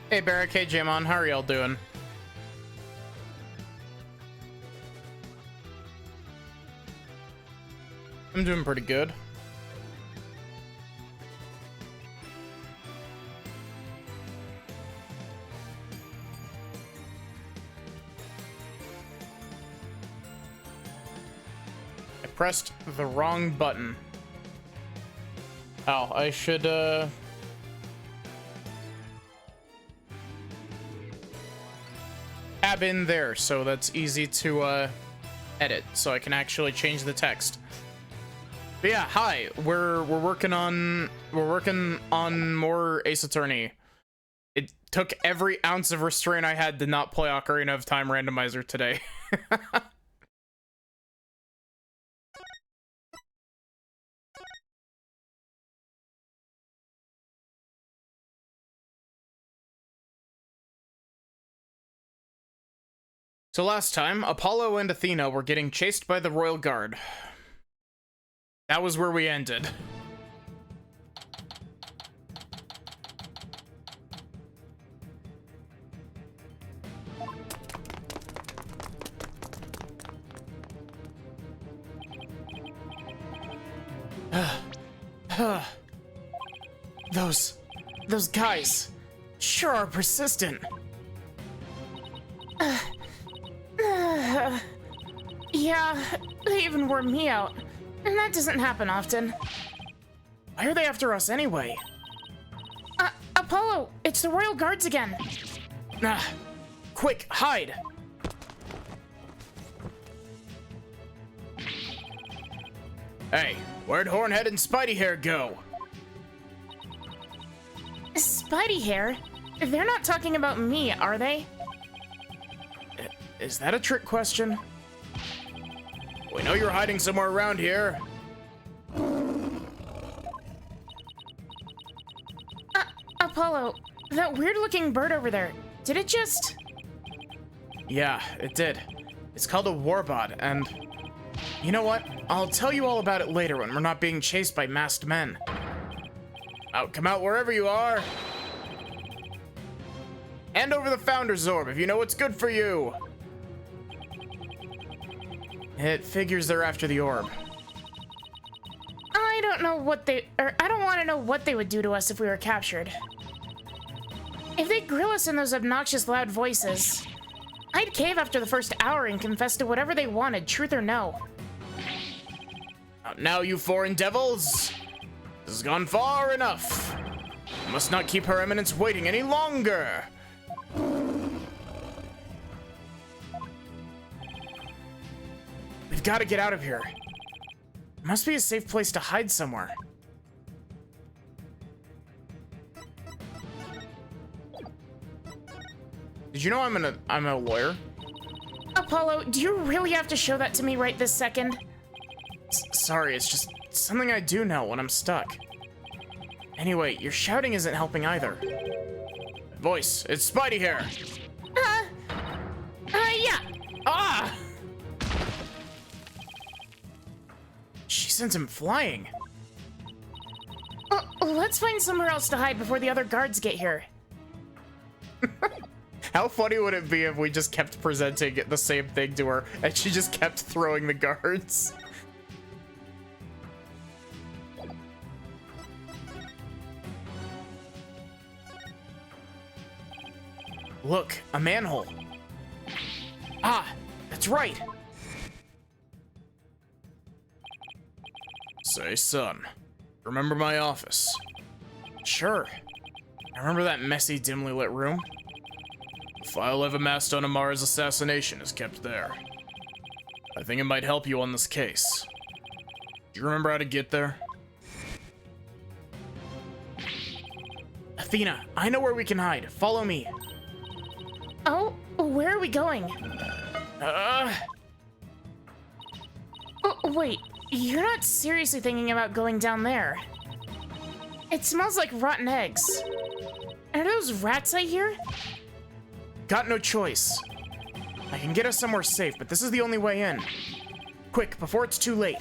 Hey Barrick, hey Jamon, how are y'all doing? I'm doing pretty good. I pressed the wrong button. Oh, I should, tab in there so that's easy to, edit, so I can actually change the text. But yeah, hi. We're working on more Ace Attorney. It took every ounce of restraint I had to not play Ocarina of Time Randomizer today. So last time, Apollo and Athena were getting chased by the Royal Guard. That was where we ended. Those guys sure are persistent. Yeah, they even wore me out. And that doesn't happen often. Why are they after us anyway? Apollo, it's the Royal Guards again. Quick, hide! Hey, where'd Hornhead and Spidey Hair go? Spidey Hair? They're not talking about me, are they? Is that a trick question? We know you're hiding somewhere around here. Apollo, that weird-looking bird over there, did it just... Yeah, it did. It's called a warbot, and... You know what? I'll tell you all about it later when we're not being chased by masked men. Come out wherever you are. Hand over the Founder's Orb if you know what's good for you. It figures they're after the orb. I don't know what they... I don't want to know what they would do to us if we were captured. If they grill us in those obnoxious loud voices, I'd cave after the first hour and confess to whatever they wanted, truth or no. Now, you foreign devils! This has gone far enough. I must not keep Her Eminence waiting any longer. We've got to get out of here. Must be a safe place to hide somewhere. Did you know I'm a lawyer? Apollo, do you really have to show that to me right this second? Sorry, it's just something I do know when I'm stuck. Anyway, your shouting isn't helping either. Voice, it's Spidey Hair. Yeah. Ah! She sends him flying. Let's find somewhere else to hide before the other guards get here. How funny would it be if we just kept presenting the same thing to her and she just kept throwing the guards? Look, a manhole. Ah, that's right. Say, son, remember my office? Sure. I remember that messy, dimly lit room. The file I've amassed on Amara's assassination is kept there. I think it might help you on this case. Do you remember how to get there? Athena, I know where we can hide. Follow me. Oh, where are we going? Wait, you're not seriously thinking about going down there? It smells like rotten eggs. Are those rats I hear? Got no choice. I can get us somewhere safe, but this is the only way in. Quick, before it's too late.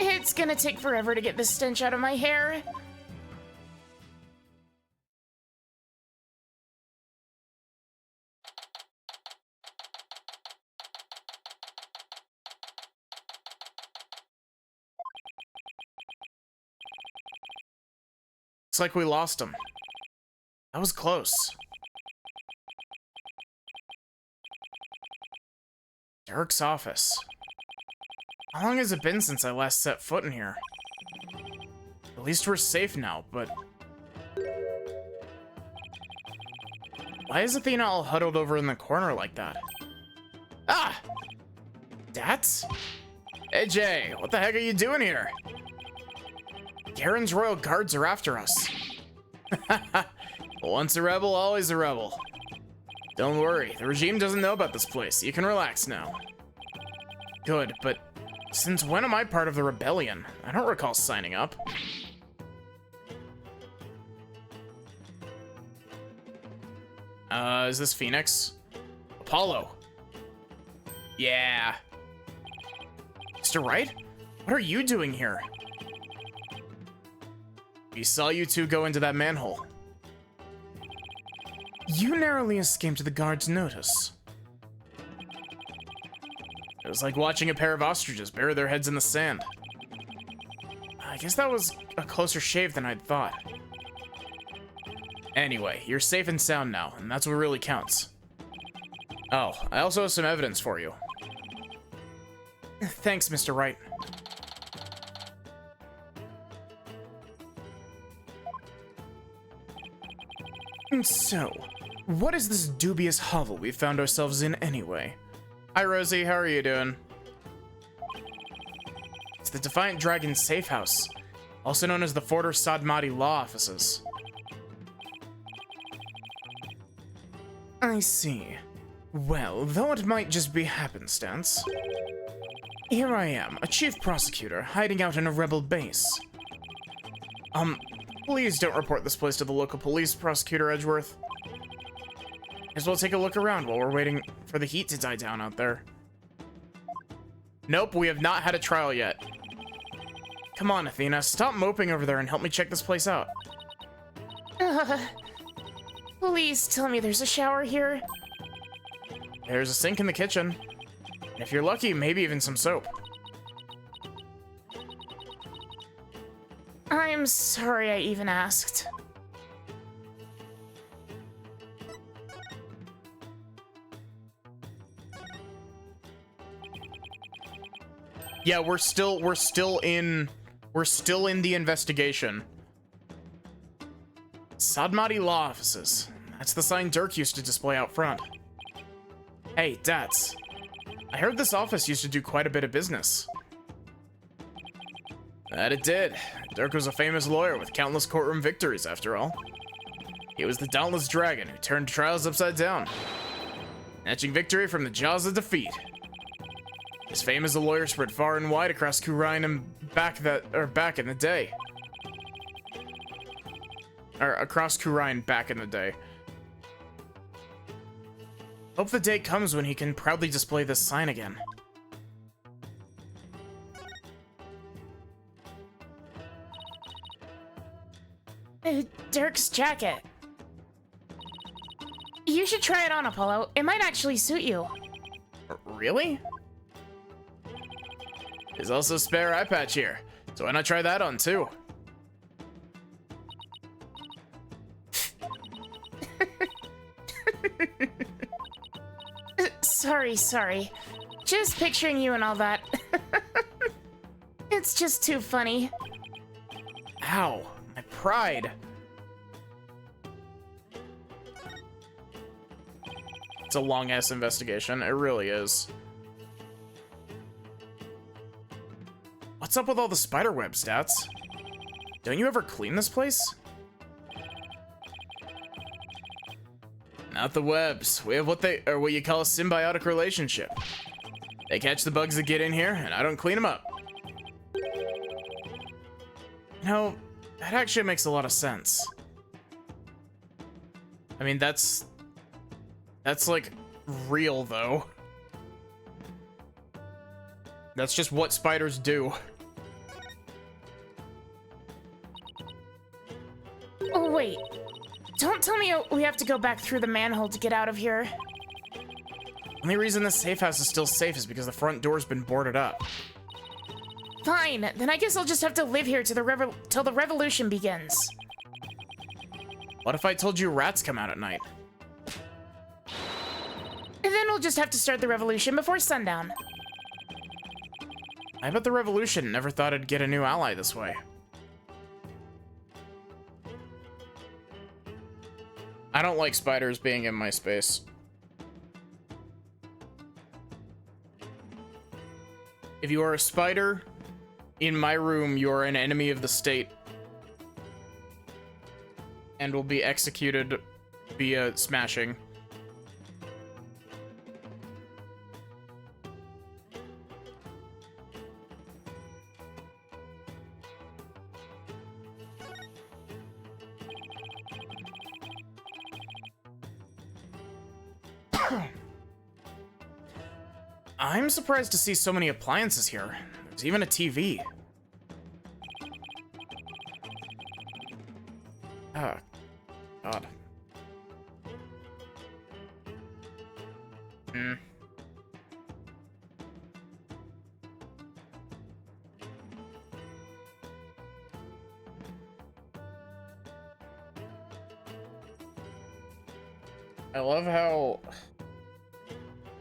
It's gonna take forever to get this stench out of my hair. like we lost him. That was close. Dirk's office. How long has it been since I last set foot in here? At least we're safe now, but... Why is Athena all huddled over in the corner like that? Ah! Dats? Hey Jay, what the heck are you doing here? Garen's royal guards are after us. Once a rebel, always a rebel. Don't worry, the regime doesn't know about this place. You can relax now. Good, but since when am I part of the rebellion? I don't recall signing up. Is this Phoenix? Apollo. Yeah. Mr. Wright? What are you doing here? We saw you two go into that manhole. You narrowly escaped the guard's notice. It was like watching a pair of ostriches bury their heads in the sand. I guess that was a closer shave than I'd thought. Anyway, you're safe and sound now, and that's what really counts. Oh, I also have some evidence for you. Thanks, Mr. Wright. So, what is this dubious hovel we found ourselves in anyway? Hi, Rosie, how are you doing? It's the Defiant Dragon Safe House, also known as the Forder Sadmati Law Offices. I see. Well, though it might just be happenstance, here I am, a chief prosecutor, hiding out in a rebel base. Please don't report this place to the local police, Prosecutor Edgeworth. May as well take a look around while we're waiting for the heat to die down out there. Nope, we have not had a trial yet. Come on, Athena, stop moping over there and help me check this place out. Please tell me there's a shower here. There's a sink in the kitchen. And if you're lucky, maybe even some soap. I'm sorry I even asked. Yeah, we're still in the investigation. Sadmati Law Offices. That's the sign Dirk used to display out front. Hey, Dats. I heard this office used to do quite a bit of business. That it did. Dirk was a famous lawyer with countless courtroom victories, after all. He was the dauntless dragon who turned trials upside down, snatching victory from the jaws of defeat. His fame as a lawyer spread far and wide across Khura'in and back in the day. Or across Khura'in back in the day. Hope the day comes when he can proudly display this sign again. Dirk's jacket. You should try it on, Apollo. It might actually suit you. Really? There's also a spare eye patch here, so why not try that on too? Sorry. Just picturing you and all that. It's just too funny. Ow, my pride. It's a long-ass investigation, it really is. What's up with all the spider web stats? Don't you ever clean this place? Not the webs. We have what you call a symbiotic relationship. They catch the bugs that get in here, and I don't clean them up. No, that actually makes a lot of sense. I mean, that's like real though. That's just what spiders do. Oh, wait. Don't tell me we have to go back through the manhole to get out of here. Only reason this safe house is still safe is because the front door's been boarded up. Fine, then I guess I'll just have to live here till the revolution begins. What if I told you rats come out at night? And then we'll just have to start the revolution before sundown. I bet the revolution never thought it'd get a new ally this way. I don't like spiders being in my space. If you are a spider in my room, you are an enemy of the state and will be executed via smashing. I'm surprised to see so many appliances here. There's even a TV. Oh, God. I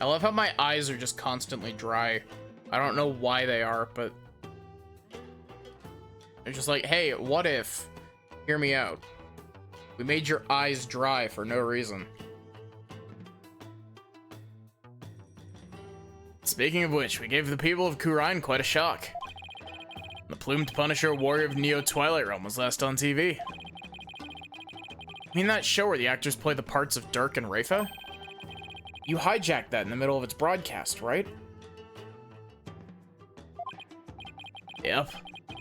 love how my eyes are just constantly dry. I don't know why they are, but they're just like, hey, what if, hear me out, we made your eyes dry for no reason. Speaking of which, we gave the people of Khura'in quite a shock. The plumed Punisher warrior of Neo Twilight Realm was last on TV. You mean that show where the actors play the parts of Dirk and Rafa? You hijacked that in the middle of its broadcast, right? Yep.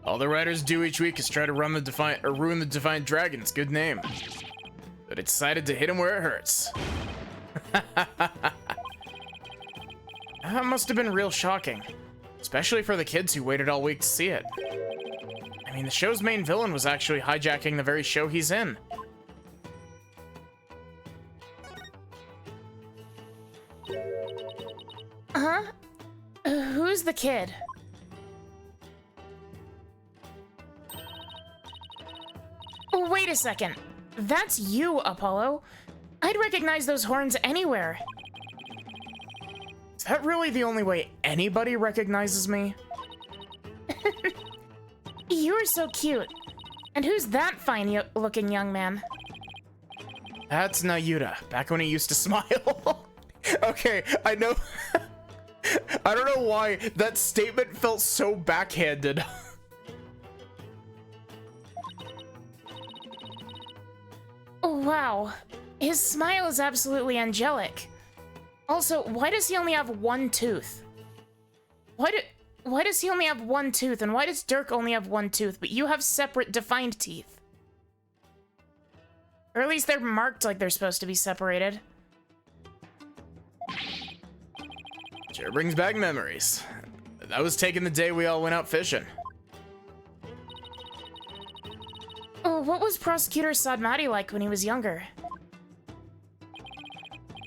All the writers do each week is try to ruin the Defiant Dragon's good name. But it decided to hit him where it hurts. That must have been real shocking. Especially for the kids who waited all week to see it. I mean, the show's main villain was actually hijacking the very show he's in. Huh? Who's the kid? Oh, wait a second. That's you, Apollo. I'd recognize those horns anywhere. Is that really the only way anybody recognizes me? You're so cute. And who's that fine-looking young man? That's Nayuta, back when he used to smile. Okay, I know. I don't know why that statement felt so backhanded. Wow. His smile is absolutely angelic. Also, why does he only have one tooth? Why does he only have one tooth, and why does Dirk only have one tooth, but you have separate defined teeth? Or at least they're marked like they're supposed to be separated. Sure brings back memories. That was taken the day we all went out fishing. Oh, what was Prosecutor Sadmati like when he was younger?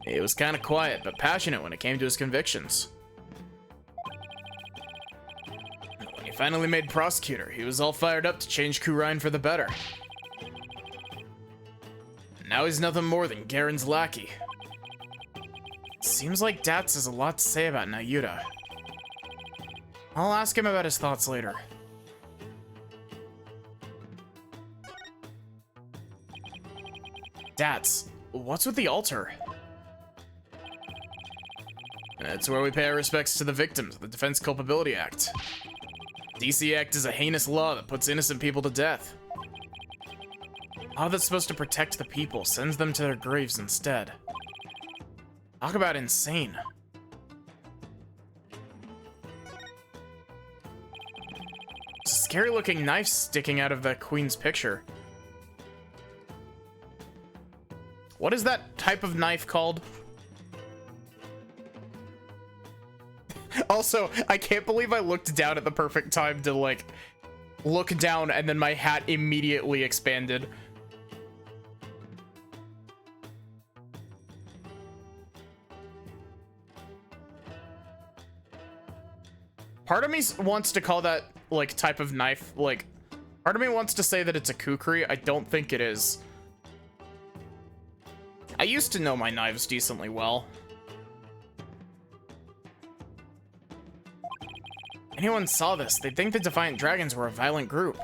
He was kind of quiet, but passionate when it came to his convictions. When he finally made prosecutor, he was all fired up to change Khura'in for the better. Now he's nothing more than Garen's lackey. Seems like Dats has a lot to say about Nayuta. I'll ask him about his thoughts later. Dats, what's with the altar? That's where we pay our respects to the victims of the Defense Culpability Act. DC Act is a heinous law that puts innocent people to death. A law that's supposed to protect the people sends them to their graves instead. Talk about insane. It's a scary looking knife sticking out of the Queen's picture. What is that type of knife called? Also, I can't believe I looked down at the perfect time to, like, look down and then my hat immediately expanded. Part of me wants to call that, like, type of knife, like, part of me wants to say that it's a kukri. I don't think it is. I used to know my knives decently well. Anyone saw this, they'd think the Defiant Dragons were a violent group.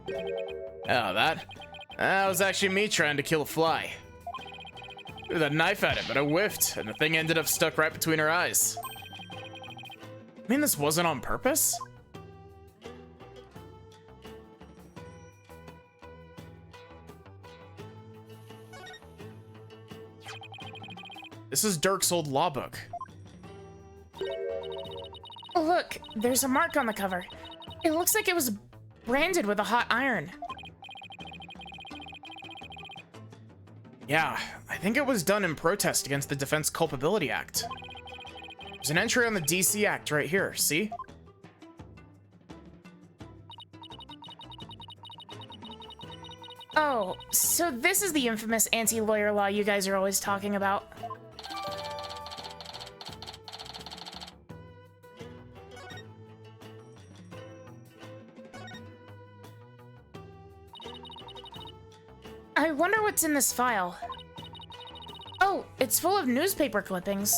Oh, that was actually me trying to kill a fly. Threw that knife at it, but I whiffed, and the thing ended up stuck right between her eyes. I mean, this wasn't on purpose? This is Dirk's old law book. Look, there's a mark on the cover. It looks like it was branded with a hot iron. Yeah, I think it was done in protest against the Defense Culpability Act. There's an entry on the DC Act right here, see? Oh, so this is the infamous anti-lawyer law you guys are always talking about. I wonder what's in this file. Oh, it's full of newspaper clippings.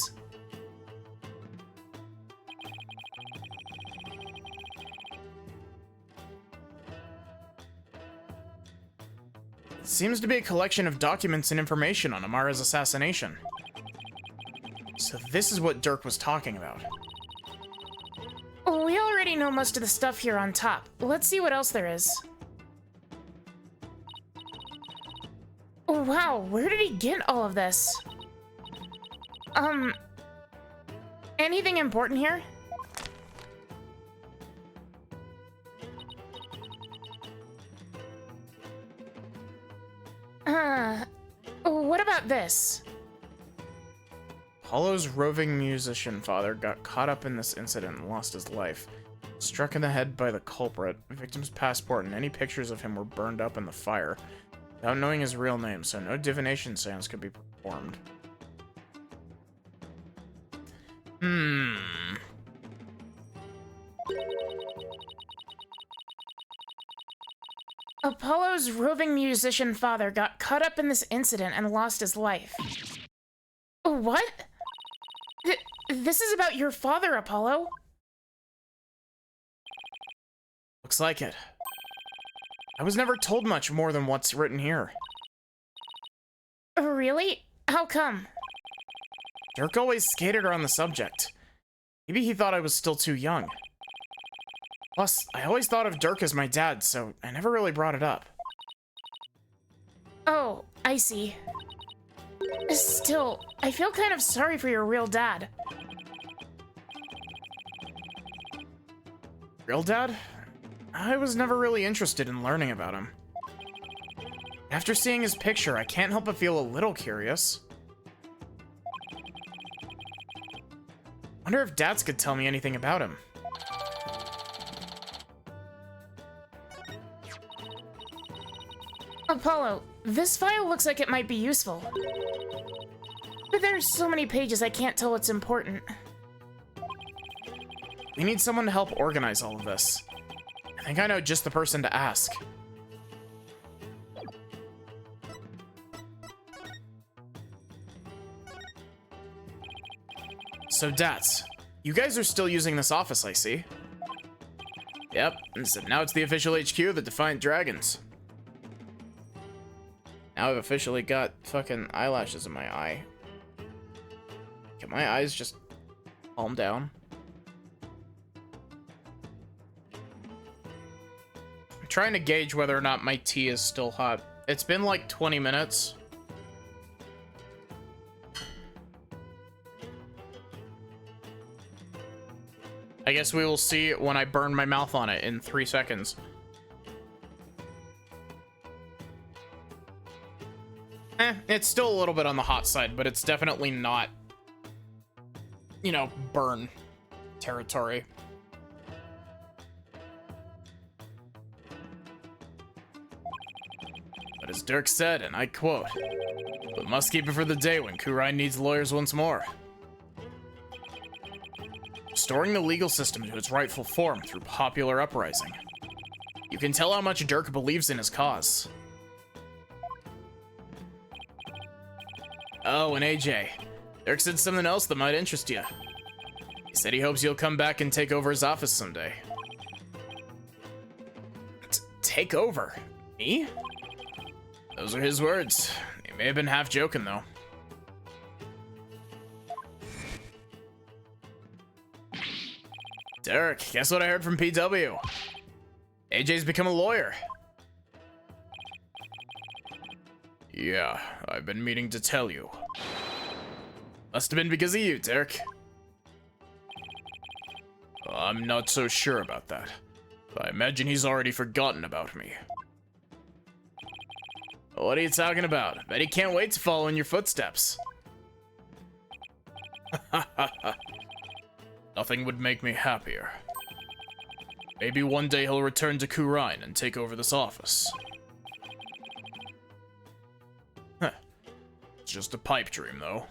It seems to be a collection of documents and information on Amara's assassination. So this is what Dirk was talking about. We already know most of the stuff here on top. Let's see what else there is. Oh, wow, where did he get all of this? Anything important here? What about this? Apollo's roving musician father got caught up in this incident and lost his life. Struck in the head by the culprit, the victim's passport and any pictures of him were burned up in the fire, without knowing his real name, so no divination seance could be performed. Apollo's roving musician father got caught up in this incident and lost his life. What? This is about your father, Apollo? Looks like it. I was never told much more than what's written here. Really? How come? Dirk always skated around the subject. Maybe he thought I was still too young. Plus, I always thought of Dirk as my dad, so I never really brought it up. Oh, I see. Still, I feel kind of sorry for your real dad. Real dad? I was never really interested in learning about him. After seeing his picture, I can't help but feel a little curious. Wonder if Dads could tell me anything about him. Apollo, this file looks like it might be useful. But there's so many pages I can't tell what's important. We need someone to help organize all of this. I think I know just the person to ask. So, Dats, you guys are still using this office, I see. Yep, and so now it's the official HQ of the Defiant Dragons. Now I've officially got fucking eyelashes in my eye. Can my eyes just calm down? I'm trying to gauge whether or not my tea is still hot. It's been like 20 minutes. I guess we will see when I burn my mouth on it in 3 seconds. It's still a little bit on the hot side, but it's definitely not, you know, burn territory. But as Dirk said, and I quote, "We must keep it for the day when Kurai needs lawyers once more." Restoring the legal system to its rightful form through popular uprising. You can tell how much Dirk believes in his cause. Oh, and AJ. Dirk said something else that might interest you. He said he hopes you'll come back and take over his office someday. Take over? Me? Those are his words. He may have been half joking, though. Dirk, guess what I heard from PW? AJ's become a lawyer. Yeah, I've been meaning to tell you. Must have been because of you, Dirk. I'm not so sure about that. I imagine he's already forgotten about me. What are you talking about? Bet he can't wait to follow in your footsteps. Nothing would make me happier. Maybe one day he'll return to Khura'in and take over this office. Huh. It's just a pipe dream, though.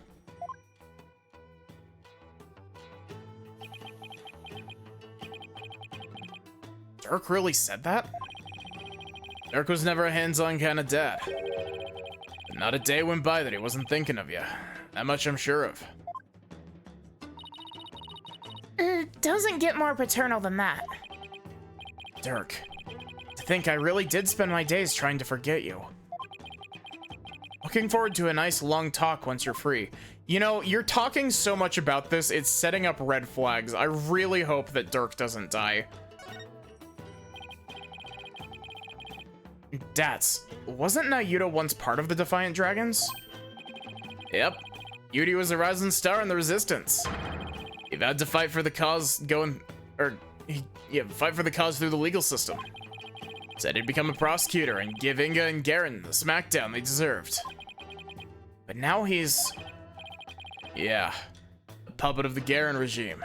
Dirk really said that? Dirk was never a hands-on kind of dad. But not a day went by that he wasn't thinking of you. That much I'm sure of. It doesn't get more paternal than that. Dirk, to think I really did spend my days trying to forget you. Looking forward to a nice long talk once you're free. You know, you're talking so much about this, it's setting up red flags. I really hope that Dirk doesn't die. Dats, wasn't Nayuta once part of the Defiant Dragons? Yep. Yuri was a rising star in the Resistance. He vowed to fight for the cause fight for the cause through the legal system. Said he'd become a prosecutor and give Inga and Garen the smackdown they deserved. But now he's... yeah, a puppet of the Garen regime.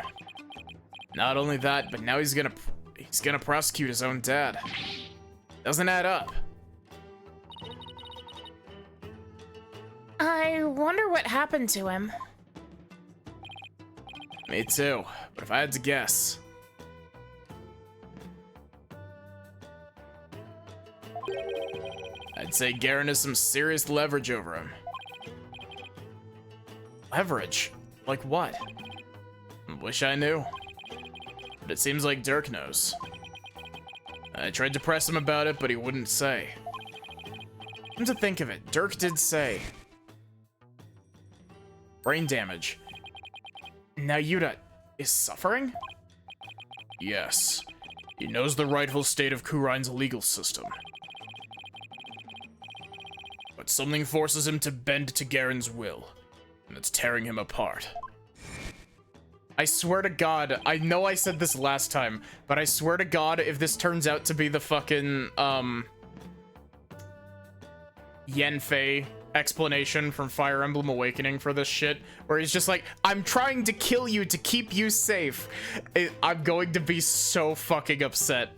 Not only that, but now he's gonna prosecute his own dad. Doesn't add up. I wonder what happened to him. Me too, but if I had to guess... I'd say Garen has some serious leverage over him. Leverage? Like what? Wish I knew. But it seems like Dirk knows. I tried to press him about it, but he wouldn't say. Come to think of it, Dirk did say. Brain damage. Nayuta is suffering? Yes. He knows the rightful state of Khura'in's legal system. But something forces him to bend to Garen's will, and it's tearing him apart. I swear to God, I know I said this last time, but I swear to God, if this turns out to be the fucking, Yanfei explanation from Fire Emblem Awakening for this shit, where he's just like, I'm trying to kill you to keep you safe, I'm going to be so fucking upset.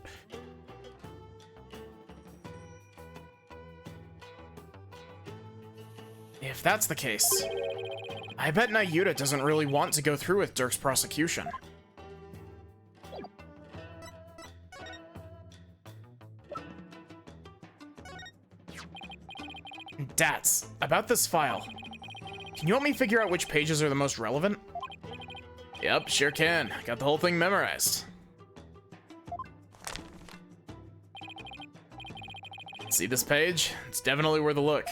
If that's the case, I bet Nayuta doesn't really want to go through with Dirk's prosecution. Dats, about this file. Can you help me figure out which pages are the most relevant? Yep, sure can. Got the whole thing memorized. See this page? It's definitely worth a look.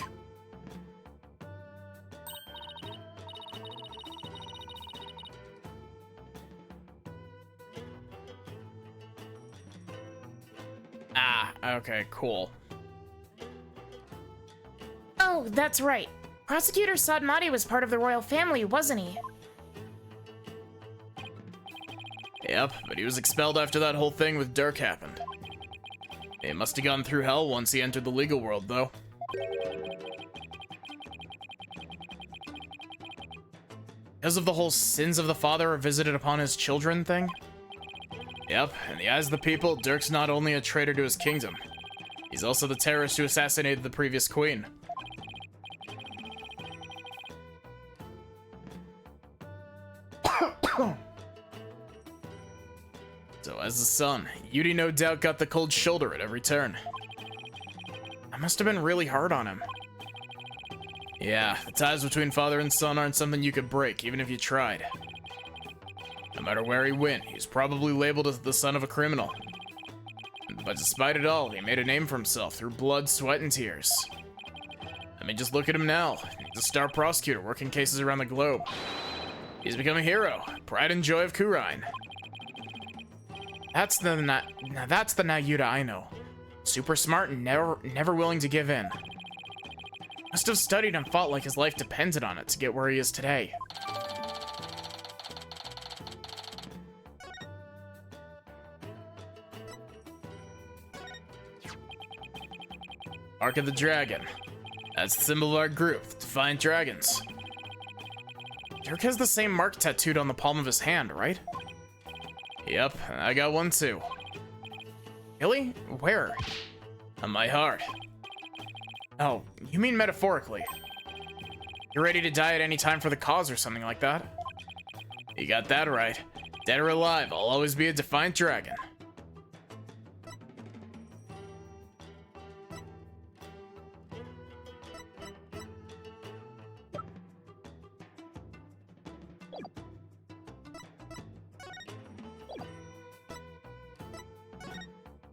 Ah, okay, cool. Oh, that's right. Prosecutor Sadmati was part of the royal family, wasn't he? Yep, but he was expelled after that whole thing with Dirk happened. He must have gone through hell once he entered the legal world, though. Because of the whole sins of the father are visited upon his children thing? Yep, in the eyes of the people, Dirk's not only a traitor to his kingdom, he's also the terrorist who assassinated the previous queen. So as the son, Yuri no doubt got the cold shoulder at every turn. I must have been really hard on him. Yeah, the ties between father and son aren't something you could break, even if you tried. No matter where he went, he's probably labeled as the son of a criminal. But despite it all, he made a name for himself through blood, sweat, and tears. I mean, just look at him now. He's a star prosecutor working cases around the globe. He's become a hero, pride and joy of Kurine. That's the Nayuta I know. Super smart and never willing to give in. Must have studied and fought like his life depended on it to get where he is today. Mark of the Dragon. That's the symbol of our group, the Defiant Dragons. Dirk has the same mark tattooed on the palm of his hand, right? Yep, I got one too. Really? Where? On my heart. Oh, you mean metaphorically. You're ready to die at any time for the cause or something like that? You got that right. Dead or alive, I'll always be a Defiant Dragon.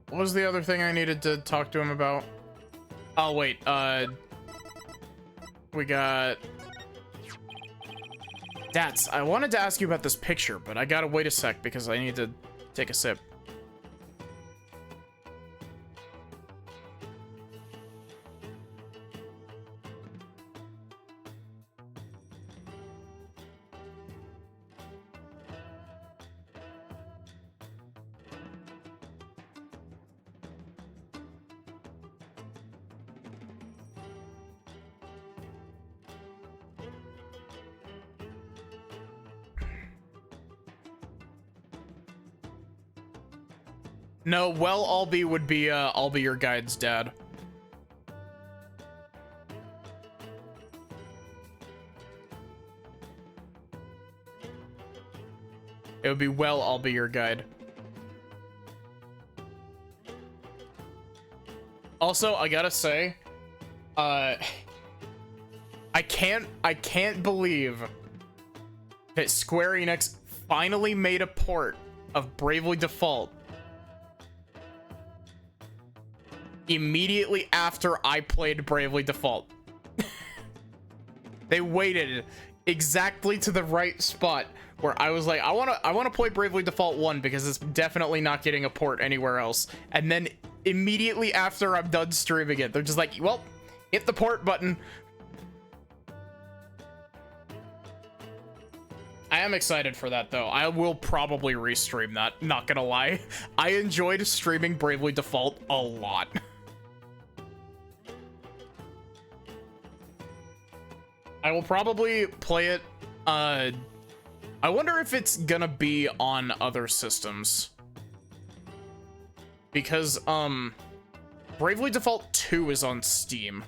What was the other thing I needed to talk to him about? Oh, wait, we got... Dats, I wanted to ask you about this picture, but I gotta wait a sec because I need to take a sip. No, well, Albie would be, I'll be your guide's dad. It would be, well, I'll be your guide. Also, I gotta say, I can't believe that Square Enix finally made a port of Bravely Default immediately after I played Bravely Default. They waited exactly to the right spot where I was like, I want to play Bravely Default 1 because it's definitely not getting a port anywhere else. And then immediately after I'm done streaming it, they're just like, well, hit the port button. I am excited for that though. I will probably restream that, not gonna lie. I enjoyed streaming Bravely Default a lot. I will probably play it. I wonder if it's gonna be on other systems. Because, Bravely Default 2 is on Steam.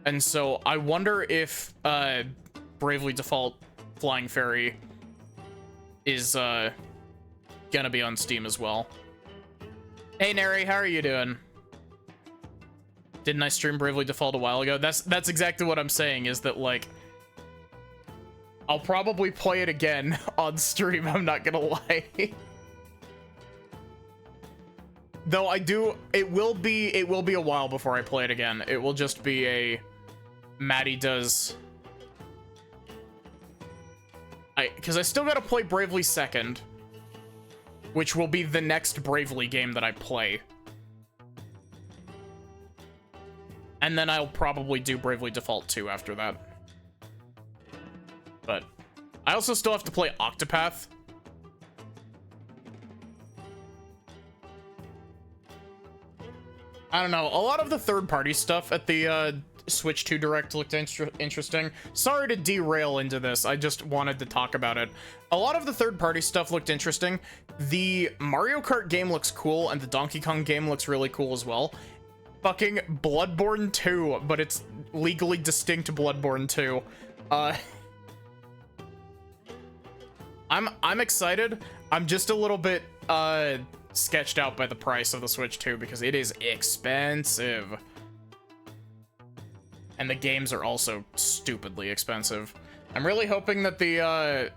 And so I wonder if, Bravely Default Flying Fairy is, gonna be on Steam as well. Hey, Neri, how are you doing? Didn't I stream Bravely Default a while ago? That's exactly what I'm saying, is that, like, I'll probably play it again on stream, I'm not gonna lie. Though it will be a while before I play it again. It will just be a Maddie does. Because I still gotta play Bravely 2nd, which will be the next Bravely game that I play. And then I'll probably do Bravely Default 2 after that. But I also still have to play Octopath. I don't know. A lot of the third-party stuff at the Switch 2 Direct looked interesting. Sorry to derail into this. I just wanted to talk about it. A lot of the third-party stuff looked interesting. The Mario Kart game looks cool, and the Donkey Kong game looks really cool as well. Fucking Bloodborne 2, but it's legally distinct Bloodborne 2. I'm excited. I'm just a little bit sketched out by the price of the Switch 2 because it is expensive. And the games are also stupidly expensive. I'm really hoping that the,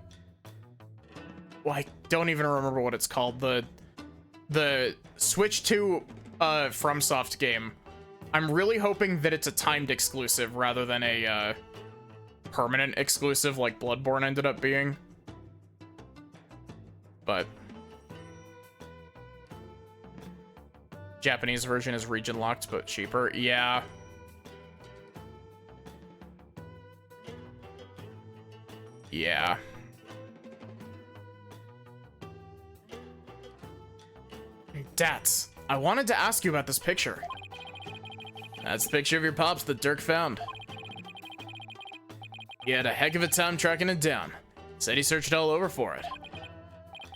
well, I don't even remember what it's called. The Switch 2 FromSoft game. I'm really hoping that it's a timed exclusive rather than a permanent exclusive like Bloodborne ended up being. But Japanese version is region locked but cheaper. Yeah. Yeah. Dats, I wanted to ask you about this picture. That's the picture of your pops that Dirk found. He had a heck of a time tracking it down. Said he searched all over for it.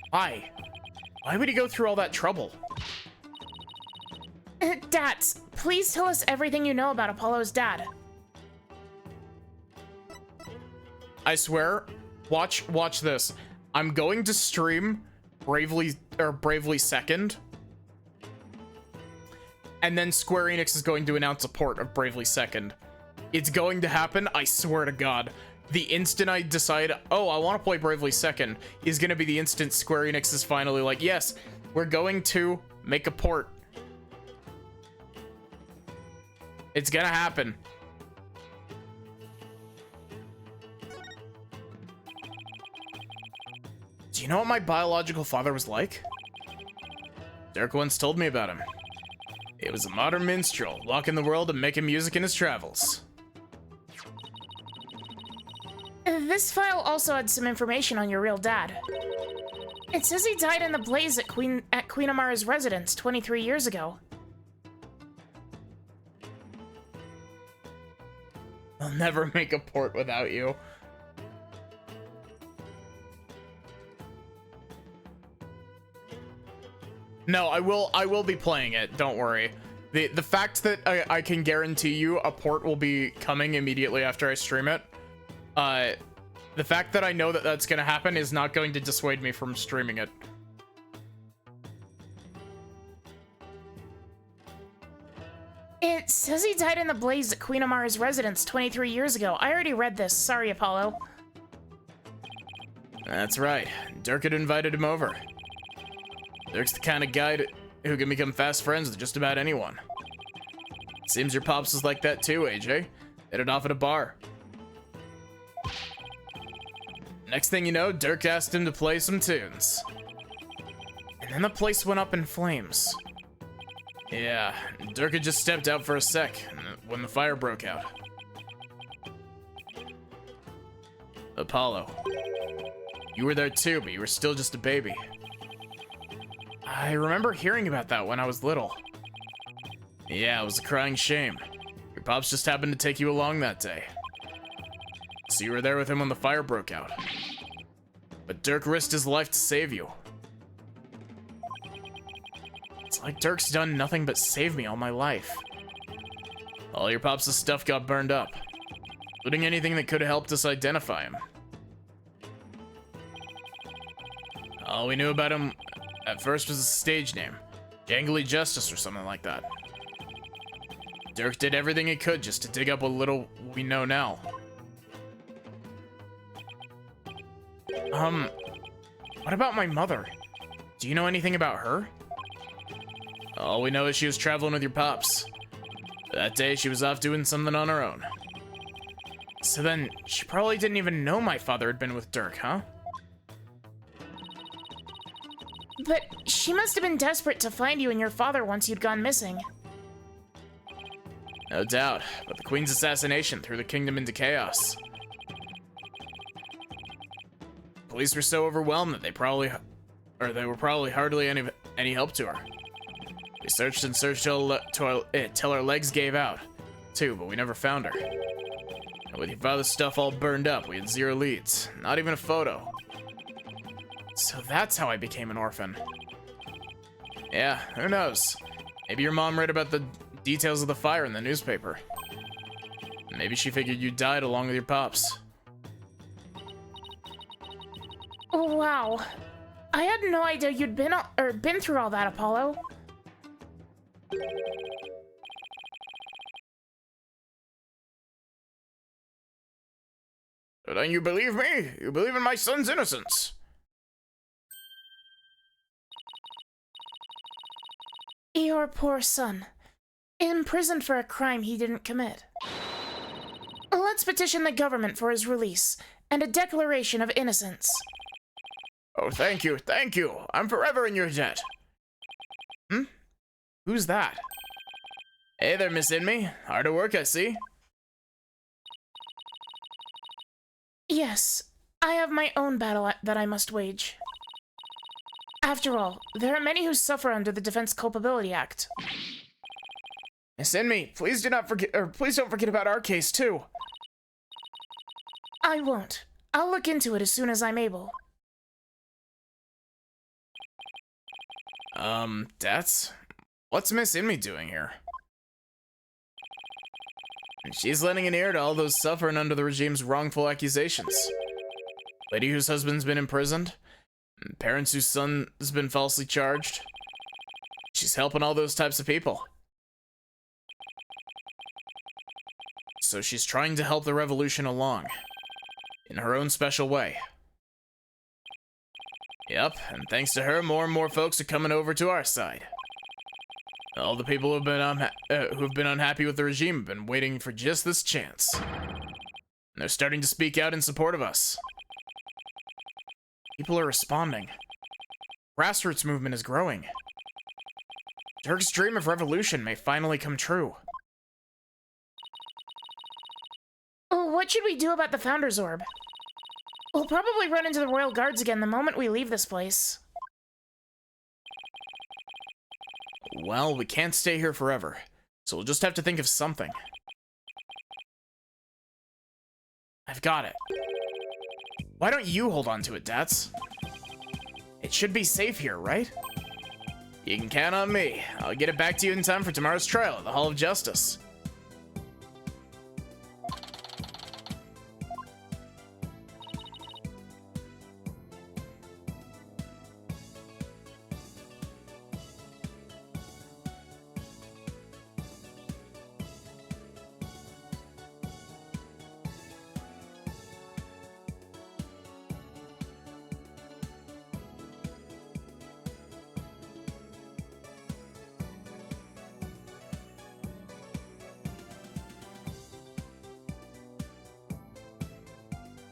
Why? Why would he go through all that trouble? Dats, please tell us everything you know about Apollo's dad. I swear, watch this. I'm going to stream Bravely Second. And then Square Enix is going to announce a port of Bravely Second. It's going to happen, I swear to God. The instant I decide, oh, I want to play Bravely Second, is going to be the instant Square Enix is finally like, yes, we're going to make a port. It's gonna happen. Do you know what my biological father was like? Dirk once told me about him. He was a modern minstrel, walking the world and making music in his travels. This file also had some information on your real dad. It says he died in the blaze at Queen Amara's residence 23 years ago. I'll never make a port without you. No, I will be playing it, don't worry. The fact that I can guarantee you a port will be coming immediately after I stream it, the fact that I know that that's gonna happen is not going to dissuade me from streaming it. It says he died in the blaze at Queen Amara's residence 23 years ago. I already read this. Sorry, Apollo. That's right. Dirk had invited him over. Dirk's the kind of guy who can become fast friends with just about anyone. Seems your pops was like that too, AJ. Hit it off at a bar. Next thing you know, Dirk asked him to play some tunes. And then the place went up in flames. Yeah, Dirk had just stepped out for a sec when the fire broke out. Apollo, you were there too, but you were still just a baby. I remember hearing about that when I was little. Yeah, it was a crying shame. Your pops just happened to take you along that day. So you were there with him when the fire broke out. But Dirk risked his life to save you. It's like Dirk's done nothing but save me all my life. All your pops' stuff got burned up, including anything that could have helped us identify him. All we knew about him at first was a stage name, Jangly Justice or something like that. Dirk did everything he could just to dig up what little we know now. What about my mother? Do you know anything about her? All we know is she was traveling with your pops. That day, she was off doing something on her own. So then, she probably didn't even know my father had been with Dirk, huh? But she must have been desperate to find you and your father once you'd gone missing. No doubt, but the Queen's assassination threw the kingdom into chaos. Police were so overwhelmed that they were probably hardly any help to her. We searched and searched till our legs gave out, too, but we never found her. And with your father's stuff all burned up, we had zero leads, not even a photo. So that's how I became an orphan. Yeah, who knows? Maybe your mom read about the details of the fire in the newspaper. Maybe she figured you died along with your pops. Oh, wow. I had no idea you'd been through all that, Apollo. Then you believe me? You believe in my son's innocence? Your poor son. Imprisoned for a crime he didn't commit. Let's petition the government for his release and a declaration of innocence. Oh, thank you, thank you. I'm forever in your debt. Who's that? Hey there, Miss Inmee. Hard at work, I see. Yes, I have my own battle that I must wage. After all, there are many who suffer under the Defense Culpability Act. Miss Inmee, please don't forget about our case too. I won't. I'll look into it as soon as I'm able. Debts? What's Miss Inmee doing here? She's lending an ear to all those suffering under the regime's wrongful accusations. Lady whose husband's been imprisoned, parents whose son has been falsely charged. She's helping all those types of people. So she's trying to help the revolution along, in her own special way. Yep, and thanks to her, more and more folks are coming over to our side. All the people who've been unhappy with the regime have been waiting for just this chance. And they're starting to speak out in support of us. People are responding. Grassroots movement is growing. Dirk's dream of revolution may finally come true. What should we do about the Founder's Orb? We'll probably run into the Royal Guards again the moment we leave this place. Well, we can't stay here forever, so we'll just have to think of something. I've got it. Why don't you hold on to it, Dats? It should be safe here, right? You can count on me. I'll get it back to you in time for tomorrow's trial at the Hall of Justice.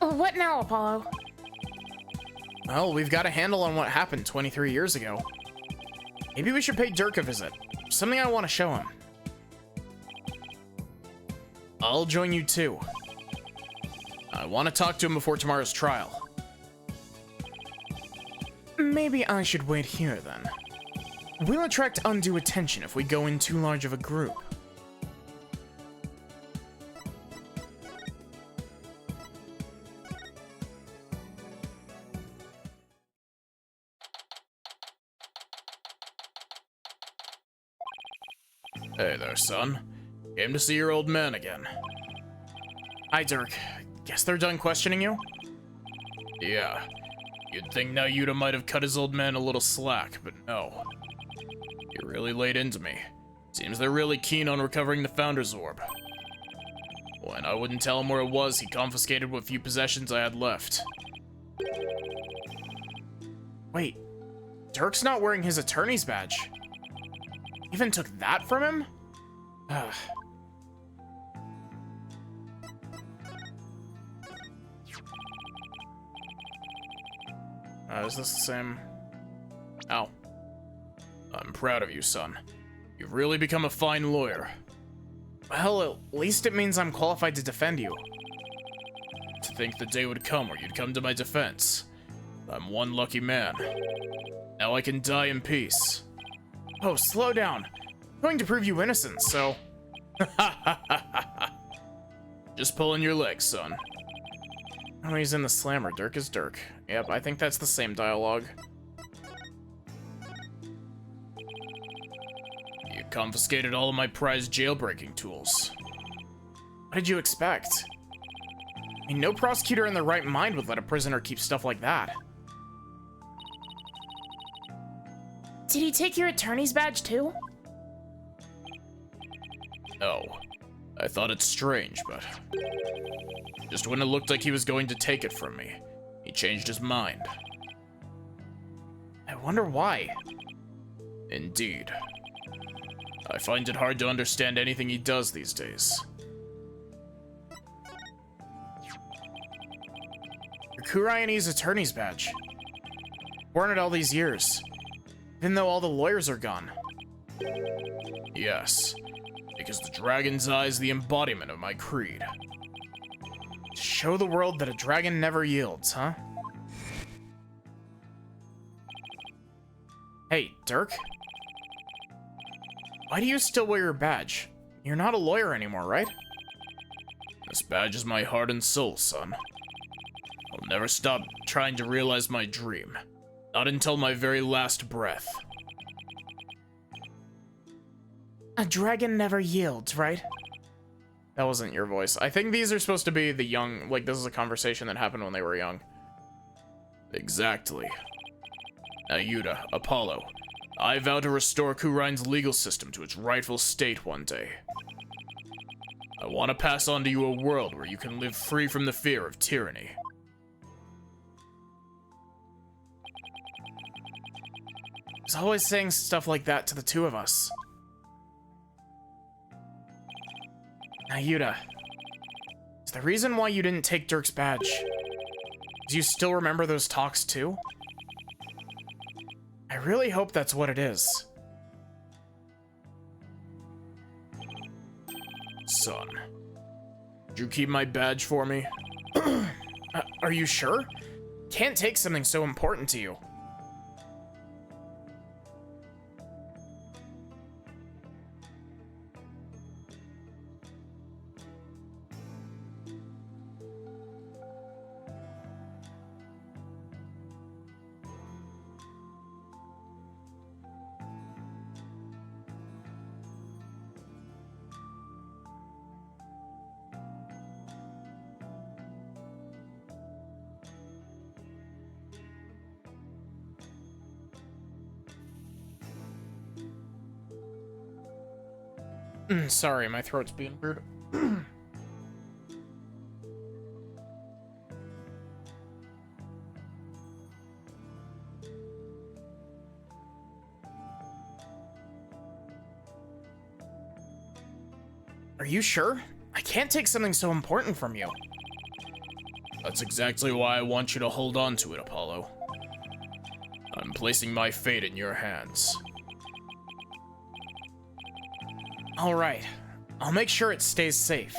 What now, Apollo? Well, we've got a handle on what happened 23 years ago. Maybe we should pay Dirk a visit. Something I want to show him. I'll join you too. I want to talk to him before tomorrow's trial. Maybe I should wait here then. We'll attract undue attention if we go in too large of a group. Hey there, son. Came to see your old man again. Hi, Dirk. Guess they're done questioning you? Yeah. You'd think now Yuta might have cut his old man a little slack, but no. He really laid into me. Seems they're really keen on recovering the Founder's Orb. When I wouldn't tell him where it was, he confiscated what few possessions I had left. Wait. Dirk's not wearing his attorney's badge. Even took that from him? Ugh. Is this the same? Oh. I'm proud of you, son. You've really become a fine lawyer. Well, at least it means I'm qualified to defend you. To think the day would come where you'd come to my defense. I'm one lucky man. Now I can die in peace. Oh, slow down. I'm going to prove you innocent, so... Just pulling your legs, son. Oh, he's in the slammer. Dirk is Dirk. Yep, I think that's the same dialogue. You confiscated all of my prized jailbreaking tools. What did you expect? I mean, no prosecutor in their right mind would let a prisoner keep stuff like that. Did he take your attorney's badge too? No. I thought it strange, but just when it looked like he was going to take it from me, he changed his mind. I wonder why. Indeed. I find it hard to understand anything he does these days. Your Kurai's attorney's badge. Worn it all these years, even though all the lawyers are gone. Yes, because the dragon's eye is the embodiment of my creed. To show the world that a dragon never yields, huh? Hey, Dirk? Why do you still wear your badge? You're not a lawyer anymore, right? This badge is my heart and soul, son. I'll never stop trying to realize my dream. Not until my very last breath. A dragon never yields, right? That wasn't your voice. I think these are supposed to be the young, like this is a conversation that happened when they were young. Exactly. Ayuda, Apollo, I vow to restore Kurai's legal system to its rightful state one day. I want to pass on to you a world where you can live free from the fear of tyranny. He's always saying stuff like that to the two of us. Ayuda, is the reason why you didn't take Dirk's badge, do you still remember those talks too? I really hope that's what it is. Son, did you keep my badge for me? Are you sure? Can't take something so important to you. Sorry, my throat's being weird. Are you sure? I can't take something so important from you. That's exactly why I want you to hold on to it, Apollo. I'm placing my fate in your hands. All right, I'll make sure it stays safe.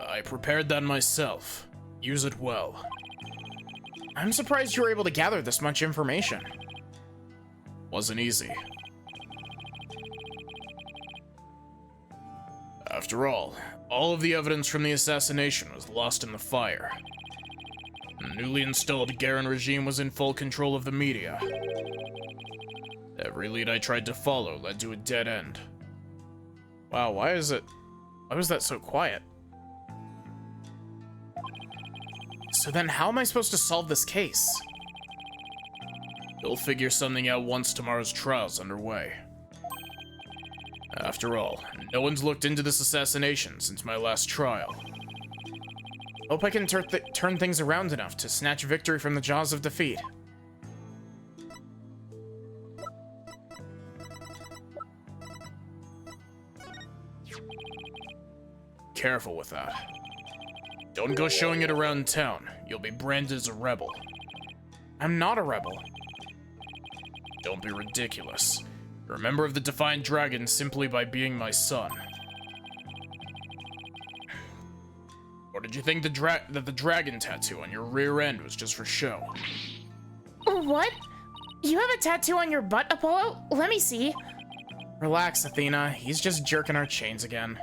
I prepared that myself. Use it well. I'm surprised you were able to gather this much information. Wasn't easy. After all of the evidence from the assassination was lost in the fire. The newly installed Garen regime was in full control of the media. Every lead I tried to follow led to a dead end. Wow, why was that so quiet? So then how am I supposed to solve this case? You'll figure something out once tomorrow's trial's underway. After all, no one's looked into this assassination since my last trial. Hope I can turn things around enough to snatch victory from the jaws of defeat. Careful with that. Don't go showing it around town. You'll be branded as a rebel. I'm not a rebel. Don't be ridiculous. You're a member of the Defiant Dragon simply by being my son. Or did you think that the dragon tattoo on your rear end was just for show? What? You have a tattoo on your butt, Apollo? Let me see. Relax, Athena. He's just jerking our chains again.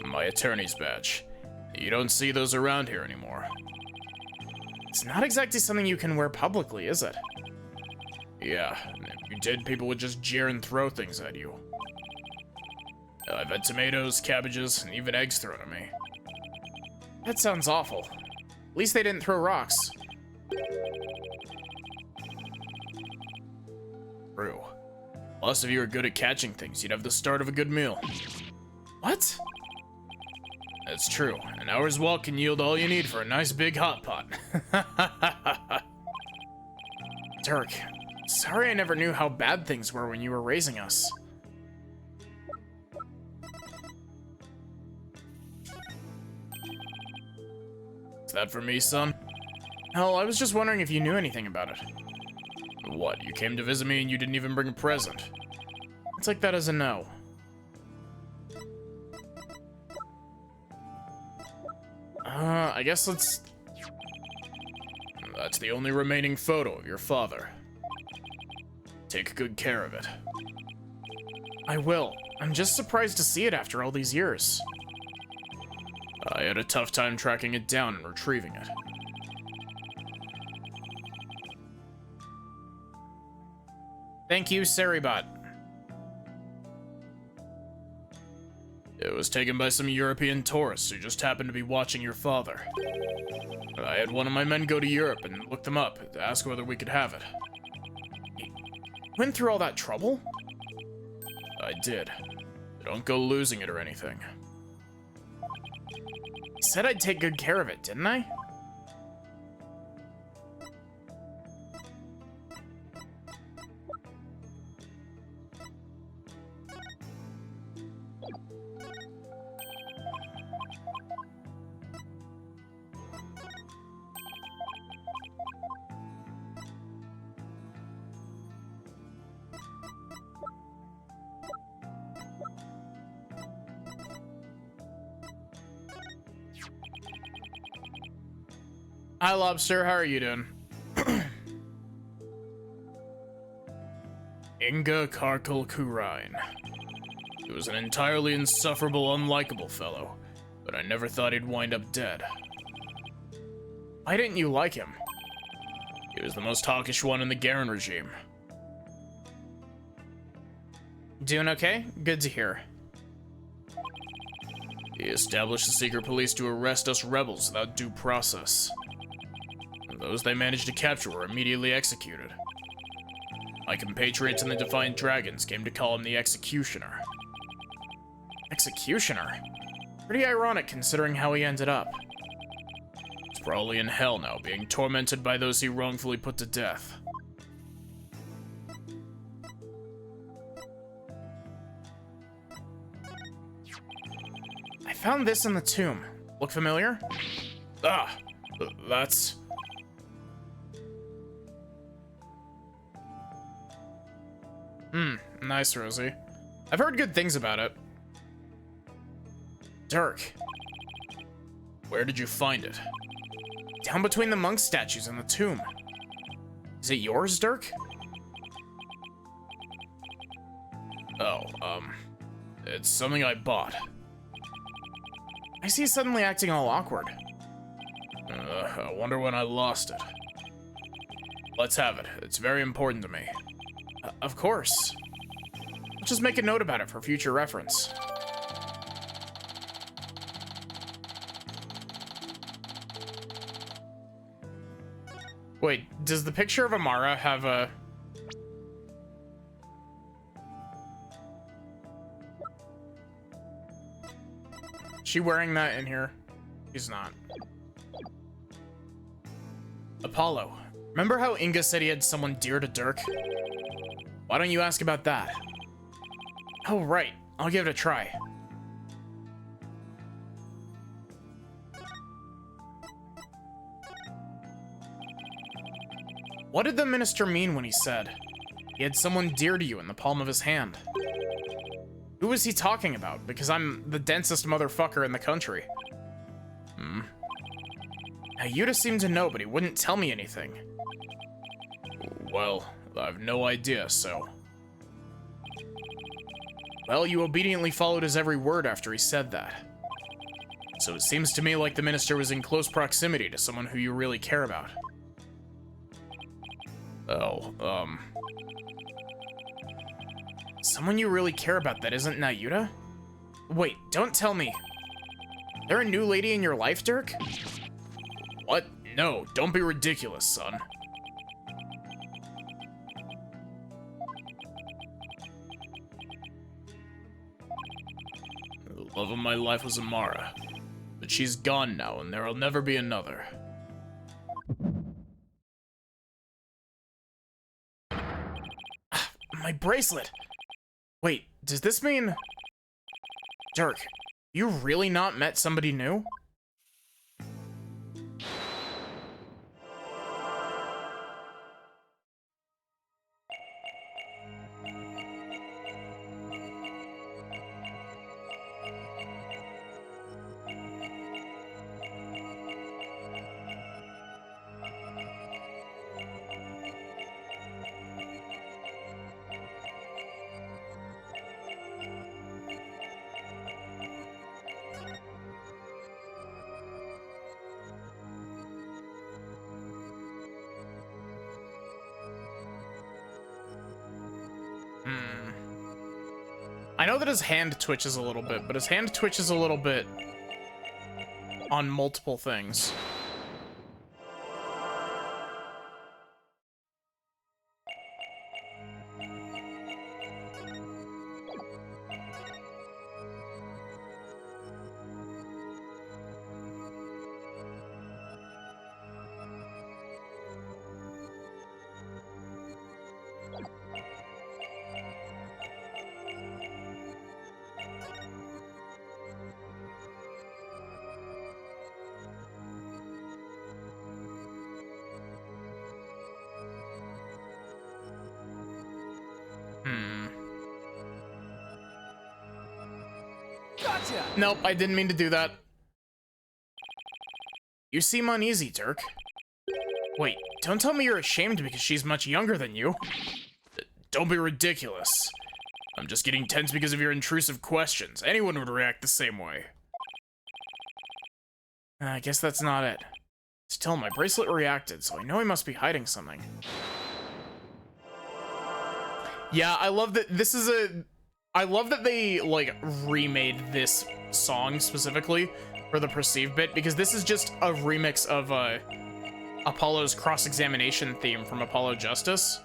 My attorney's badge. You don't see those around here anymore. It's not exactly something you can wear publicly, is it? Yeah, and if you did, people would just jeer and throw things at you. I've had tomatoes, cabbages, and even eggs thrown at me. That sounds awful. At least they didn't throw rocks. True. Plus, if you were good at catching things, you'd have the start of a good meal. What? That's true. An hour's walk can yield all you need for a nice big hot pot. Dirk, sorry I never knew how bad things were when you were raising us. Is that for me, son? Hell, I was just wondering if you knew anything about it. What, you came to visit me and you didn't even bring a present? It's like that as a no. I guess let's... That's the only remaining photo of your father. Take good care of it. I will. I'm just surprised to see it after all these years. I had a tough time tracking it down and retrieving it. Thank you, Saribot. It was taken by some European tourists who just happened to be watching your father. I had one of my men go to Europe and look them up to ask whether we could have it. You went through all that trouble? I did. Don't go losing it or anything. You said I'd take good care of it, didn't I? Hi, Lobster. How are you doing? Inga Karkal Kurain. He was an entirely insufferable, unlikable fellow, but I never thought he'd wind up dead. Why didn't you like him? He was the most hawkish one in the Garen regime. Doing okay? Good to hear. He established the secret police to arrest us rebels without due process. Those they managed to capture were immediately executed. My compatriots in the Defiant Dragons came to call him the Executioner. Executioner? Pretty ironic considering how he ended up. He's probably in hell now, being tormented by those he wrongfully put to death. I found this in the tomb. Look familiar? Ah, that's... Nice, Rosie. I've heard good things about it. Dirk. Where did you find it? Down between the monk statues in the tomb. Is it yours, Dirk? Oh, it's something I bought. I see you suddenly acting all awkward. I wonder when I lost it. Let's have it. It's very important to me. Of course. I'll just make a note about it for future reference. Wait, does the picture of Amara have a... Is she wearing that in here? She's not. Apollo. Remember how Inga said he had someone dear to Dirk? Why don't you ask about that? Oh, right. I'll give it a try. What did the minister mean when he said he had someone dear to you in the palm of his hand? Who was he talking about? Because I'm the densest motherfucker in the country. Now, Yuta seemed to know, but he wouldn't tell me anything. Well, I've no idea, so... Well, you obediently followed his every word after he said that. So it seems to me like the minister was in close proximity to someone who you really care about. Oh, someone you really care about that isn't Nayuta? Wait, don't tell me. There a new lady in your life, Dirk? What? No, don't be ridiculous, son. The love of my life was Amara, but she's gone now, and there'll never be another. My bracelet! Wait, does this mean... Dirk, you really not met somebody new? I know that his hand twitches a little bit, but his hand twitches a little bit on multiple things. Gotcha! Nope, I didn't mean to do that. You seem uneasy, Dirk. Wait, don't tell me you're ashamed because she's much younger than you. Don't be ridiculous. I'm just getting tense because of your intrusive questions. Anyone would react the same way. I guess that's not it. Still, my bracelet reacted, so I know he must be hiding something. Yeah, I love that this is a... I love that they, like, remade this song specifically for the Perceive bit, because this is just a remix of, Apollo's cross-examination theme from Apollo Justice.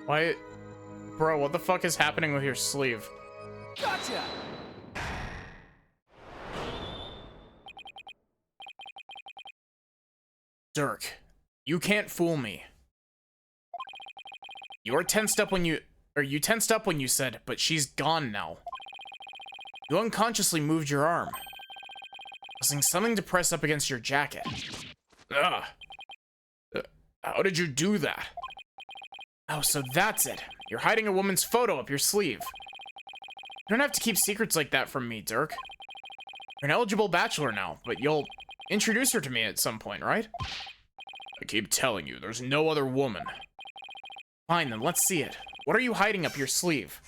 Why... Bro, what the fuck is happening with your sleeve? Gotcha! Dirk, you can't fool me. You tensed up when you said, but she's gone now. You unconsciously moved your arm, causing something to press up against your jacket. Ugh. How did you do that? Oh, so that's it. You're hiding a woman's photo up your sleeve. You don't have to keep secrets like that from me, Dirk. You're an eligible bachelor now, but you'll introduce her to me at some point, right? I keep telling you, there's no other woman. Fine, then let's see it. What are you hiding up your sleeve?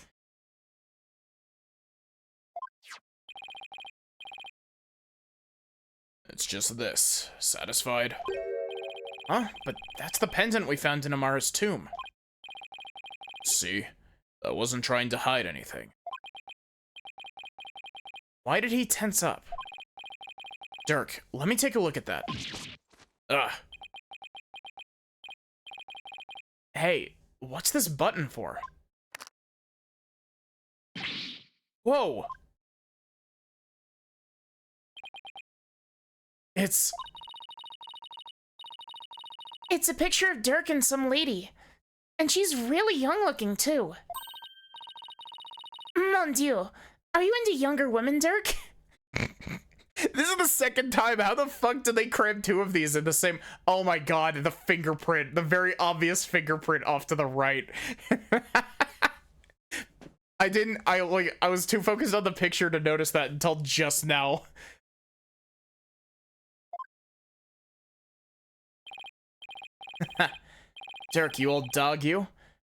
It's just this. Satisfied? Huh? But that's the pendant we found in Amara's tomb. See? I wasn't trying to hide anything. Why did he tense up? Dirk, let me take a look at that. Ugh. Hey, what's this button for? Whoa! It's It's a picture of Dirk and some lady. And she's really young looking, too. Mon Dieu, are you into younger women, Dirk? This is the second time. How the fuck did they cram two of these in the same? Oh my god, the fingerprint, the very obvious fingerprint off to the right. I was too focused on the picture to notice that until just now. Dirk, you old dog, you.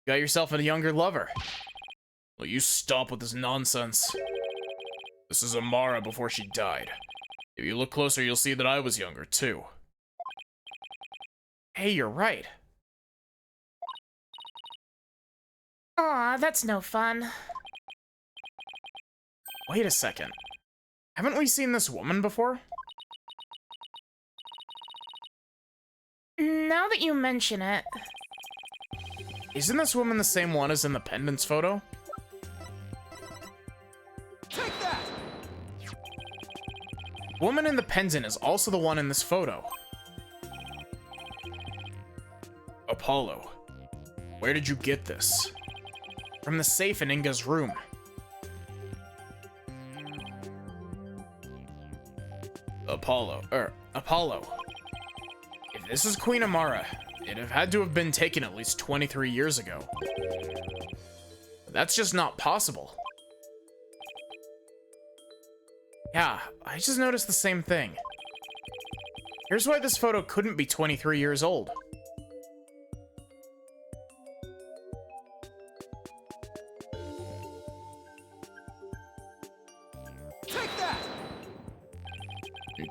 Got yourself a younger lover. Well, you stop with this nonsense. This is Amara before she died. If you look closer, you'll see that I was younger, too. Hey, you're right. Aw, that's no fun. Wait a second. Haven't we seen this woman before? Now that you mention it... Isn't this woman the same one as in the pendants photo? Take that! Woman in the pendant is also the one in this photo. Apollo, where did you get this? From the safe in Inga's room. Apollo. If this is Queen Amara, it'd have had to have been taken at least 23 years ago. That's just not possible. Yeah, I just noticed the same thing. Here's why this photo couldn't be 23 years old. Take that!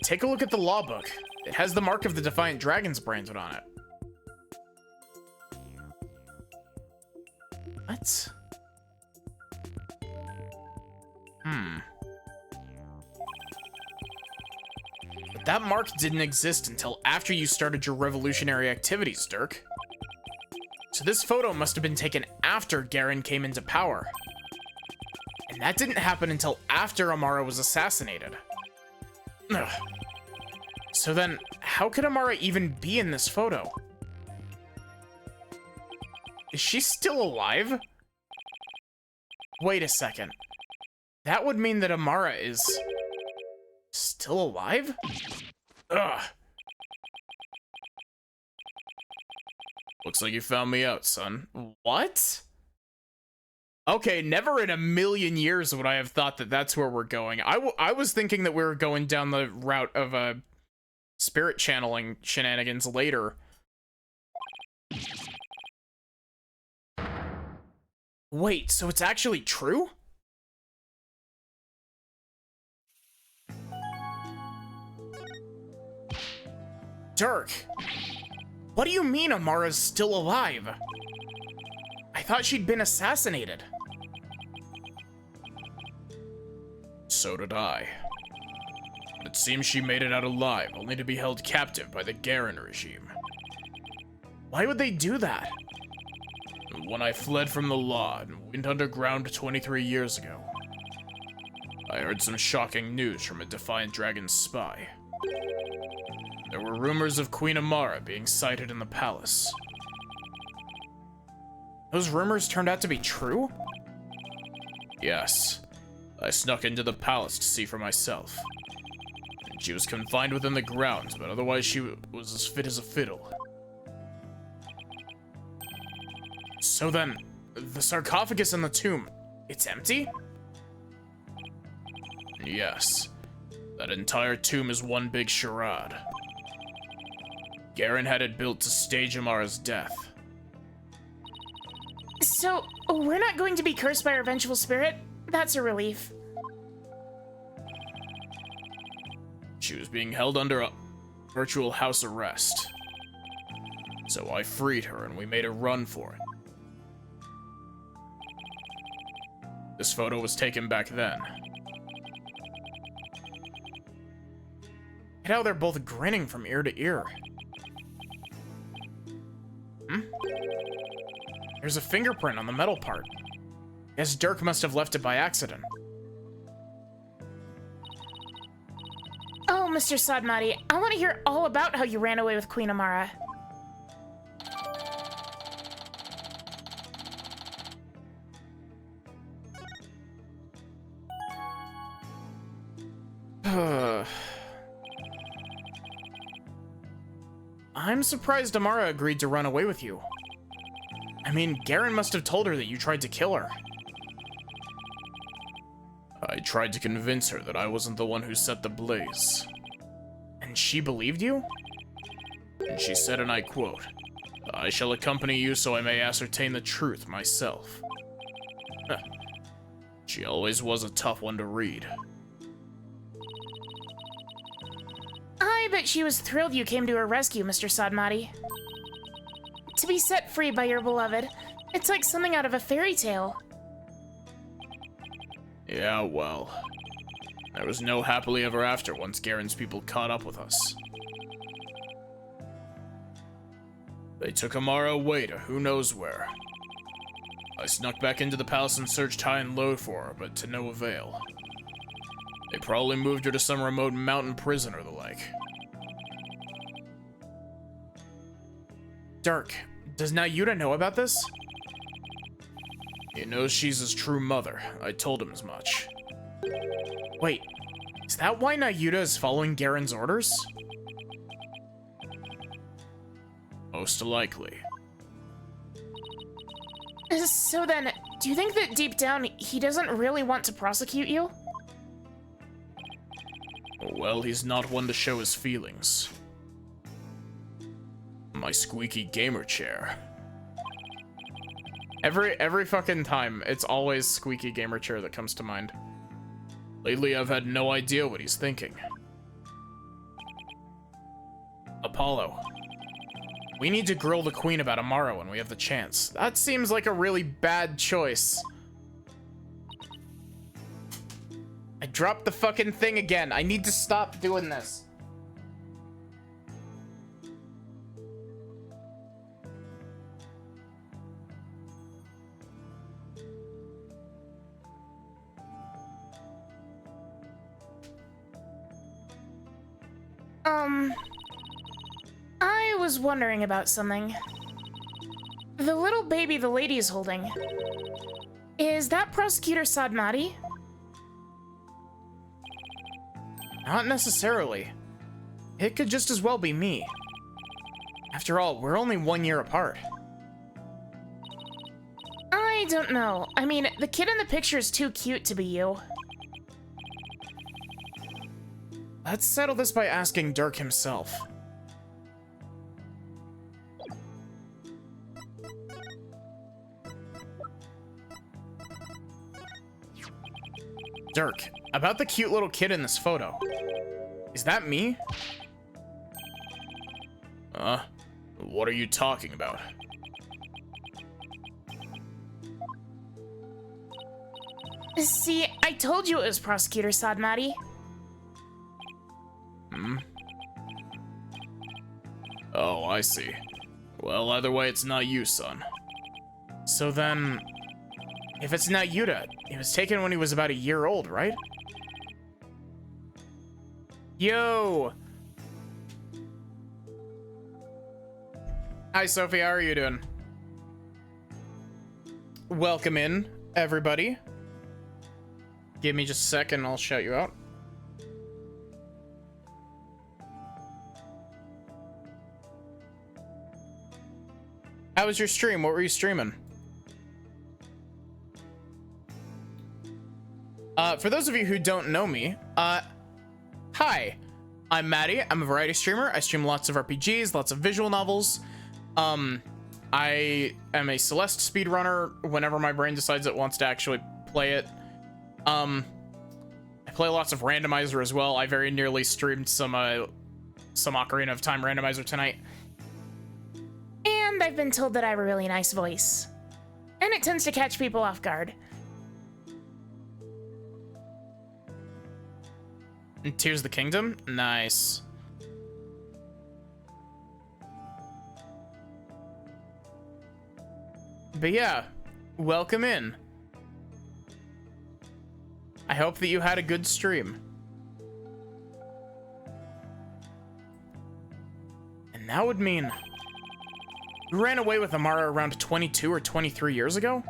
Take a look at the law book. It has the mark of the Defiant Dragons branded on it. What? But that mark didn't exist until after you started your revolutionary activities, Dirk. So this photo must have been taken after Garen came into power. And that didn't happen until after Amara was assassinated. Ugh. So then, how could Amara even be in this photo? Is she still alive? Wait a second. That would mean that Amara is... still alive? Ugh. Looks like you found me out, son. What? Okay, never in a million years would I have thought that that's where we're going. I was thinking that we were going down the route of spirit channeling shenanigans later. Wait, so it's actually true? Dirk, what do you mean Amara's still alive? I thought she'd been assassinated. So did I. But it seems she made it out alive, only to be held captive by the Garen regime. Why would they do that? When I fled from the law and went underground 23 years ago, I heard some shocking news from a Defiant Dragon spy. There were rumors of Queen Amara being sighted in the palace. Those rumors turned out to be true? Yes. I snuck into the palace to see for myself. She was confined within the grounds, but otherwise she was as fit as a fiddle. So then, the sarcophagus in the tomb, it's empty? Yes. That entire tomb is one big charade. Garen had it built to stage Amara's death. So, we're not going to be cursed by our vengeful spirit? That's a relief. She was being held under a virtual house arrest. So I freed her and we made a run for it. This photo was taken back then. Look at how they're both grinning from ear to ear. There's a fingerprint on the metal part. Guess Dirk must have left it by accident. Oh, Mr. Sadmati, I want to hear all about how you ran away with Queen Amara. I'm surprised Amara agreed to run away with you. I mean, Garen must have told her that you tried to kill her. I tried to convince her that I wasn't the one who set the blaze. And she believed you? And she said, and I quote, I shall accompany you so I may ascertain the truth myself. Huh. She always was a tough one to read. I bet she was thrilled you came to her rescue, Mr. Sadmati. To be set free by your beloved, it's like something out of a fairy tale. Yeah, well, there was no happily ever after once Garen's people caught up with us. They took Amara away to who knows where. I snuck back into the palace and searched high and low for her, but to no avail. They probably moved her to some remote mountain prison or the like. Dirk, does Nayuta know about this? He knows she's his true mother. I told him as much. Wait, is that why Nayuta is following Garen's orders? Most likely. So then, do you think that deep down he doesn't really want to prosecute you? Well, he's not one to show his feelings. My squeaky gamer chair. Every fucking time, it's always squeaky gamer chair that comes to mind. Lately, I've had no idea what he's thinking. Apollo. We need to grill the queen about Amara when we have the chance. That seems like a really bad choice. I dropped the fucking thing again. I need to stop doing this. I was wondering about something. The little baby the lady is holding. Is that Prosecutor Sadmati? Not necessarily. It could just as well be me. After all, we're only 1 year apart. I don't know. I mean, the kid in the picture is too cute to be you. Let's settle this by asking Dirk himself. Dirk, about the cute little kid in this photo. Is that me? What are you talking about? See, I told you it was Prosecutor Sadmati. Oh, I see. Well, either way, it's not you, son. So then, if it's Nayuta, he was taken when he was about 1 year old, right? Yo! Hi, Sophie, how are you doing? Welcome in, everybody. Give me just a second, I'll shout you out. How was your stream? What were you streaming? For those of you who don't know me, hi. I'm Maddie. I'm a variety streamer. I stream lots of RPGs, lots of visual novels. I am a Celeste speedrunner whenever my brain decides it wants to actually play it. I play lots of randomizer as well. I very nearly streamed some Ocarina of Time randomizer tonight. And I've been told that I have a really nice voice. And it tends to catch people off guard. And Tears of the Kingdom? Nice. But yeah, welcome in. I hope that you had a good stream. And that would mean you ran away with Amara around 22 or 23 years ago?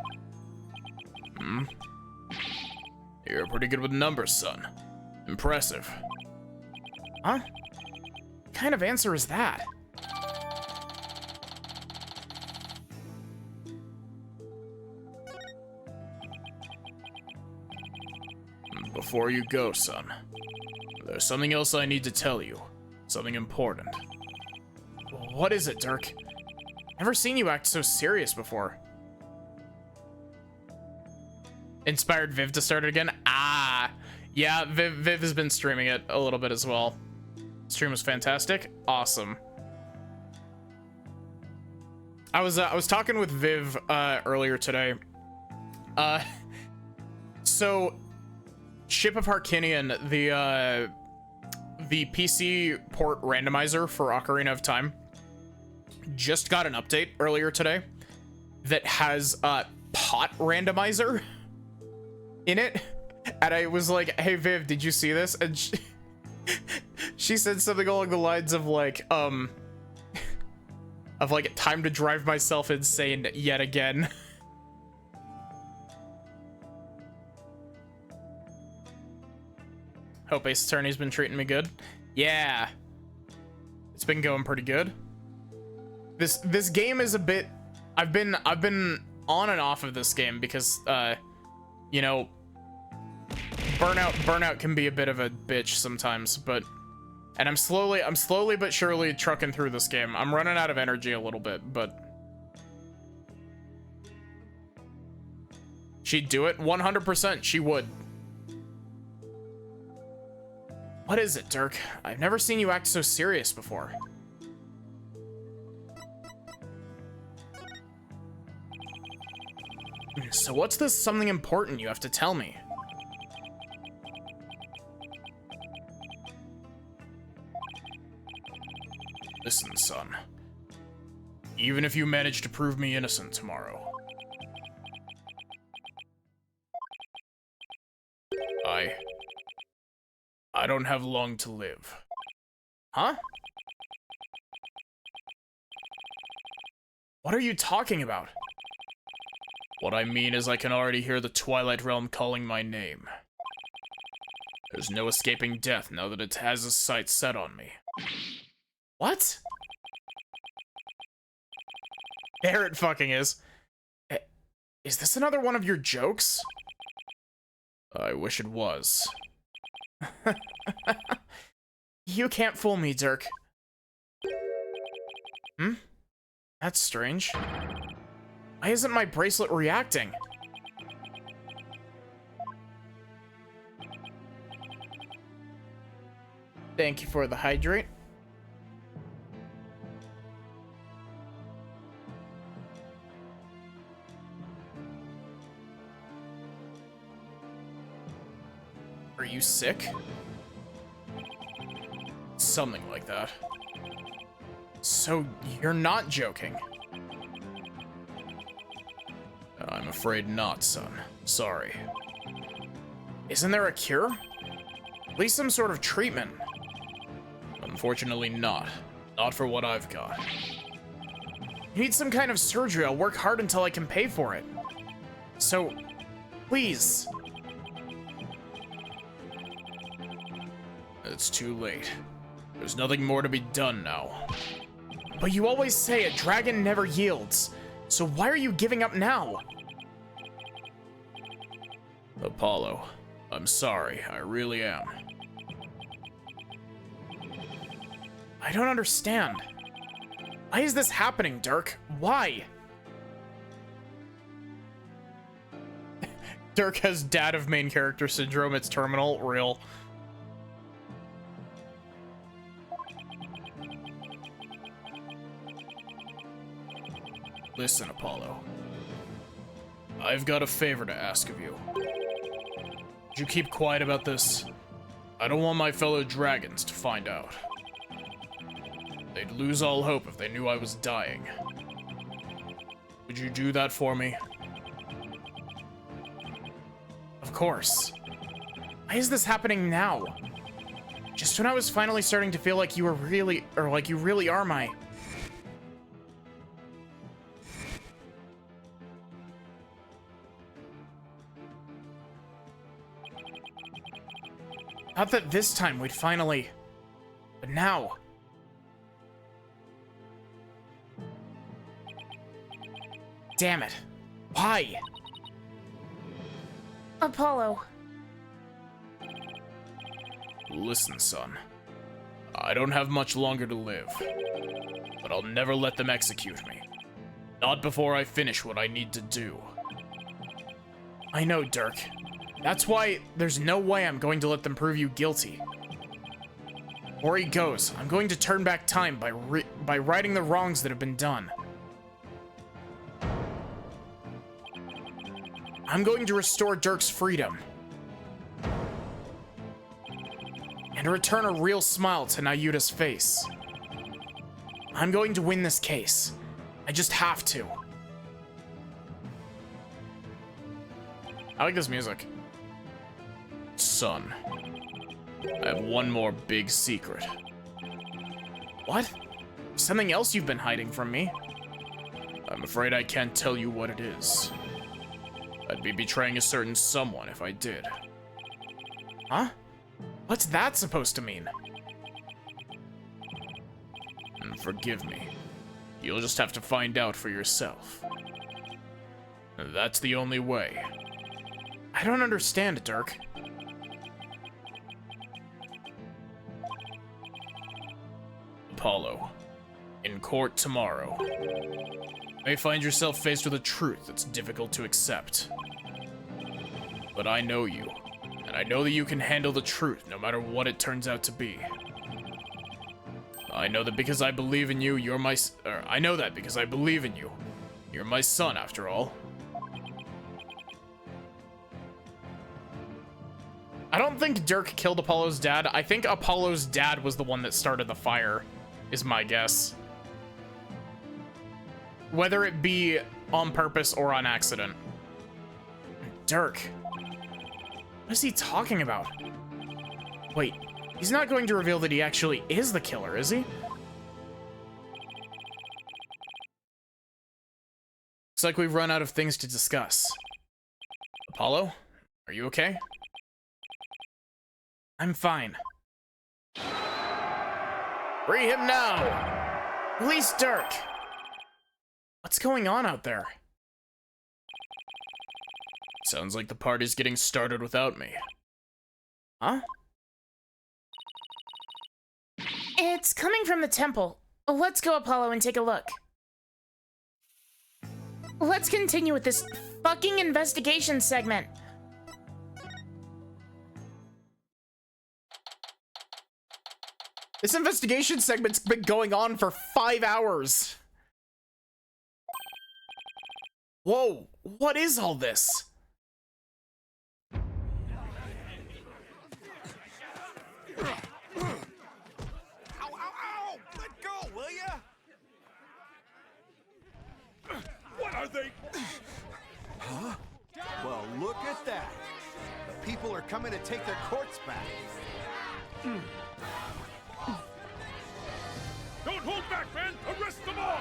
You're pretty good with numbers, son. Impressive. Huh? What kind of answer is that? Before you go, son, there's something else I need to tell you. Something important. What is it, Dirk? Never seen you act so serious before. Inspired Viv to start it again? Ah, yeah, Viv has been streaming it a little bit as well. Stream was fantastic. Awesome. I was talking with Viv earlier today. So Ship of Harkinian, the PC port randomizer for Ocarina of Time, just got an update earlier today that has pot randomizer in it. And I was like, hey Viv, did you see this? And she said something along the lines of like time to drive myself insane yet again. Hope Ace Attorney's been treating me good. Yeah, it's been going pretty good. This game is a bit, I've been on and off of this game because you know, burnout can be a bit of a bitch sometimes, but and I'm slowly but surely trucking through this game. I'm running out of energy a little bit, but she'd do it 100%. She would. What is it, Dirk? I've never seen you act so serious before. So what's this something important you have to tell me? Listen, son. Even if you manage to prove me innocent tomorrow, I don't have long to live. Huh? What are you talking about? What I mean is I can already hear the Twilight Realm calling my name. There's no escaping death now that it has its sights set on me. What? There it fucking is. Is this another one of your jokes? I wish it was. You can't fool me, Dirk. Hmm? That's strange. Why isn't my bracelet reacting? Thank you for the hydrate. Are you sick? Something like that. So, you're not joking? I'm afraid not, son. Sorry. Isn't there a cure? At least some sort of treatment. Unfortunately not. Not for what I've got. You need some kind of surgery. I'll work hard until I can pay for it. So, please. It's too late. There's nothing more to be done now. But you always say a dragon never yields. So why are you giving up now? Apollo, I'm sorry. I really am. I don't understand. Why is this happening, Dirk? Why? Dirk has dad of main character syndrome. It's terminal. Real. Listen, Apollo. I've got a favor to ask of you. Would you keep quiet about this? I don't want my fellow dragons to find out. They'd lose all hope if they knew I was dying. Would you do that for me? Of course. Why is this happening now? Just when I was finally starting to feel like you were really, or like you really are my... Not that this time we'd finally... But now... Damn it. Why? Apollo. Listen, son. I don't have much longer to live. But I'll never let them execute me. Not before I finish what I need to do. I know, Dirk. That's why there's no way I'm going to let them prove you guilty. Before he goes, I'm going to turn back time by righting the wrongs that have been done. I'm going to restore Dirk's freedom. And return a real smile to Nayuta's face. I'm going to win this case. I just have to. I like this music. Son, I have one more big secret. What? Something else you've been hiding from me? I'm afraid I can't tell you what it is. I'd be betraying a certain someone if I did. Huh? What's that supposed to mean? Forgive me. You'll just have to find out for yourself. That's the only way. I don't understand, Dirk. Apollo, in court tomorrow. You may find yourself faced with a truth that's difficult to accept. But I know you, and I know that you can handle the truth no matter what it turns out to be. I know that because I believe in you, you're my... I know that because I believe in you. You're my son, after all. I don't think Dirk killed Apollo's dad. I think Apollo's dad was the one that started the fire, is my guess. Whether it be on purpose or on accident. Dirk. What is he talking about? Wait, he's not going to reveal that he actually is the killer, is he? Looks like we've run out of things to discuss. Apollo, are you okay? I'm fine. Free him now! Release Dirk! What's going on out there? Sounds like the party's getting started without me. Huh? It's coming from the temple. Let's go, Apollo, and take a look. Let's continue with this fucking investigation segment. This investigation segment's been going on for 5 hours. Whoa, what is all this? Ow, ow, ow! Let go, will ya? What are they? Huh? Well, look at that. The people are coming to take their courts back. Don't hold back, man! Arrest them all!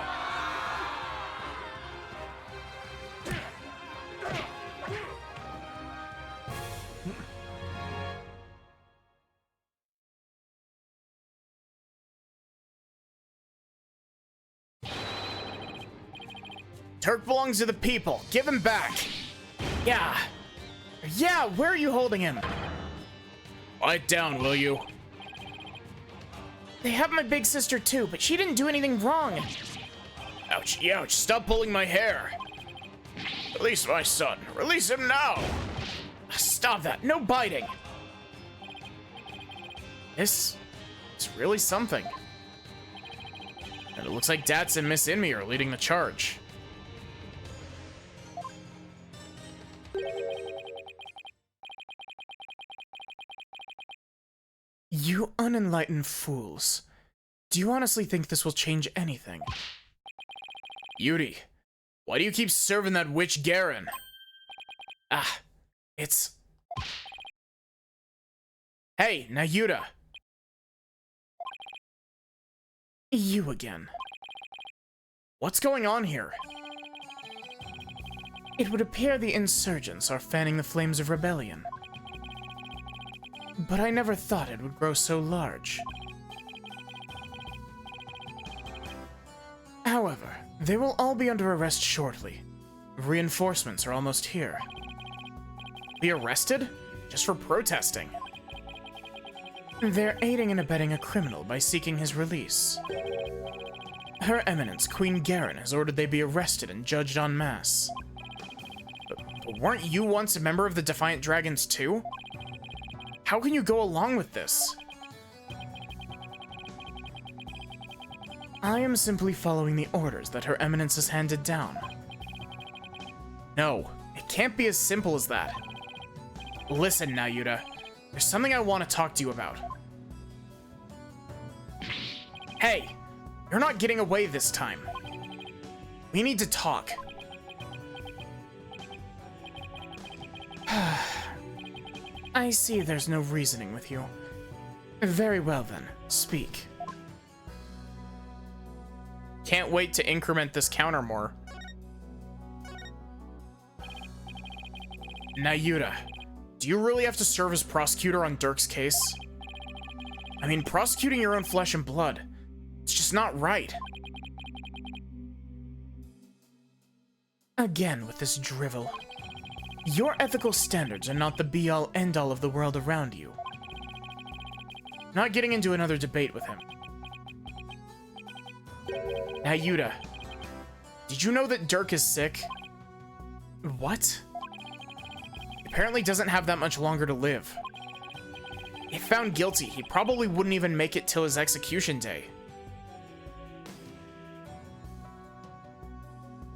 Dirk belongs to the people. Give him back. Yeah. Yeah, where are you holding him? Quiet down, will you? They have my big sister too, but she didn't do anything wrong. Ouch, ouch, stop pulling my hair. Release my son. Release him now. Stop that. No biting. This is really something. And it looks like Dats and Miss Inmi are leading the charge. You unenlightened fools. Do you honestly think this will change anything? Yuri, why do you keep serving that witch Garen? Ah, it's... Hey, Nayuta. You again. What's going on here? It would appear the insurgents are fanning the flames of rebellion. But I never thought it would grow so large. However, they will all be under arrest shortly. Reinforcements are almost here. Be arrested? Just for protesting. They're aiding and abetting a criminal by seeking his release. Her Eminence, Queen Garen, has ordered they be arrested and judged en masse. But weren't you once a member of the Defiant Dragons too? How can you go along with this? I am simply following the orders that Her Eminence has handed down. No, it can't be as simple as that. Listen, Nayuta, there's something I want to talk to you about. Hey, you're not getting away this time. We need to talk. I see there's no reasoning with you. Very well then, speak. Can't wait to increment this counter more. Nayuta, do you really have to serve as prosecutor on Dirk's case? I mean, prosecuting your own flesh and blood, it's just not right. Again with this drivel. Your ethical standards are not the be-all, end-all of the world around you. Not getting into another debate with him. Nayuta, did you know that Dirk is sick? What? Apparently doesn't have that much longer to live. If found guilty, he probably wouldn't even make it till his execution day.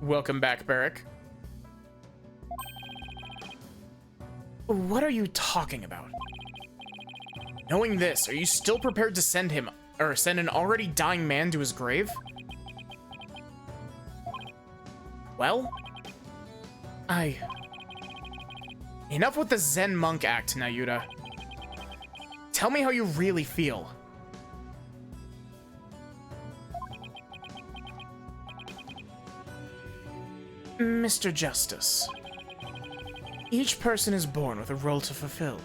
Welcome back, Barrick. What are you talking about? Knowing this, are you still prepared to send him, or send an already dying man to his grave? Well, enough with the Zen monk act, Nayuta. Tell me how you really feel. Mr. Justice, each person is born with a role to fulfill.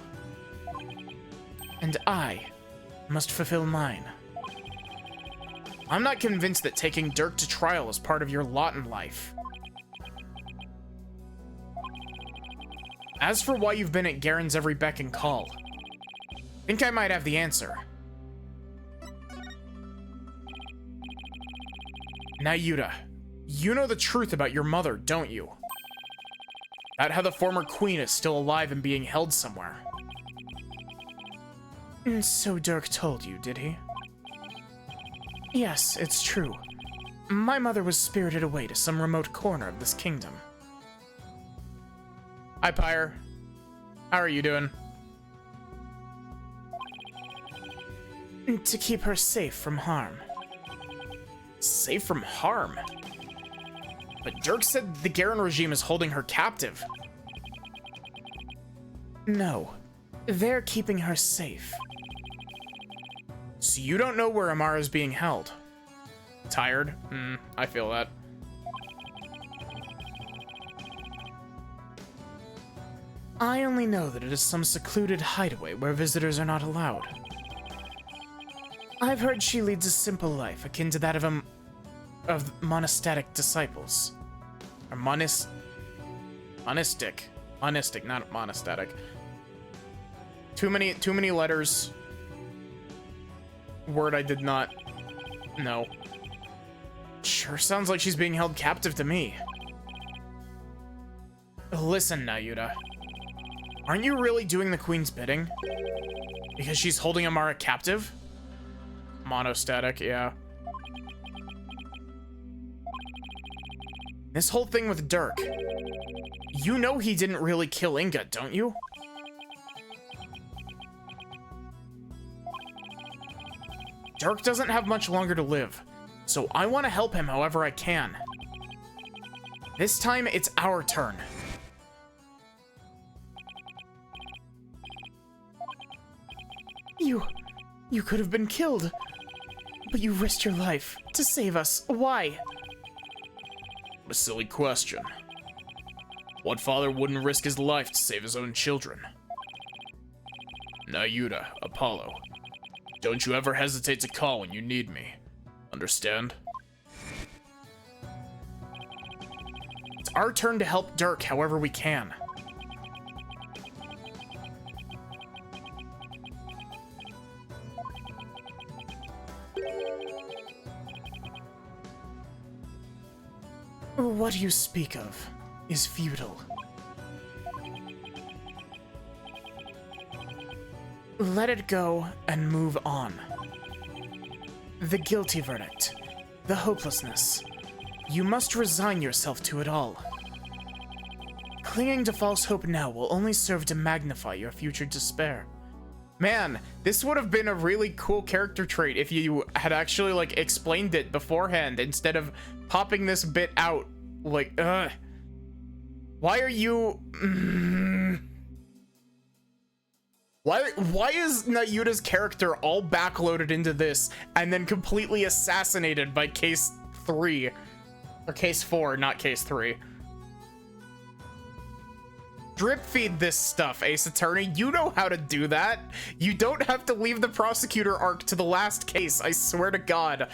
And I must fulfill mine. I'm not convinced that taking Dirk to trial is part of your lot in life. As for why you've been at Garen's every beck and call, I think I might have the answer. Nayuta, you know the truth about your mother, don't you? About how the former queen is still alive and being held somewhere. And so Dirk told you, did he? Yes, it's true. My mother was spirited away to some remote corner of this kingdom. Hi, Pyre. How are you doing? To keep her safe from harm. Safe from harm? But Dirk said the Garen regime is holding her captive. No, they're keeping her safe. So you don't know where Amara's being held? Tired? I feel that. I only know that it is some secluded hideaway where visitors are not allowed. I've heard she leads a simple life akin to that of monastic disciples. Or monistic, not monastic. Too many letters. Word I did not know. Sure sounds like she's being held captive to me. Listen, Nayuta. Aren't you really doing the queen's bidding? Because she's holding Amara captive? Monostatic, yeah. This whole thing with Dirk. You know he didn't really kill Inga, don't you? Dirk doesn't have much longer to live, so I want to help him however I can. This time, it's our turn. You could have been killed, but you risked your life to save us. Why? What a silly question. What father wouldn't risk his life to save his own children? Nayuta, Apollo, don't you ever hesitate to call when you need me. Understand? It's our turn to help Dirk however we can. What you speak of is futile. Let it go and move on. The guilty verdict, the hopelessness. You must resign yourself to it all. Clinging to false hope now will only serve to magnify your future despair. Man, this would have been a really cool character trait if you had actually, like, explained it beforehand instead of popping this bit out. Like, why are you... Why is Nayuta's character all backloaded into this and then completely assassinated by Case 3? Or Case 4, not Case 3. Drip feed this stuff, Ace Attorney. You know how to do that. You don't have to leave the prosecutor arc to the last case, I swear to God.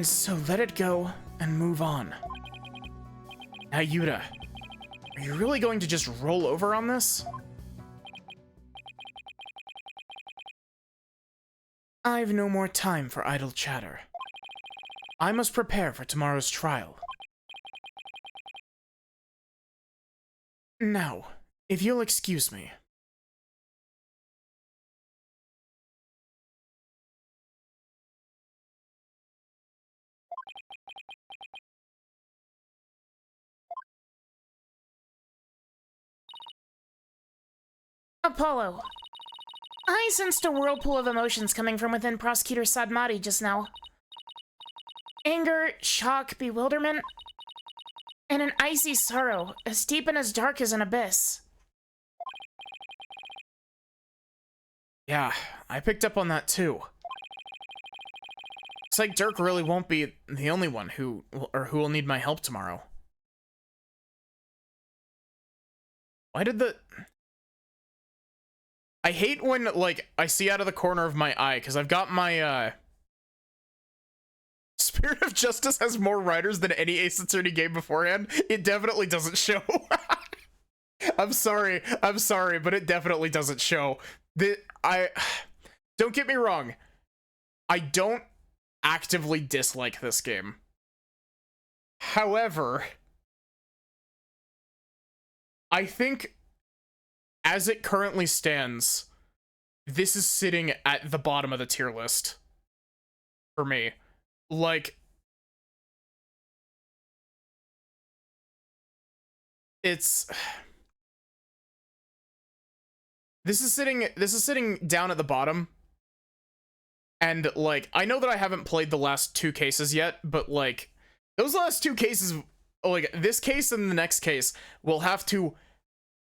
So let it go and move on. Nayuta, are you really going to just roll over on this? I've no more time for idle chatter. I must prepare for tomorrow's trial. Now, if you'll excuse me. Apollo. I sensed a whirlpool of emotions coming from within Prosecutor Sadmati just now. Anger, shock, bewilderment, and an icy sorrow, as deep and as dark as an abyss. Yeah, I picked up on that too. It's like Dirk really won't be the only one who will need my help tomorrow. Why did the... I hate when, like, I see out of the corner of my eye, because I've got my, Spirit of Justice has more writers than any Ace Attorney game beforehand. It definitely doesn't show. I'm sorry, but it definitely doesn't show. Don't get me wrong. I don't actively dislike this game. However, I think as it currently stands, this is sitting at the bottom of the tier list for me. Like, it's... This is sitting down at the bottom. And, like, I know that I haven't played the last two cases yet, but, like, those last two cases, like, this case and the next case, will have to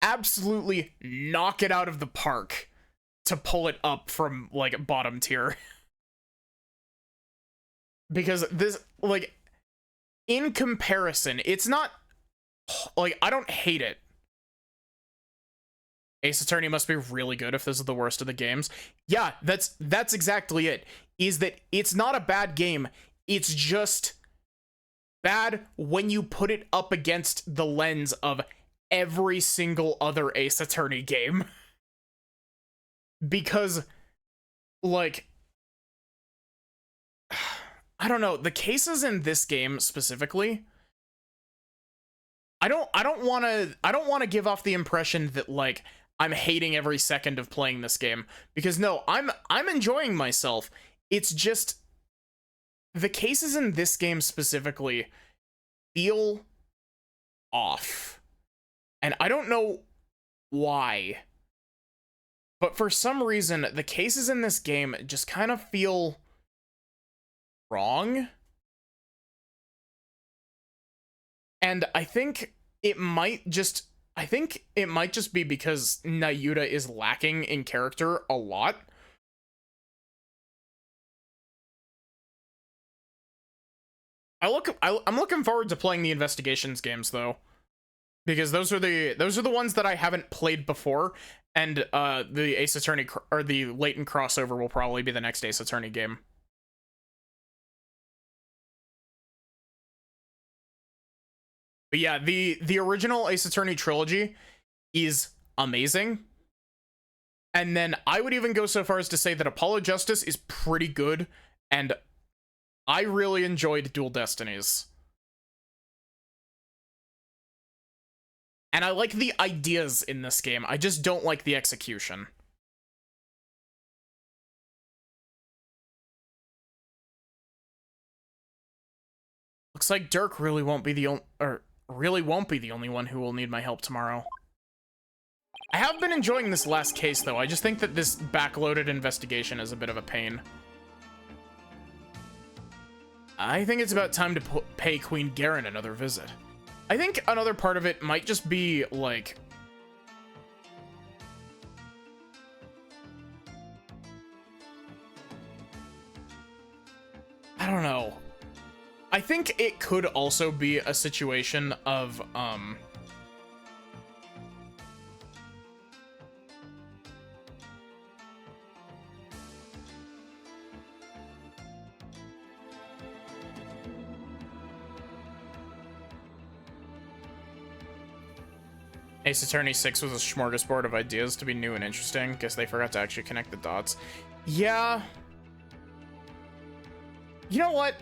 absolutely knock it out of the park to pull it up from, like, bottom tier. Because this, like, in comparison, it's not, like, I don't hate it. Ace Attorney must be really good if this is the worst of the games. Yeah, that's exactly it. Is that it's not a bad game, it's just bad when you put it up against the lens of every single other Ace Attorney game. Because, like, I don't know, the cases in this game specifically, I don't want to give off the impression that, like, I'm hating every second of playing this game, because no, I'm enjoying myself. It's just the cases in this game specifically feel off. And I don't know why, but for some reason, the cases in this game just kind of feel wrong. And I think it might just be because Nayuta is lacking in character a lot. I'm looking forward to playing the investigations games though, because those are the ones that I haven't played before, and the Ace Attorney or the Latent crossover will probably be the next Ace Attorney game. But yeah, the original Ace Attorney trilogy is amazing. And then I would even go so far as to say that Apollo Justice is pretty good And I really enjoyed Dual Destinies. And I like the ideas in this game. I just don't like the execution. Looks like Dirk really won't be the only one who will need my help tomorrow. I have been enjoying this last case, though. I just think that this backloaded investigation is a bit of a pain. I think it's about time to pay Queen Garen another visit. I think another part of it might just be, like... I don't know. I think it could also be a situation of, Ace Attorney 6 was a smorgasbord of ideas to be new and interesting. Guess they forgot to actually connect the dots. Yeah. You know what?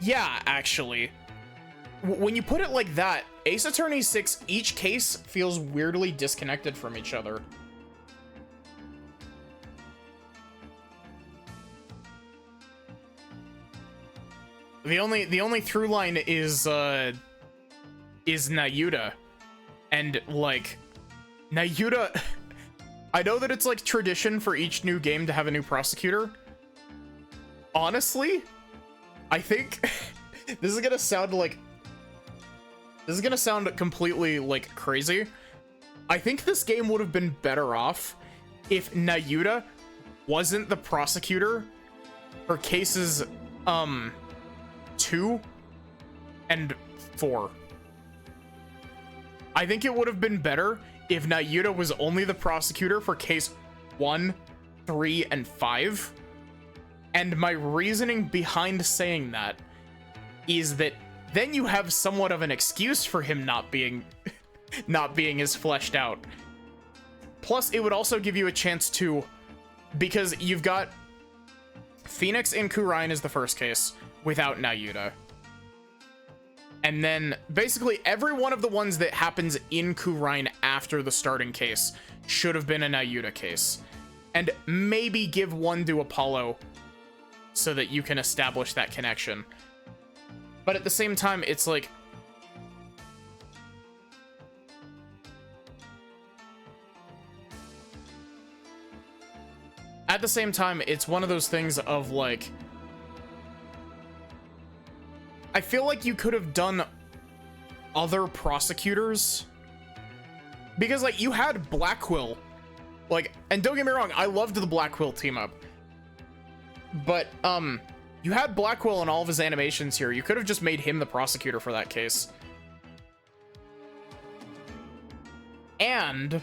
Yeah, actually. When you put it like that, Ace Attorney 6, each case feels weirdly disconnected from each other. The only through line is Nayuta. And, like, Nayuta... I know that it's, like, tradition for each new game to have a new prosecutor. Honestly, I think... this is gonna sound, like... This is gonna sound completely, like, crazy. I think this game would have been better off if Nayuta wasn't the prosecutor for cases, 2 and 4. I think it would have been better if Nayuta was only the prosecutor for case 1, 3, and 5. And my reasoning behind saying that is that then you have somewhat of an excuse for him not being as fleshed out. Plus, it would also give you a chance to, because you've got Phoenix in Kurain is the first case without Nayuta. And then basically every one of the ones that happens in Kurain after the starting case should have been a Nayuta case. And maybe give one to Apollo so that you can establish that connection. But at the same time, it's like... At the same time, it's one of those things of like... I feel like you could have done other prosecutors. Because, like, you had Blackquill. Like, and don't get me wrong, I loved the Blackquill team up. But, you had Blackquill in all of his animations here. You could have just made him the prosecutor for that case. And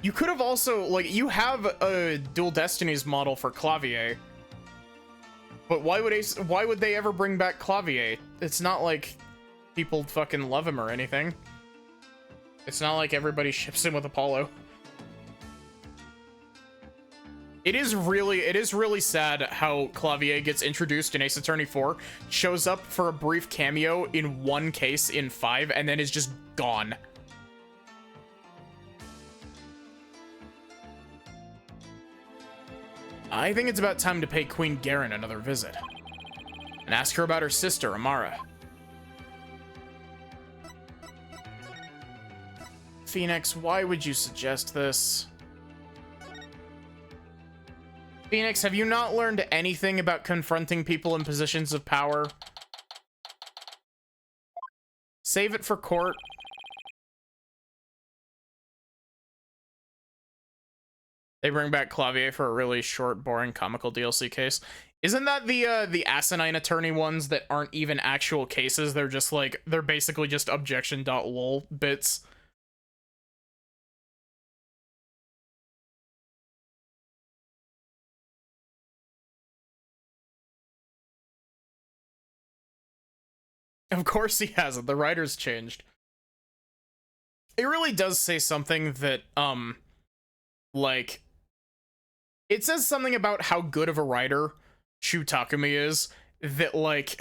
you could have also, like, you have a Dual Destinies model for Clavier. But why would they ever bring back Clavier? It's not like people fucking love him or anything. It's not like everybody ships him with Apollo. It is really sad how Clavier gets introduced in Ace Attorney 4, shows up for a brief cameo in one case in 5, and then is just gone. I think it's about time to pay Queen Garen another visit. And ask her about her sister, Amara. Phoenix, why would you suggest this? Phoenix, have you not learned anything about confronting people in positions of power? Save it for court. They bring back Clavier for a really short, boring, comical DLC case. Isn't that the asinine attorney ones that aren't even actual cases? They're just like, they're basically just objection.lol bits. Of course he hasn't. The writer's changed. It really does say something that, like... It says something about how good of a writer Shu Takumi is that, like,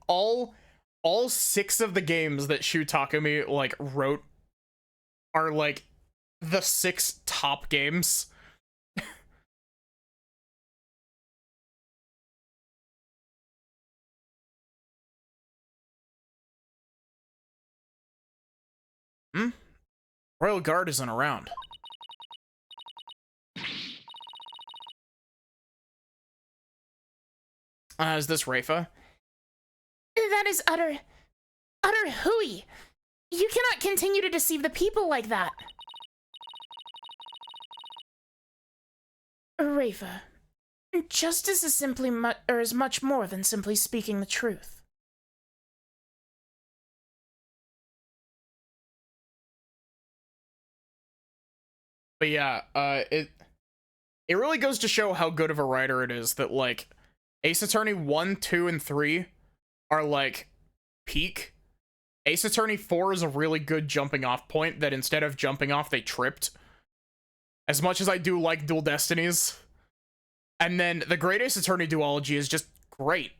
all 6 of the games that Shu Takumi, like, wrote are, like, the 6 top games. Royal Guard isn't around. Is this Rafa? That is utter hooey. You cannot continue to deceive the people like that. Rafa, justice is simply is much more than simply speaking the truth. But yeah, it really goes to show how good of a writer it is that, like, Ace Attorney 1, 2, and 3 are, like, peak. Ace Attorney 4 is a really good jumping off point that instead of jumping off, they tripped. As much as I do like Dual Destinies. And then the Great Ace Attorney duology is just great.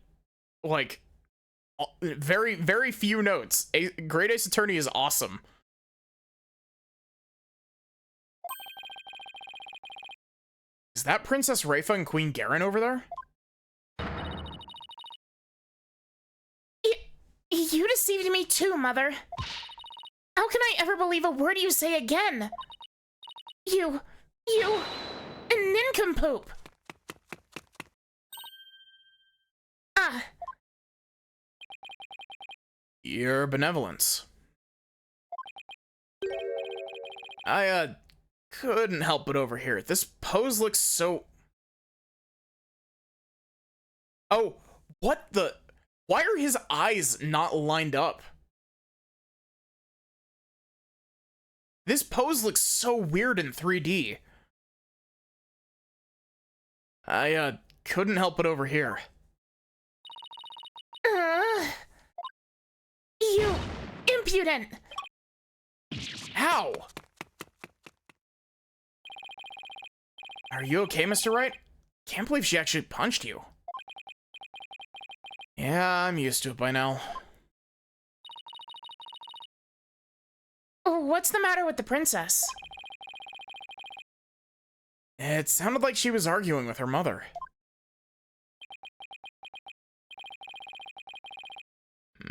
Like, very, very few notes. Great Ace Attorney is awesome. Is that Princess Rafa and Queen Garen over there? You deceived me too, Mother. How can I ever believe a word you say again? You nincompoop. Your benevolence. I, couldn't help but overhear it. This pose looks so... Oh, what the... Why are his eyes not lined up? This pose looks so weird in 3D. I, couldn't help but overhear. You impudent! How? Are you okay, Mr. Wright? Can't believe she actually punched you. Yeah, I'm used to it by now. What's the matter with the princess? It sounded like she was arguing with her mother.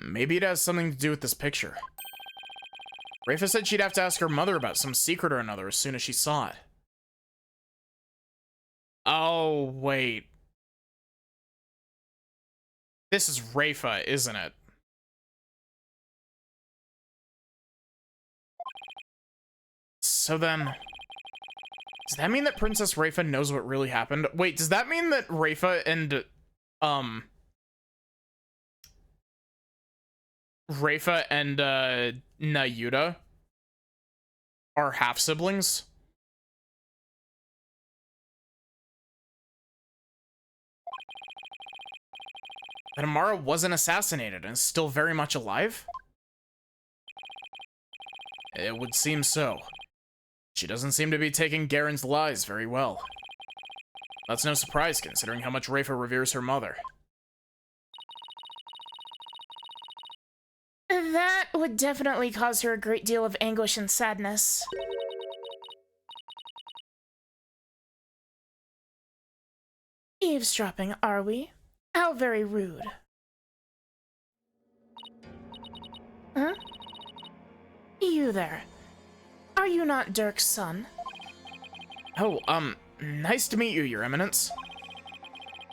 Maybe it has something to do with this picture. Rafa said she'd have to ask her mother about some secret or another as soon as she saw it. Oh, wait. This is Rafa, isn't it? So then... Does that mean that Princess Rafa knows what really happened? Wait, does that mean that Rafa and, Nayuta are half-siblings? That Amara wasn't assassinated and is still very much alive? It would seem so. She doesn't seem to be taking Garen's lies very well. That's no surprise, considering how much Rafa reveres her mother. That would definitely cause her a great deal of anguish and sadness. Eavesdropping, are we? How very rude. Huh? You there. Are you not Dirk's son? Oh, nice to meet you, Your Eminence.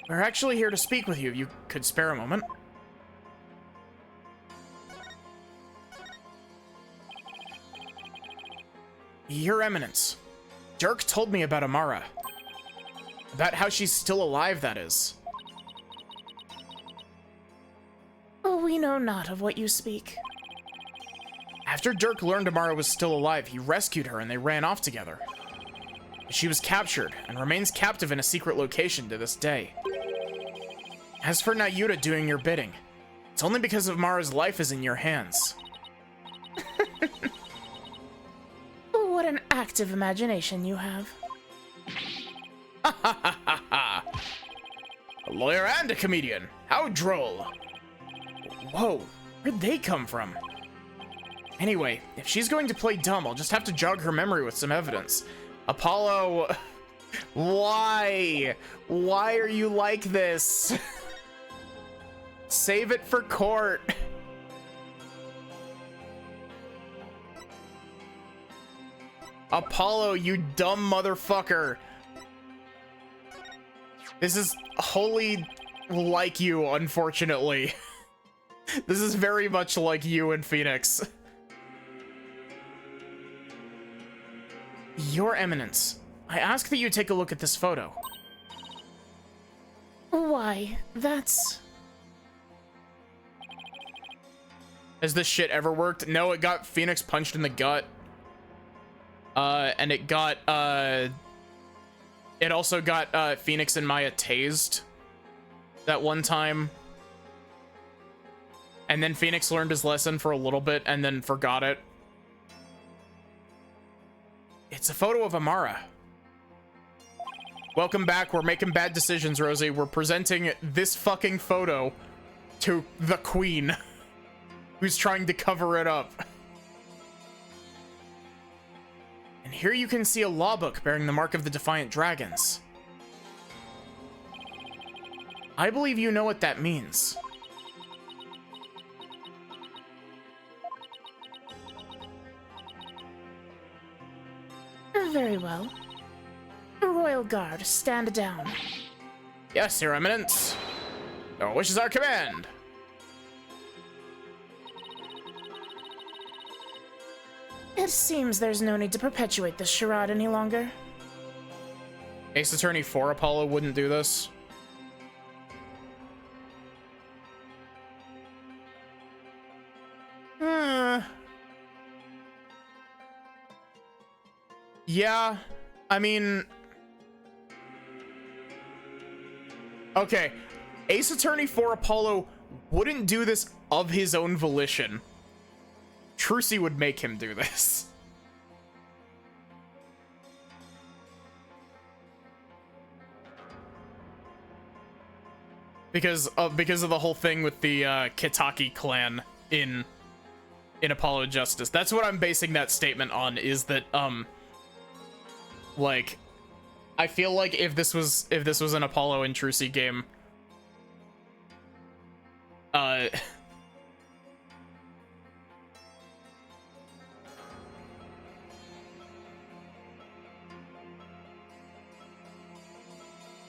We're actually here to speak with you if you could spare a moment. Your Eminence, Dirk told me about Amara. About how she's still alive, that is. Oh, we know not of what you speak. After Dirk learned Amara was still alive, he rescued her and they ran off together. She was captured and remains captive in a secret location to this day. As for Nayuta doing your bidding, it's only because Amara's life is in your hands. What an active imagination you have. A lawyer and a comedian. How droll. Whoa, where'd they come from? Anyway, if she's going to play dumb, I'll just have to jog her memory with some evidence. Apollo, why? Why are you like this? Save it for court. Apollo, you dumb motherfucker. This is wholly like you, unfortunately. This is very much like you and Phoenix. Your Eminence, I ask that you take a look at this photo. Why, that's... Has this shit ever worked? No, it got Phoenix punched in the gut. And it got, it also got, Phoenix and Maya tased that one time. And then Phoenix learned his lesson for a little bit and then forgot it. It's a photo of Amara. Welcome back. We're making bad decisions, Rosie. We're presenting this fucking photo to the Queen, who's trying to cover it up. And here you can see a law book bearing the mark of the Defiant Dragons. I believe you know what that means. Very well. Royal Guard, stand down. Yes, Your Eminence. Your wishes are command. It seems there's no need to perpetuate this charade any longer. Ace Attorney for Apollo wouldn't do this. Yeah, I mean... Okay, Ace Attorney for Apollo wouldn't do this of his own volition. Trucy would make him do this. Because of the whole thing with the Kitaki clan in Apollo Justice. That's what I'm basing that statement on, is that like, I feel like if this was an Apollo and Trucy game,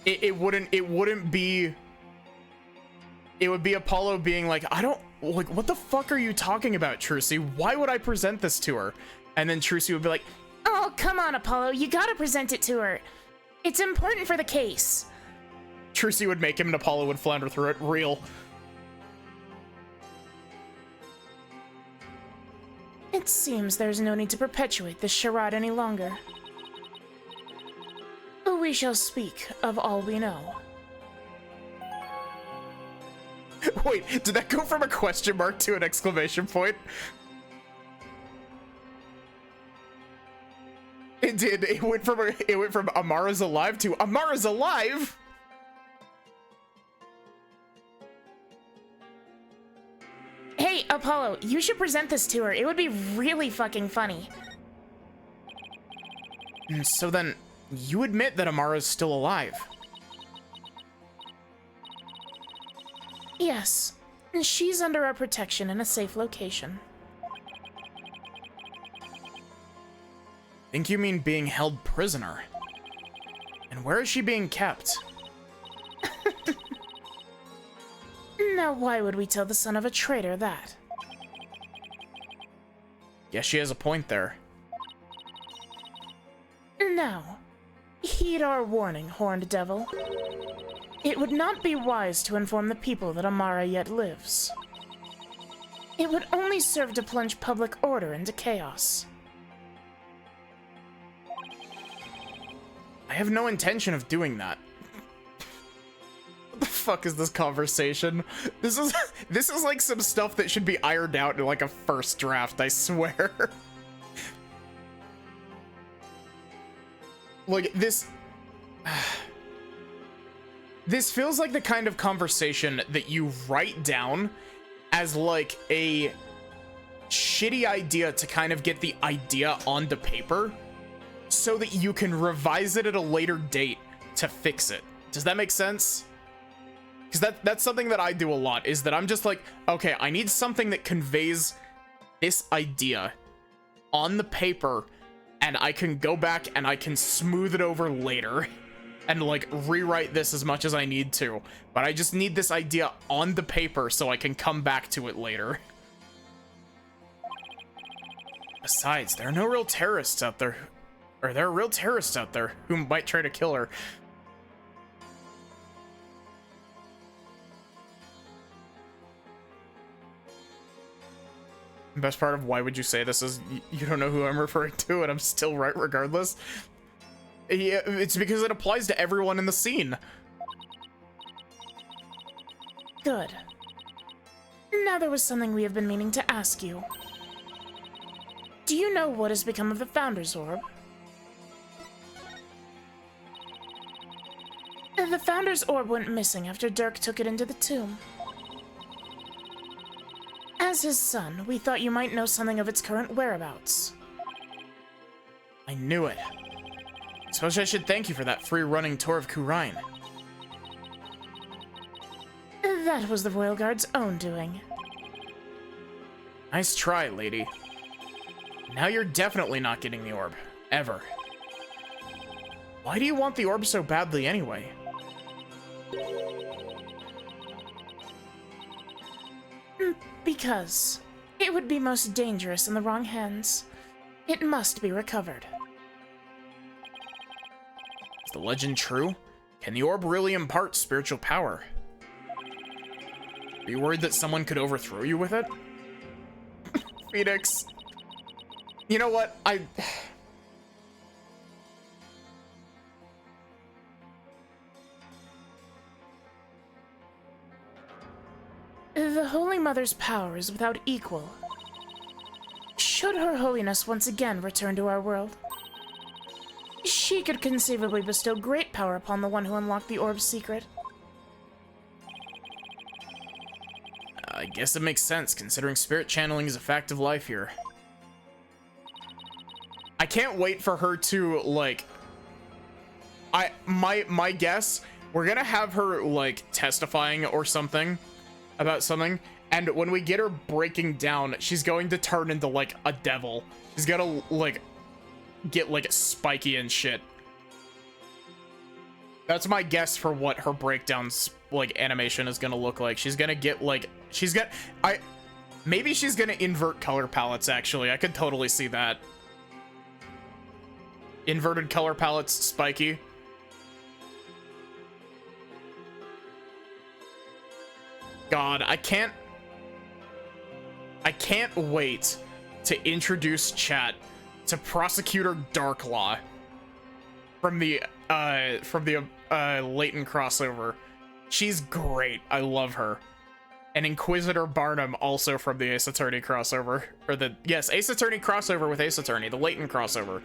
it wouldn't be, it would be Apollo being like, I don't, like, what the fuck are you talking about, Trucy? Why would I present this to her? And then Trucy would be like, Oh, come on, Apollo. You gotta present it to her. It's important for the case. Trucy would make him and Apollo would flounder through it. Real. It seems there's no need to perpetuate this charade any longer. We shall speak of all we know. Wait, did that go from a question mark to an exclamation point? It did. It went from Amara's alive to Amara's alive. Hey, Apollo, you should present this to her. It would be really fucking funny. So then, you admit that Amara's still alive? Yes, she's under our protection in a safe location. Think you mean being held prisoner? And where is she being kept? Now, why would we tell the son of a traitor that? Guess she has a point there. Now, heed our warning, Horned Devil. It would not be wise to inform the people that Amara yet lives. It would only serve to plunge public order into chaos. I have no intention of doing that. What the fuck is this conversation? This is like some stuff that should be ironed out in like a first draft, I swear. Like this... This feels like the kind of conversation that you write down as like a shitty idea to kind of get the idea onto paper so that you can revise it at a later date to fix it. Does that make sense? Because that's something that I do a lot, is that I'm just like, okay, I need something that conveys this idea on the paper, and I can go back and I can smooth it over later and like rewrite this as much as I need to. But I just need this idea on the paper so I can come back to it later. Besides, there are no real terrorists out there. Or there are real terrorists out there who might try to kill her. The best part of why would you say this is you don't know who I'm referring to, and I'm still right regardless. Yeah, it's because it applies to everyone in the scene. Good. Now there was something we have been meaning to ask you. Do you know what has become of the Founder's Orb? The Founder's Orb went missing after Dirk took it into the tomb. As his son, we thought you might know something of its current whereabouts. I knew it. Suppose I should thank you for that free running tour of Khura'in. That was the Royal Guard's own doing. Nice try, lady. Now you're definitely not getting the orb. Ever. Why do you want the orb so badly anyway? Because it would be most dangerous in the wrong hands. It must be recovered. Is the legend true? Can the orb really impart spiritual power? Are you worried that someone could overthrow you with it? Phoenix. You know what? The Holy Mother's power is without equal. Should Her Holiness once again return to our world, she could conceivably bestow great power upon the one who unlocked the orb's secret. I guess it makes sense, considering spirit channeling is a fact of life here. I can't wait for her to, like... My guess, we're gonna have her, like, testifying or something about something, and when we get her breaking down, she's going to turn into, like, a devil. She's gonna, like, get, like, spiky and shit. That's my guess for what her breakdowns, like, animation is gonna look like. She's gonna get, like, maybe she's gonna invert color palettes, actually. I could totally see that. Inverted color palettes, spiky. God, I can't wait to introduce chat to Prosecutor Darklaw from the Layton crossover. She's great. I love her. And Inquisitor Barnum, also from the Ace Attorney crossover, or Ace Attorney crossover with Ace Attorney, the Layton crossover.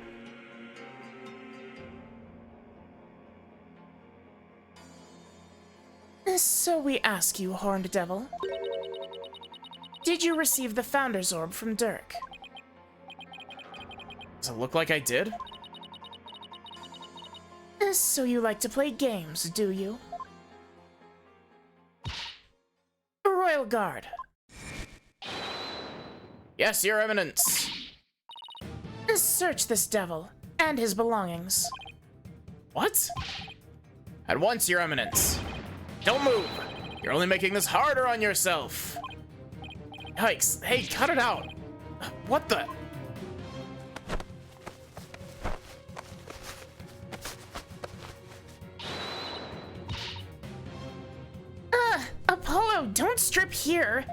So we ask you, Horned Devil, did you receive the Founder's Orb from Dirk? Does it look like I did? So you like to play games, do you? Royal Guard. Yes, Your Eminence. Search this devil and his belongings. What? At once, Your Eminence. Don't move. You're only making this harder on yourself. Yikes. Hey, cut it out. What the? Apollo, don't strip here.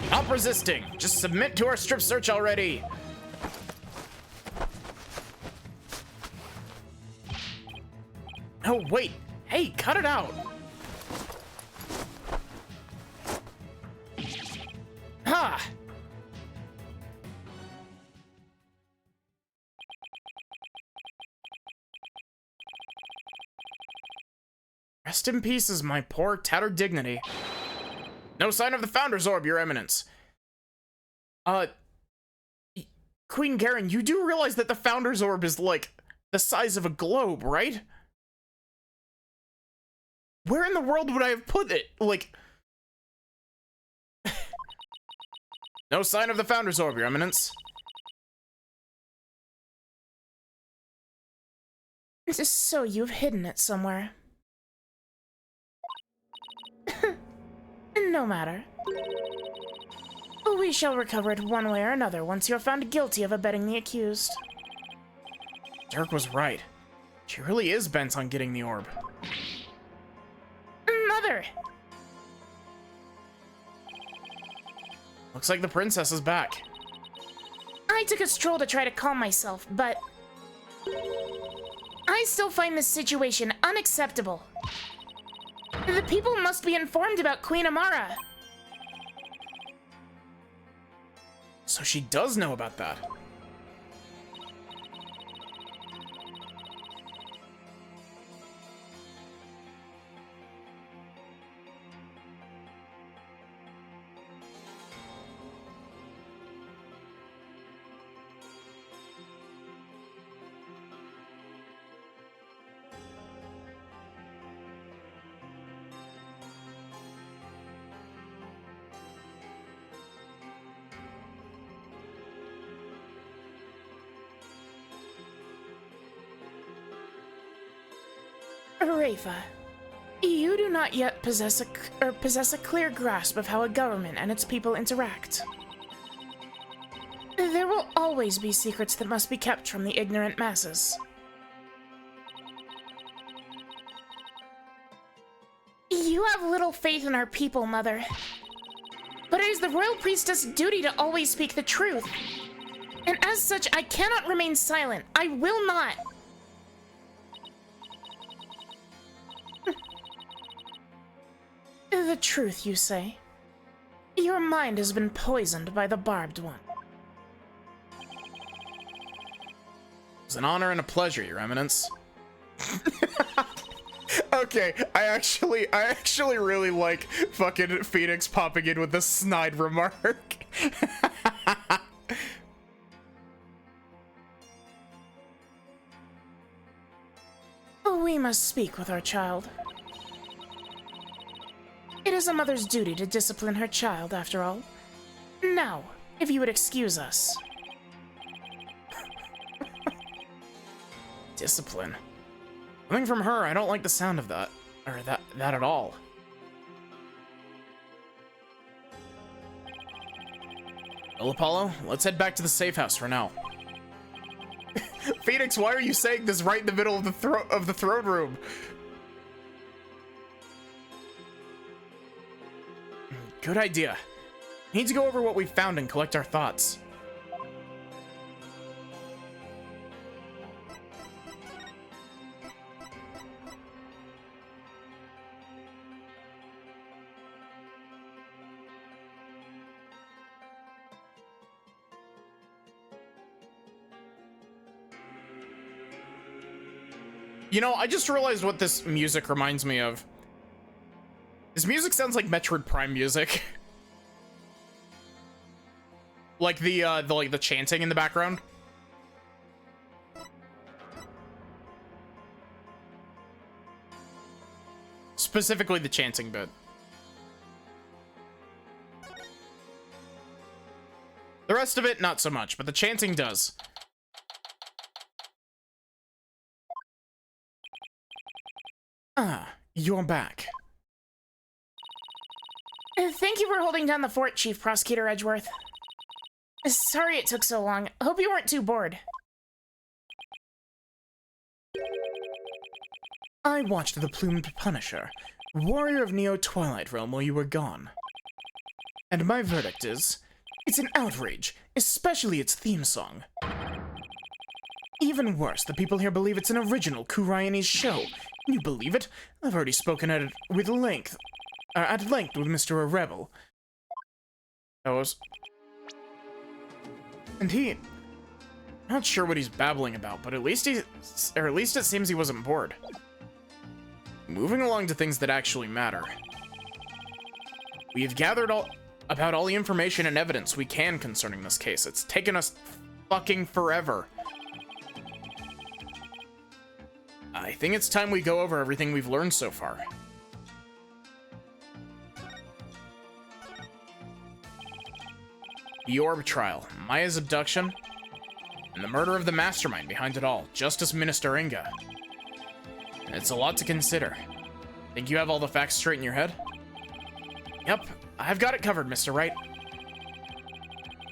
Stop resisting. Just submit to our strip search already. Oh, wait. Hey, cut it out. Ha! Rest in pieces, my poor tattered dignity. No sign of the Founder's Orb, Your Eminence. Queen Garen, you do realize that the Founder's Orb is, like, the size of a globe, right? Where in the world would I have put it? Like... No sign of the Founder's Orb, Your Eminence. So you've hidden it somewhere. No matter. We shall recover it one way or another once you're found guilty of abetting the accused. Dirk was right. She really is bent on getting the orb. Mother! Looks like the princess is back. I took a stroll to try to calm myself, but... I still find this situation unacceptable. The people must be informed about Queen Amara. So she does know about that. Rafa, you do not yet possess a clear grasp of how a government and its people interact. There will always be secrets that must be kept from the ignorant masses. You have little faith in our people, Mother. But it is the Royal Priestess' duty to always speak the truth. And as such, I cannot remain silent. I will not. The truth, you say? Your mind has been poisoned by the barbed one. It's an honor and a pleasure, Your Eminence. Okay, I actually really like fucking Phoenix popping in with a snide remark. We must speak with our child. It is a mother's duty to discipline her child, after all. Now, if you would excuse us. Discipline. Coming from her, I don't like the sound of that. Or that at all. Well, Apollo, let's head back to the safe house for now. Phoenix, why are you saying this right in the middle of the throne room? Good idea. Need to go over what we found and collect our thoughts. You know, I just realized what this music reminds me of. This music sounds like Metroid Prime music. Like the chanting in the background. Specifically the chanting bit. The rest of it, not so much, but the chanting does. Ah, you're back. Thank you for holding down the fort, Chief Prosecutor Edgeworth. Sorry it took so long. Hope you weren't too bored. I watched The Plumed Punisher, Warrior of Neo Twilight Realm, while you were gone. And my verdict is, it's an outrage, especially its theme song. Even worse, the people here believe it's an original Kuraianese show. Can you believe it? I've already spoken at length with Mr. Rebel. And he... Not sure what he's babbling about, but at least it seems he wasn't bored. Moving along to things that actually matter. We have gathered about all the information and evidence we can concerning this case. It's taken us fucking forever. I think it's time we go over everything we've learned so far. The Orb trial, Maya's abduction, and the murder of the mastermind behind it all, Justice Minister Inga. It's a lot to consider. Think you have all the facts straight in your head? Yep, I've got it covered, Mr. Wright.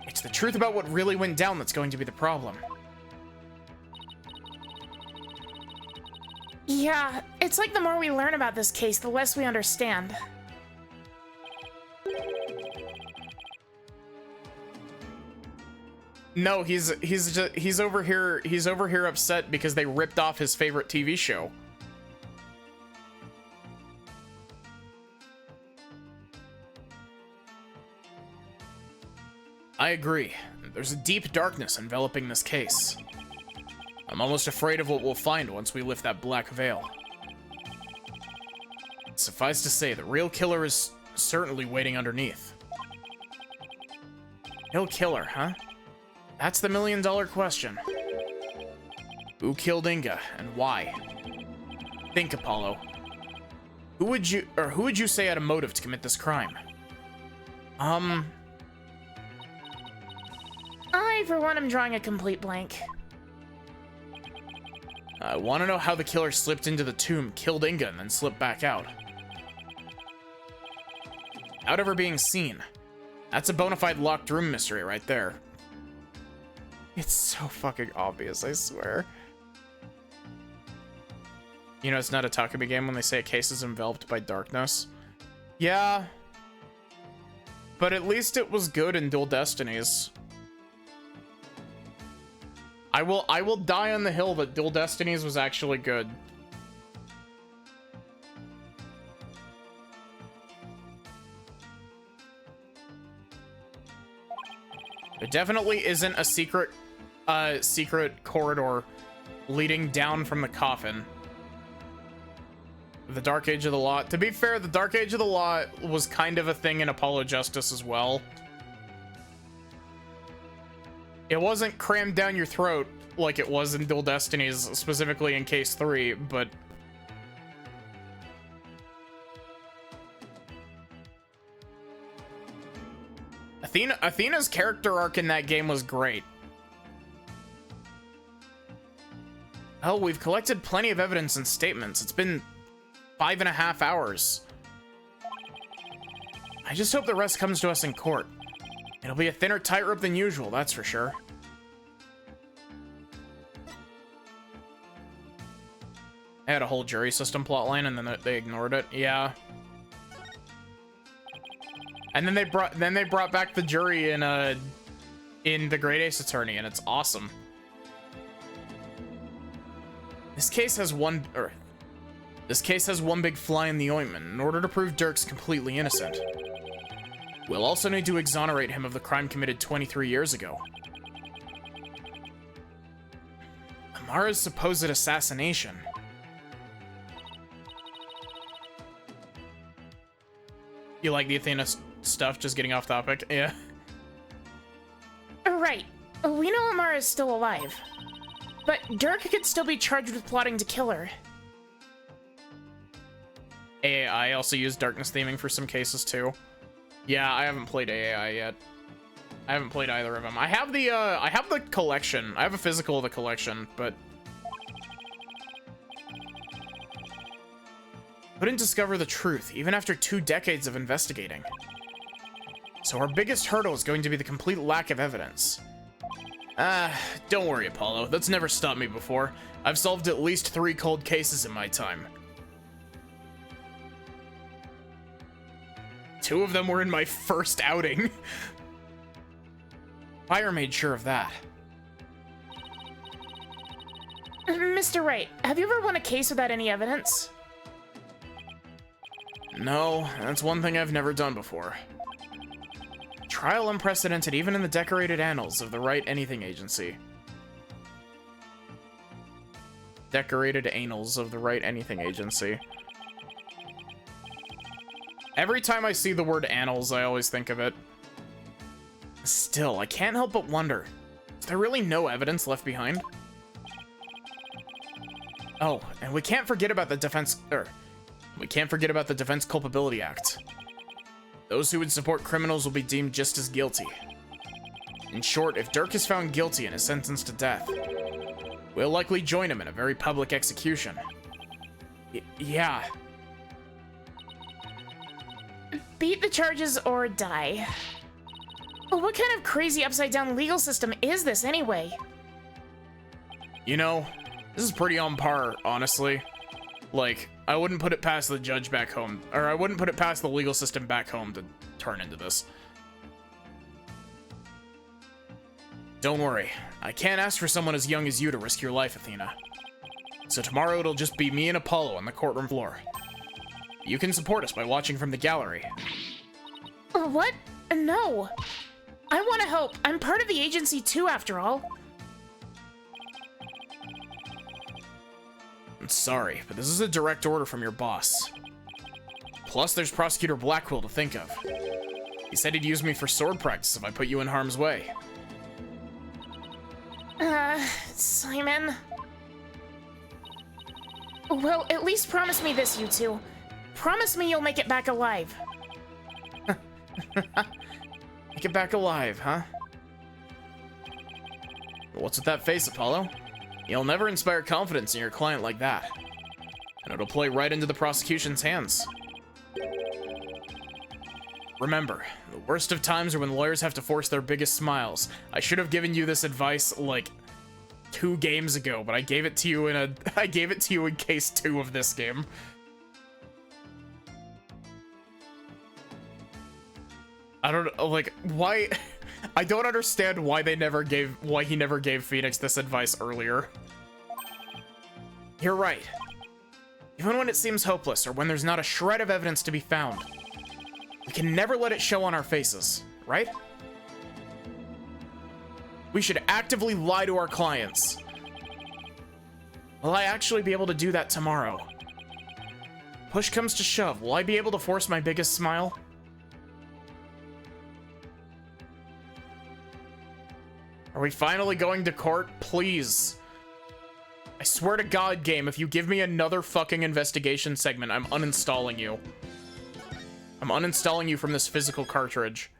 It's the truth about what really went down that's going to be the problem. Yeah, it's like the more we learn about this case, the less we understand. No, he's over here upset because they ripped off his favorite TV show. I agree. There's a deep darkness enveloping this case. I'm almost afraid of what we'll find once we lift that black veil. Suffice to say, the real killer is certainly waiting underneath. No killer, huh? That's the million-dollar question. Who killed Inga, and why? Think, Apollo. Who would you say had a motive to commit this crime? I, for one, am drawing a complete blank. I want to know how the killer slipped into the tomb, killed Inga, and then slipped back out. Without ever being seen. That's a bona fide locked room mystery right there. It's so fucking obvious, I swear. You know, it's not a Takumi game when they say a case is enveloped by darkness. Yeah. But at least it was good in Dual Destinies. I will die on the hill that Dual Destinies was actually good. There definitely isn't a secret corridor leading down from the coffin. The Dark Age of the Law. To be fair, the Dark Age of the Law was kind of a thing in Apollo Justice as well. It wasn't crammed down your throat like it was in Dual Destinies, specifically in Case 3, but... Athena's character arc in that game was great. Oh, we've collected plenty of evidence and statements. It's been 5.5 hours. I just hope the rest comes to us in court. It'll be a thinner tightrope than usual, that's for sure. I had a whole jury system plotline and then they ignored it. Yeah. And then they brought back the jury in the Great Ace Attorney, and it's awesome. This case has one big fly in the ointment. In order to prove Dirk's completely innocent, we'll also need to exonerate him of the crime committed 23 years ago. Amara's supposed assassination. You like the Athena stuff, just getting off topic? Yeah. Right. We know Amara is still alive. But Dirk could still be charged with plotting to kill her. AAI also used darkness theming for some cases too. Yeah, I haven't played AAI yet. I haven't played either of them. I have the collection. I have a physical of the collection, but couldn't discover the truth, even after 2 decades of investigating. So our biggest hurdle is going to be the complete lack of evidence. Don't worry, Apollo. That's never stopped me before. I've solved at least 3 cold cases in my time. 2 of them were in my first outing. Fire made sure of that. Mr. Wright, have you ever won a case without any evidence? No, that's one thing I've never done before. Trial unprecedented even in the decorated annals of the Wright Anything Agency. Decorated annals of the Wright Anything Agency. Every time I see the word annals, I always think of it. Still, I can't help but wonder, is there really no evidence left behind? Oh, and we can't forget about the Defense Culpability Act. Those who would support criminals will be deemed just as guilty. In short, if Dirk is found guilty and is sentenced to death, we'll likely join him in a very public execution. Yeah. Beat the charges or die. Well, what kind of crazy upside-down legal system is this anyway? You know, this is pretty on par, honestly. Like, I wouldn't put it past the judge back home, or I wouldn't put it past the legal system back home to turn into this. Don't worry, I can't ask for someone as young as you to risk your life, Athena. So tomorrow it'll just be me and Apollo on the courtroom floor. You can support us by watching from the gallery. What? No. I want to help. I'm part of the agency too, after all. I'm sorry, but this is a direct order from your boss. Plus, there's Prosecutor Blackwell to think of. He said he'd use me for sword practice if I put you in harm's way. Simon. Well, at least promise me this, you two. Promise me you'll make it back alive. Make it back alive, huh? What's with that face, Apollo? You'll never inspire confidence in your client like that. And it'll play right into the prosecution's hands. Remember, the worst of times are when lawyers have to force their biggest smiles. I should have given you this advice, like, 2 games ago, but I gave it to you in case 2 of this game. I don't know, like, why... I don't understand why he never gave Phoenix this advice earlier. You're right. Even when it seems hopeless, or when there's not a shred of evidence to be found, we can never let it show on our faces, right? We should actively lie to our clients. Will I actually be able to do that tomorrow? Push comes to shove, will I be able to force my biggest smile? Are we finally going to court? Please. I swear to God, game, if you give me another fucking investigation segment, I'm uninstalling you. I'm uninstalling you from this physical cartridge.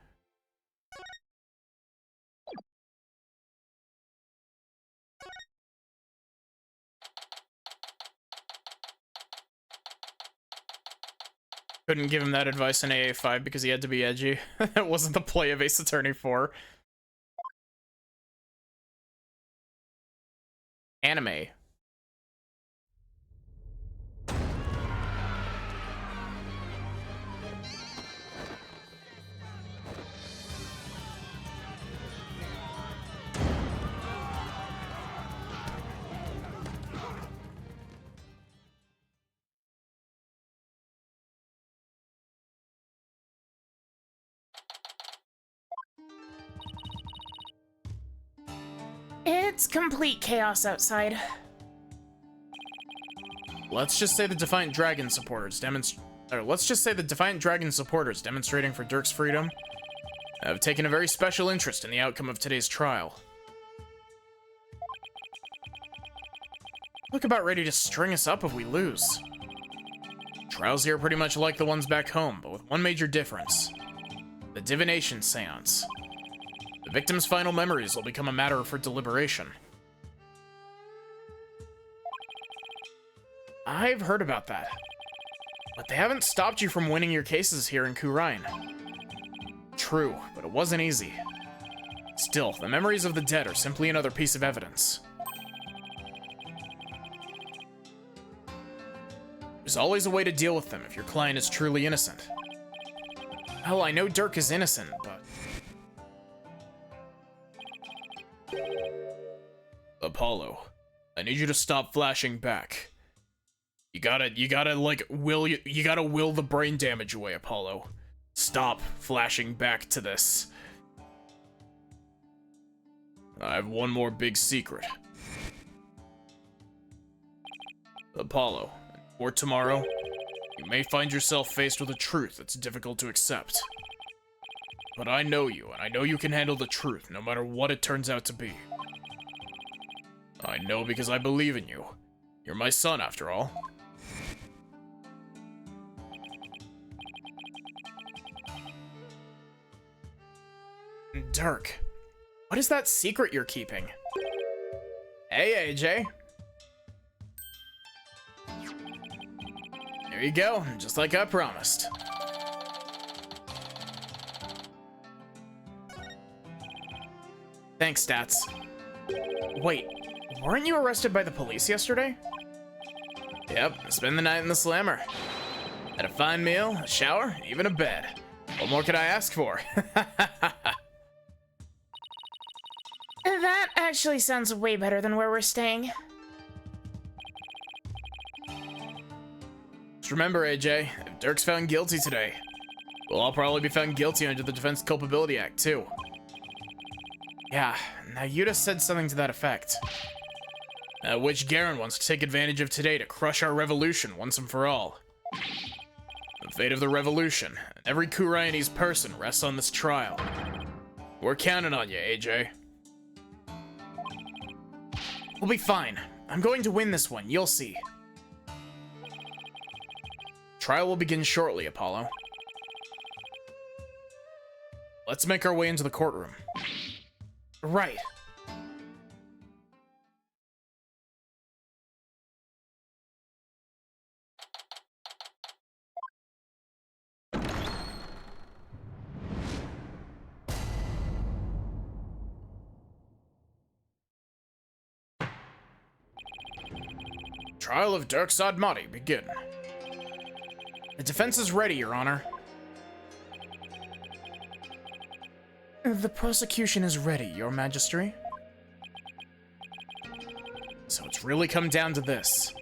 Couldn't give him that advice in AA5 because he had to be edgy. That wasn't the play of Ace Attorney 4. Anime. It's complete chaos outside. Let's just say the Defiant Dragon supporters demonstrating for Dirk's freedom have taken a very special interest in the outcome of today's trial. Look about ready to string us up if we lose. Trials here are pretty much like the ones back home, but with one major difference. The divination seance. The victim's final memories will become a matter for deliberation. I've heard about that. But they haven't stopped you from winning your cases here in Khura'in. True, but it wasn't easy. Still, the memories of the dead are simply another piece of evidence. There's always a way to deal with them if your client is truly innocent. Hell, I know Dirk is innocent, but... Apollo, I need you to stop flashing back. You gotta will the brain damage away, Apollo. Stop flashing back to this. I have one more big secret. Apollo, for tomorrow, You may find yourself faced with a truth that's difficult to accept. But I know you, and I know you can handle the truth, no matter what it turns out to be. I know because I believe in you. You're my son, after all. Dirk, what is that secret you're keeping? Hey, AJ. There you go, just like I promised. Thanks, Stats. Wait, weren't you arrested by the police yesterday? Yep, spend the night in the slammer. Had a fine meal, a shower, even a bed. What more could I ask for? That actually sounds way better than where we're staying. Just remember, AJ, if Dirk's found guilty today, we'll all probably be found guilty under the Defense Culpability Act, too. Yeah, now Yuta said something to that effect. Which Garen wants to take advantage of today to crush our revolution once and for all. The fate of the revolution, and every Kuraianese person rests on this trial. We're counting on you, AJ. We'll be fine. I'm going to win this one, you'll see. Trial will begin shortly, Apollo. Let's make our way into the courtroom. Right. Trial of Dirk Sadmati, begin. The defense is ready, Your Honor. The prosecution is ready, Your Majesty. So it's really come down to this.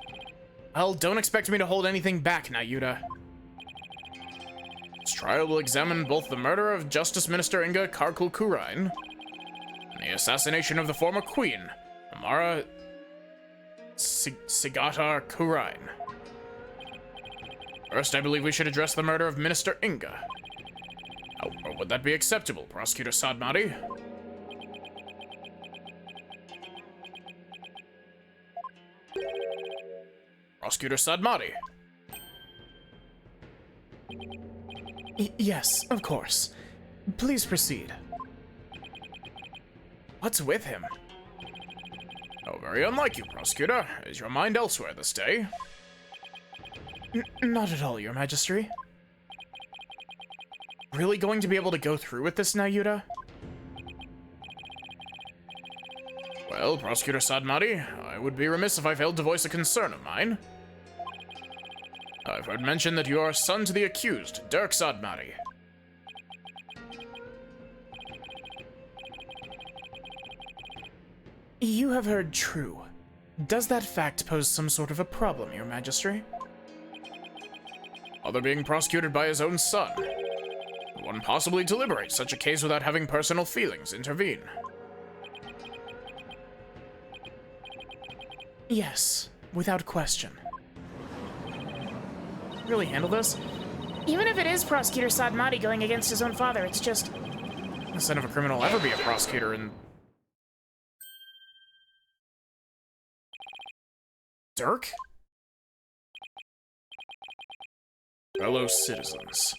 Well, don't expect me to hold anything back, Nayuta. This trial will examine both the murder of Justice Minister Inga Karkul Kurain and the assassination of the former queen, Amara Sigatar Kurain. First, I believe we should address the murder of Minister Inga. Or would that be acceptable, Prosecutor Sadmati? Prosecutor Sadmati. Yes, of course. Please proceed. What's with him? Oh, very unlike you, Prosecutor. Is your mind elsewhere this day? Not at all, Your Majesty. Really going to be able to go through with this now, Yuta? Well, Prosecutor Sadmati, I would be remiss if I failed to voice a concern of mine. I've heard mention that you are son to the accused, Dirk Sadmati. You have heard true. Does that fact pose some sort of a problem, Your Majesty? Father being prosecuted by his own son. One possibly deliberate such a case without having personal feelings intervene. Yes, without question. Really handle this? Even if it is Prosecutor Sadmati going against his own father, it's just... The son of a criminal will ever be a prosecutor in... Dirk? Fellow citizens,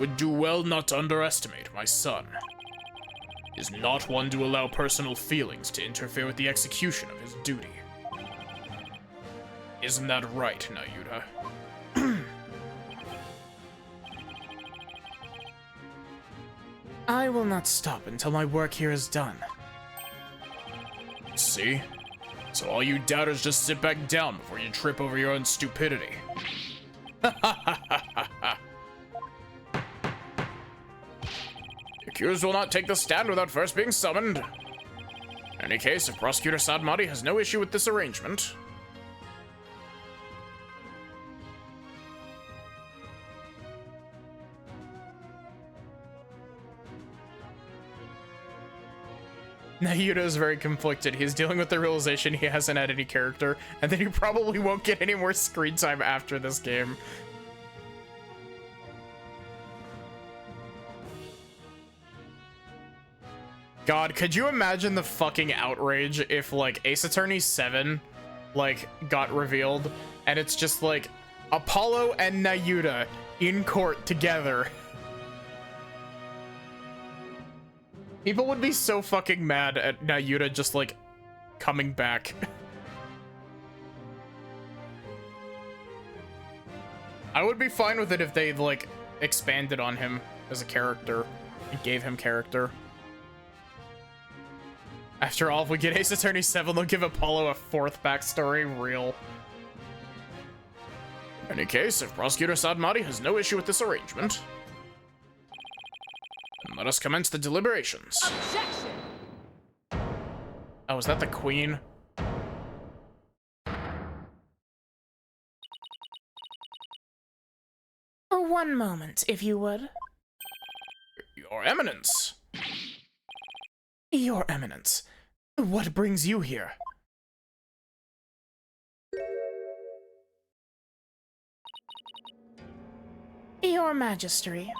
would do well not to underestimate my son. He is not one to allow personal feelings to interfere with the execution of his duty. Isn't that right, Nayuta? I will not stop until my work here is done. See? So all you doubters just sit back down before you trip over your own stupidity. The accused will not take the stand without first being summoned. In any case, if Prosecutor Sadmati has no issue with this arrangement... Nayuta is very conflicted. He's dealing with the realization he hasn't had any character, and then he probably won't get any more screen time after this game. God, could you imagine the fucking outrage if, like, Ace Attorney 7, like, got revealed, and it's just, like, Apollo and Nayuta in court together? People would be so fucking mad at Nayuta just, like, coming back. I would be fine with it if they, like, expanded on him as a character and gave him character. After all, if we get Ace Attorney 7, they'll give Apollo a 4th backstory. Real. In any case, if Prosecutor Sadmati has no issue with this arrangement, then let us commence the deliberations. Objection! Oh, is that the Queen? One moment, if you would. Your Eminence. Your Eminence. What brings you here? Your Majesty.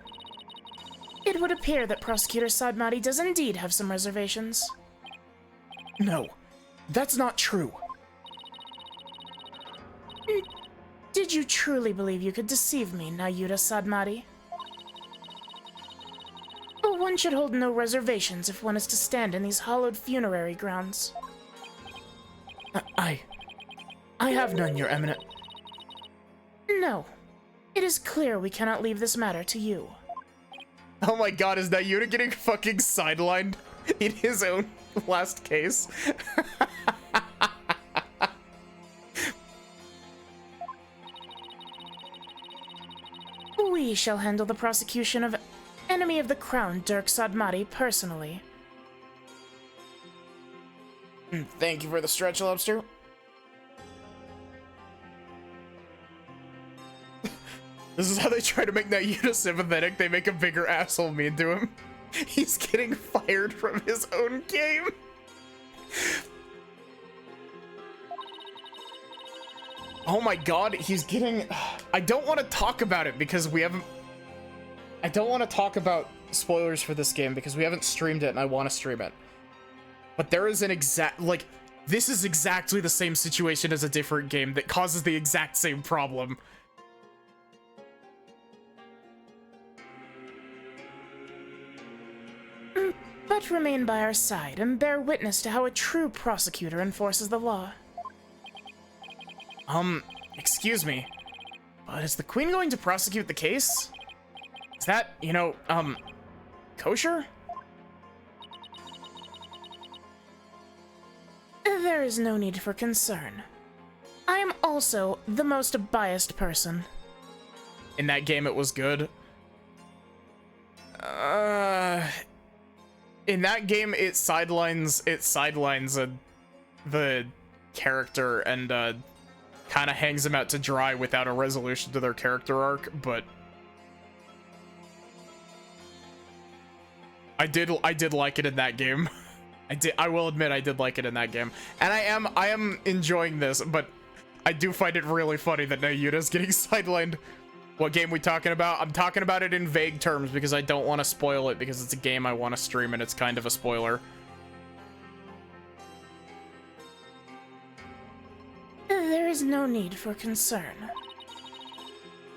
It would appear that Prosecutor Sadmati does indeed have some reservations. No, that's not true. Did you truly believe you could deceive me, Nayuta Sadmati? But one should hold no reservations if one is to stand in these hallowed funerary grounds. I have none, Your Eminent. No. It is clear we cannot leave this matter to you. Oh my god, is Nayuta getting fucking sidelined in his own last case? We shall handle the prosecution of enemy of the crown, Dirk Sadmati, personally. Thank you for the stretch, Lobster. This is how they try to make Nayuta sympathetic. They make a bigger asshole mean to him. He's getting fired from his own game. Oh my god, he's getting... I don't want to talk about it because we haven't... I don't want to talk about spoilers for this game because we haven't streamed it and I want to stream it. But there is an exact... Like, this is exactly the same situation as a different game that causes the exact same problem. But remain by our side and bear witness to how a true prosecutor enforces the law. Excuse me, but is the Queen going to prosecute the case? Is that, you know, kosher? There is no need for concern. I am also the most biased person. In that game, it was good. In that game, it sidelines the character and kind of hangs them out to dry without a resolution to their character arc, but I did like it in that game. I will admit I did like it in that game. And I am enjoying this, but I do find it really funny that Nayuta's getting sidelined. What game we talking about? I'm talking about it in vague terms because I don't want to spoil it because it's a game I want to stream and it's kind of a spoiler. There is no need for concern.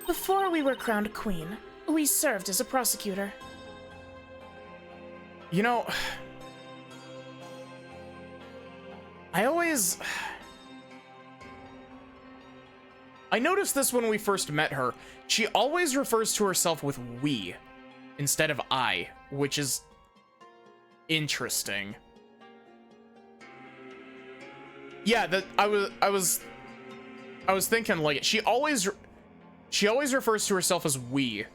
Before we were crowned queen, we served as a prosecutor. You know, I noticed this when we first met her. She always refers to herself with we instead of I, which is interesting. Yeah, I was thinking, like, she always refers to herself as we,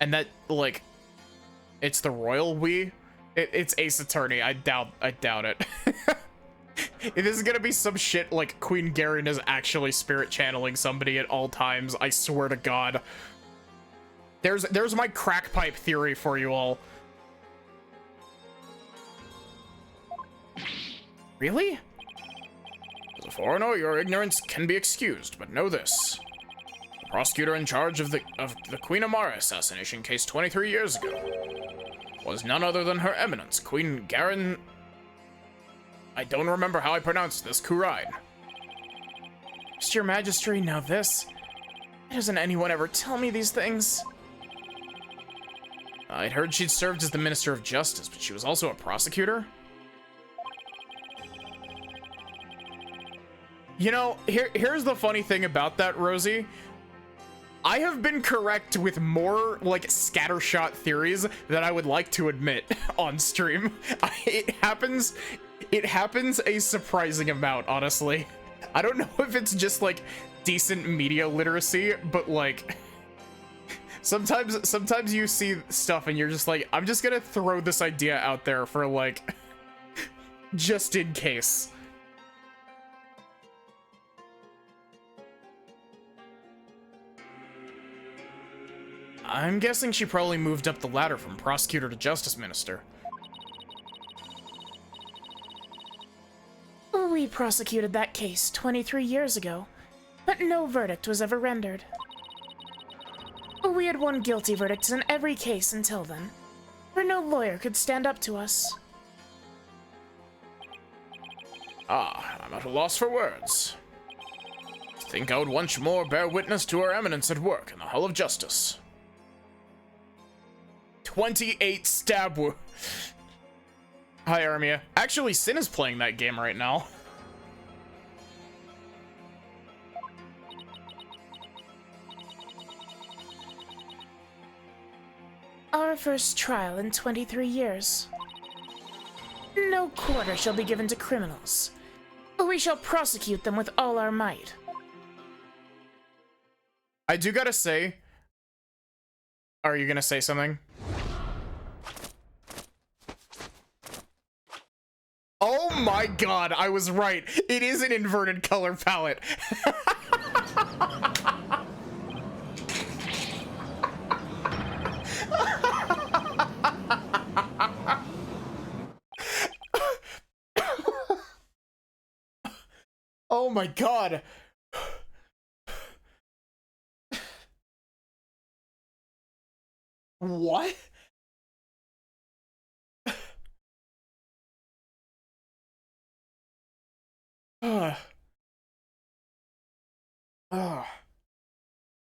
and that, like, it's the royal we. It's Ace Attorney. I doubt it. This is gonna be some shit like Queen Garen is actually spirit channeling somebody at all times. I swear to God. There's my crack pipe theory for you all. Really? As a foreigner, your ignorance can be excused, but know this. The prosecutor in charge of the Queen Amara assassination case 23 years ago was none other than Her Eminence, Queen Garen... I don't remember how I pronounced this, Kurain. Your Majesty, now this... Why doesn't anyone ever tell me these things? I'd heard she'd served as the Minister of Justice, but she was also a prosecutor? You know, here's the funny thing about that, Rosie. I have been correct with more, like, scattershot theories that I would like to admit on stream. It happens a surprising amount, honestly. I don't know if it's just, like, decent media literacy, but, like, sometimes you see stuff and you're just like, I'm just gonna throw this idea out there for, like, just in case. I'm guessing she probably moved up the ladder from prosecutor to justice minister. We prosecuted that case 23 years ago, but no verdict was ever rendered. We had won guilty verdicts in every case until then, where no lawyer could stand up to us. Ah, I'm at a loss for words. I think I would once more bear witness to Her Eminence at work in the Hall of Justice. 28 stab wound. Hi, Armia. Actually, Sin is playing that game right now. Our first trial in 23 years. No quarter shall be given to criminals. We shall prosecute them with all our might. I do gotta say... Are you gonna say something? Oh my god, I was right. It is an inverted color palette. Oh my god. What?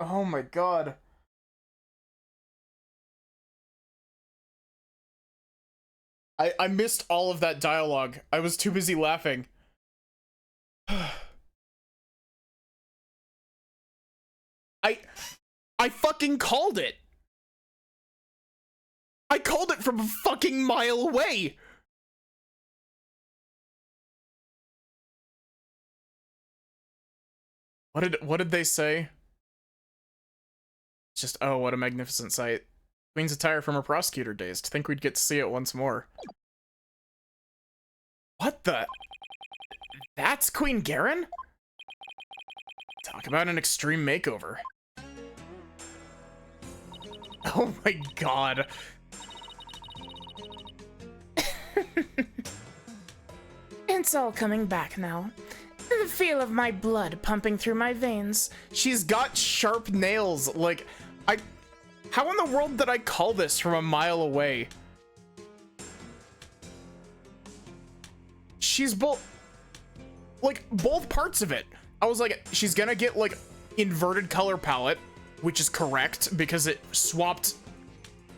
Oh my god. I missed all of that dialogue. I was too busy laughing. I fucking called it. I called it from a fucking mile away. What did they say? Just, oh, what a magnificent sight. Queen's attire from her prosecutor days. To think we'd get to see it once more. What the? That's Queen Garen? Talk about an extreme makeover. Oh my god. It's all coming back now. The feel of my blood pumping through my veins. She's got sharp nails. Like, how in the world did I call this from a mile away? She's both parts of it. I was like, she's gonna get, like, inverted color palette, which is correct because it swapped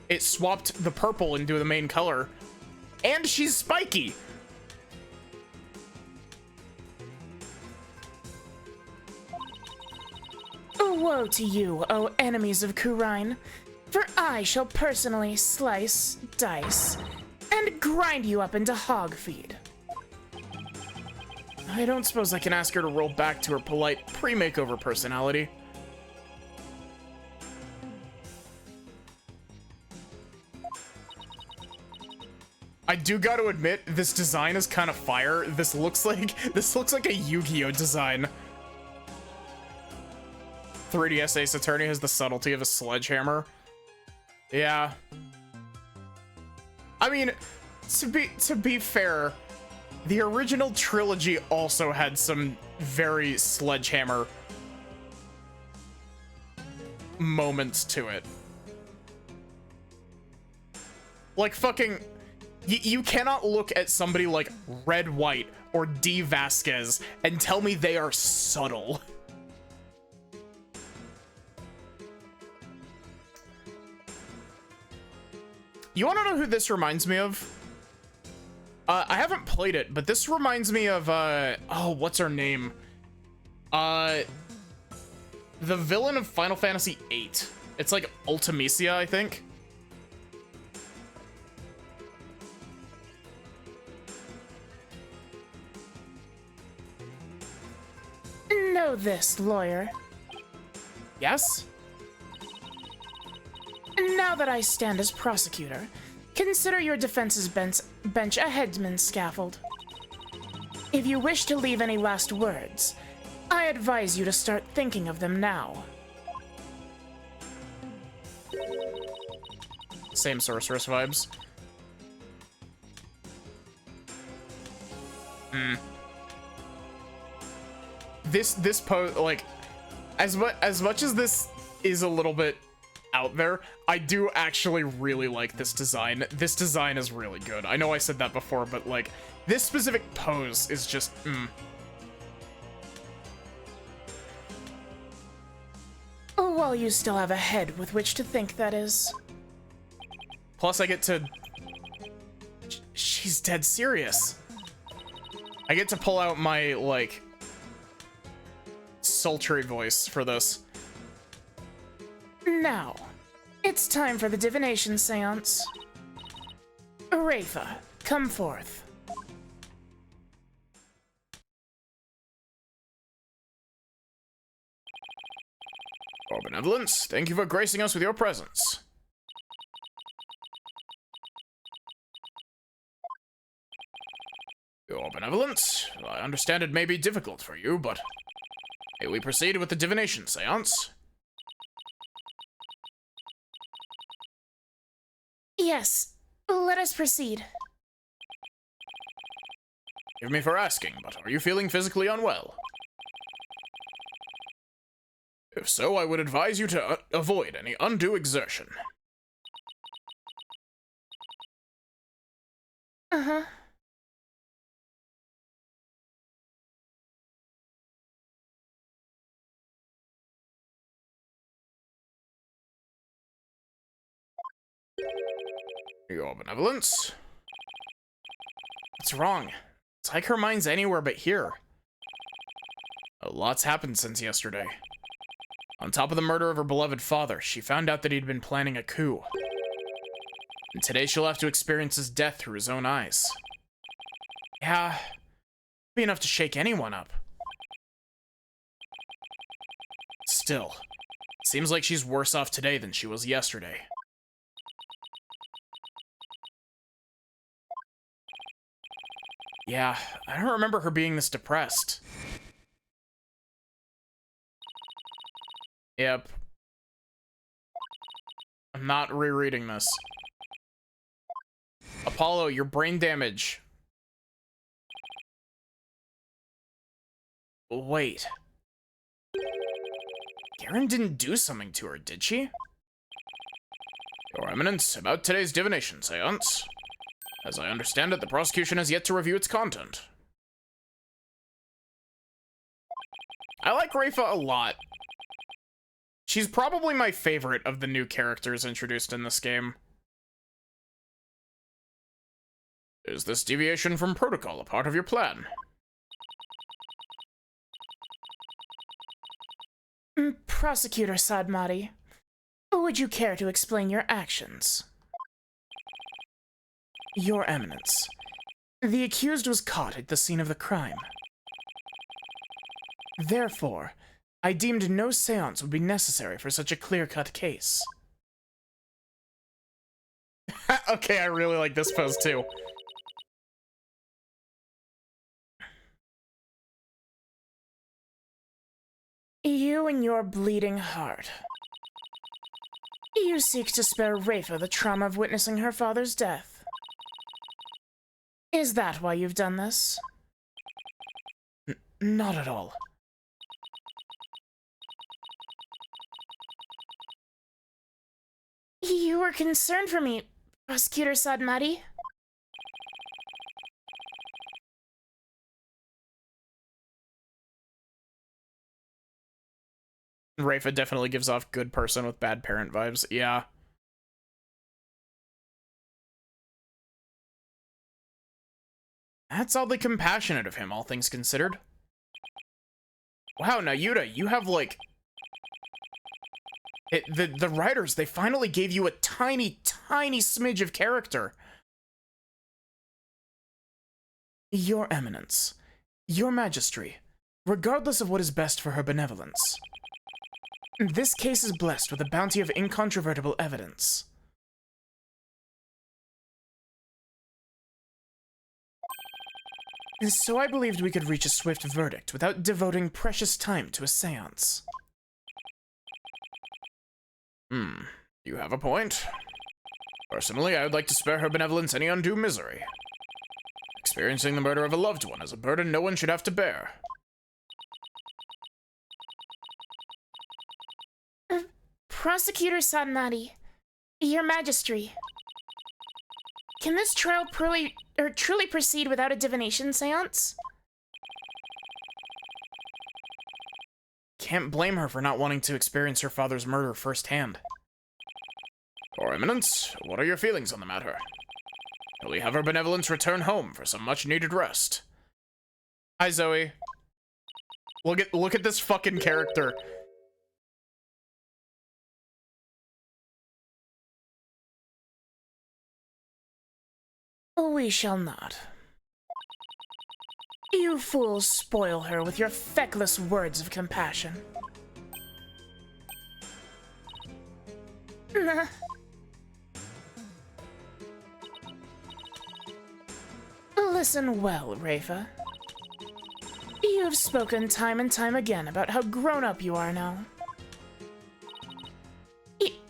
the purple into the main color, and she's spiky. Woe to you, O enemies of Kurain, for I shall personally slice, dice, and grind you up into hog feed. I don't suppose I can ask her to roll back to her polite pre-makeover personality. I do got to admit, this design is kind of fire. This looks like a Yu-Gi-Oh design. 3DS Ace Attorney has the subtlety of a sledgehammer. Yeah. I mean, to be fair, the original trilogy also had some very sledgehammer moments to it. Like fucking, you cannot look at somebody like Red White or D Vasquez and tell me they are subtle. You want to know who this reminds me of? I haven't played it, but this reminds me of, oh, what's her name? The villain of Final Fantasy VIII. It's like Ultimisia, I think. Know this, lawyer. Yes? Now that I stand as prosecutor, consider your defense's bench a headsman's scaffold. If you wish to leave any last words, I advise you to start thinking of them now. Same sorceress vibes. This pose, like, as much as this is a little bit out there, I do actually really like this design. This design is really good. I know I said that before, but like, this specific pose is just, While you still have a head with which to think, that is. Plus I get to, she's dead serious. I get to pull out my, like, sultry voice for this. Now, it's time for the divination seance. Rafa, come forth. Your benevolence, thank you for gracing us with your presence. Your benevolence, I understand it may be difficult for you, but may we proceed with the divination seance? Yes, let us proceed. Forgive me for asking, but are you feeling physically unwell? If so, I would advise you to avoid any undue exertion. Uh-huh. Your benevolence? What's wrong? It's like her mind's anywhere but here. A lot's happened since yesterday. On top of the murder of her beloved father, she found out that he'd been planning a coup. And today she'll have to experience his death through his own eyes. Yeah, be enough to shake anyone up. Still, it seems like she's worse off today than she was yesterday. Yeah, I don't remember her being this depressed. Yep. I'm not rereading this. Apollo, your brain damage. Wait. Garen didn't do something to her, did she? Your Eminence, about today's divination seance. As I understand it, the prosecution has yet to review its content. I like Rafa a lot. She's probably my favorite of the new characters introduced in this game. Is this deviation from protocol a part of your plan? Prosecutor Sadmati, would you care to explain your actions? Your Eminence, the accused was caught at the scene of the crime. Therefore, I deemed no seance would be necessary for such a clear-cut case. Okay, I really like this pose too. You and your bleeding heart. You seek to spare Rafa the trauma of witnessing her father's death. Is that why you've done this? Not at all. You were concerned for me, Prosecutor Sadmati? Rafa definitely gives off good person with bad parent vibes. Yeah. That's oddly compassionate of him, all things considered. Wow, now Yuta, you have like... the writers, they finally gave you a tiny smidge of character. Your Eminence, your Majesty, regardless of what is best for her benevolence, this case is blessed with a bounty of incontrovertible evidence. So I believed we could reach a swift verdict without devoting precious time to a seance. You have a point. Personally, I would like to spare her benevolence any undue misery. Experiencing the murder of a loved one is a burden no one should have to bear. Prosecutor Sadmati, your Majesty, can this trial truly proceed without a divination seance? Can't blame her for not wanting to experience her father's murder firsthand. Your Eminence, what are your feelings on the matter? Will we have her benevolence return home for some much-needed rest? Hi, Zoe. Look at this fucking character. We shall not. You fools spoil her with your feckless words of compassion. Nah. Listen well, Rafa. You've spoken time and time again about how grown-up you are now.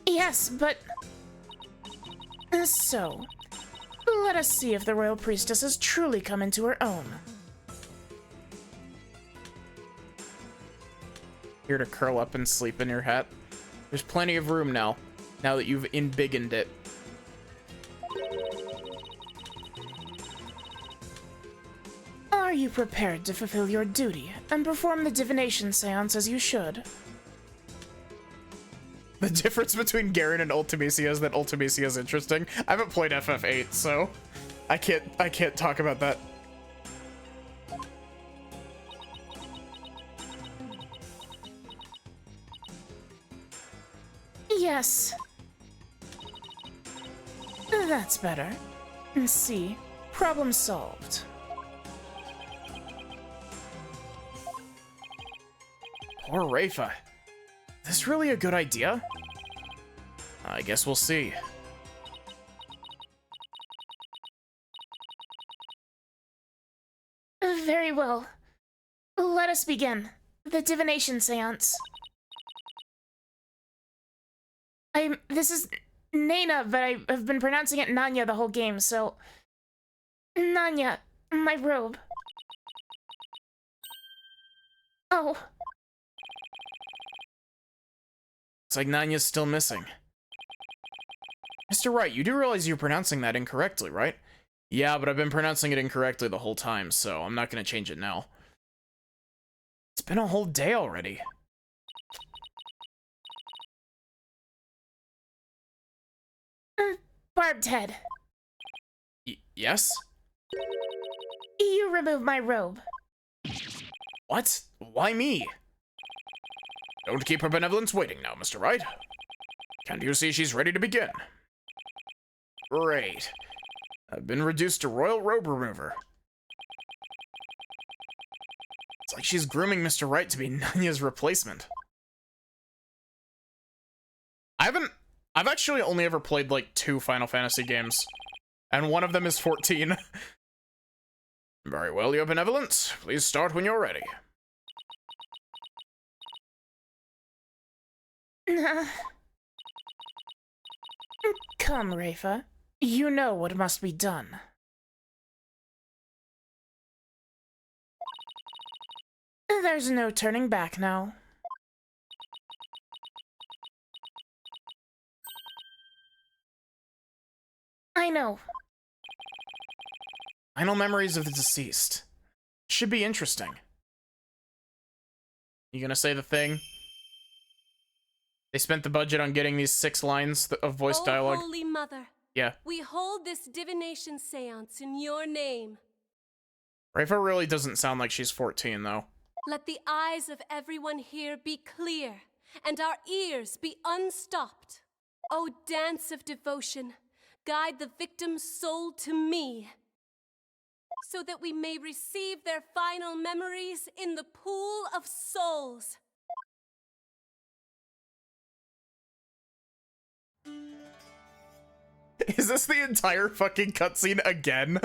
Yes, but... So, let us see if the Royal Priestess has truly come into her own. Here to curl up and sleep in your hat. There's plenty of room now that you've embiggened it. Are you prepared to fulfill your duty and perform the divination seance as you should? The difference between Garen and Ultimecia is that Ultimecia is interesting. I haven't played FF8, so I can't talk about that. Yes. That's better. See, problem solved. Poor Rafa. Is this really a good idea? I guess we'll see. Very well. Let us begin. The divination seance. This is Nana, but I have been pronouncing it Nanya the whole game, so... Nanya, my robe. Oh. It's like Nanya's still missing. Mr. Wright, you do realize you're pronouncing that incorrectly, right? Yeah, but I've been pronouncing it incorrectly the whole time, so I'm not gonna change it now. It's been a whole day already. Barbed head. Yes? You remove my robe. What? Why me? Don't keep her benevolence waiting now, Mr. Wright. Can't you see she's ready to begin? Great. I've been reduced to Royal Robe Remover. It's like she's grooming Mr. Wright to be Nanya's replacement. I've actually only ever played like 2 Final Fantasy games, and one of them is 14. Very well, your benevolence. Please start when you're ready. Come, Rafa. You know what must be done. There's no turning back now. I know. Final memories of the deceased. Should be interesting. You gonna say the thing? They spent the budget on getting these 6 lines of voice dialogue. Holy Mother. Yeah. We hold this divination seance in your name. Rayfa really doesn't sound like she's 14, though. Let the eyes of everyone here be clear, and our ears be unstopped. O dance of devotion, guide the victim's soul to me, so that we may receive their final memories in the pool of souls. Is this the entire fucking cutscene again?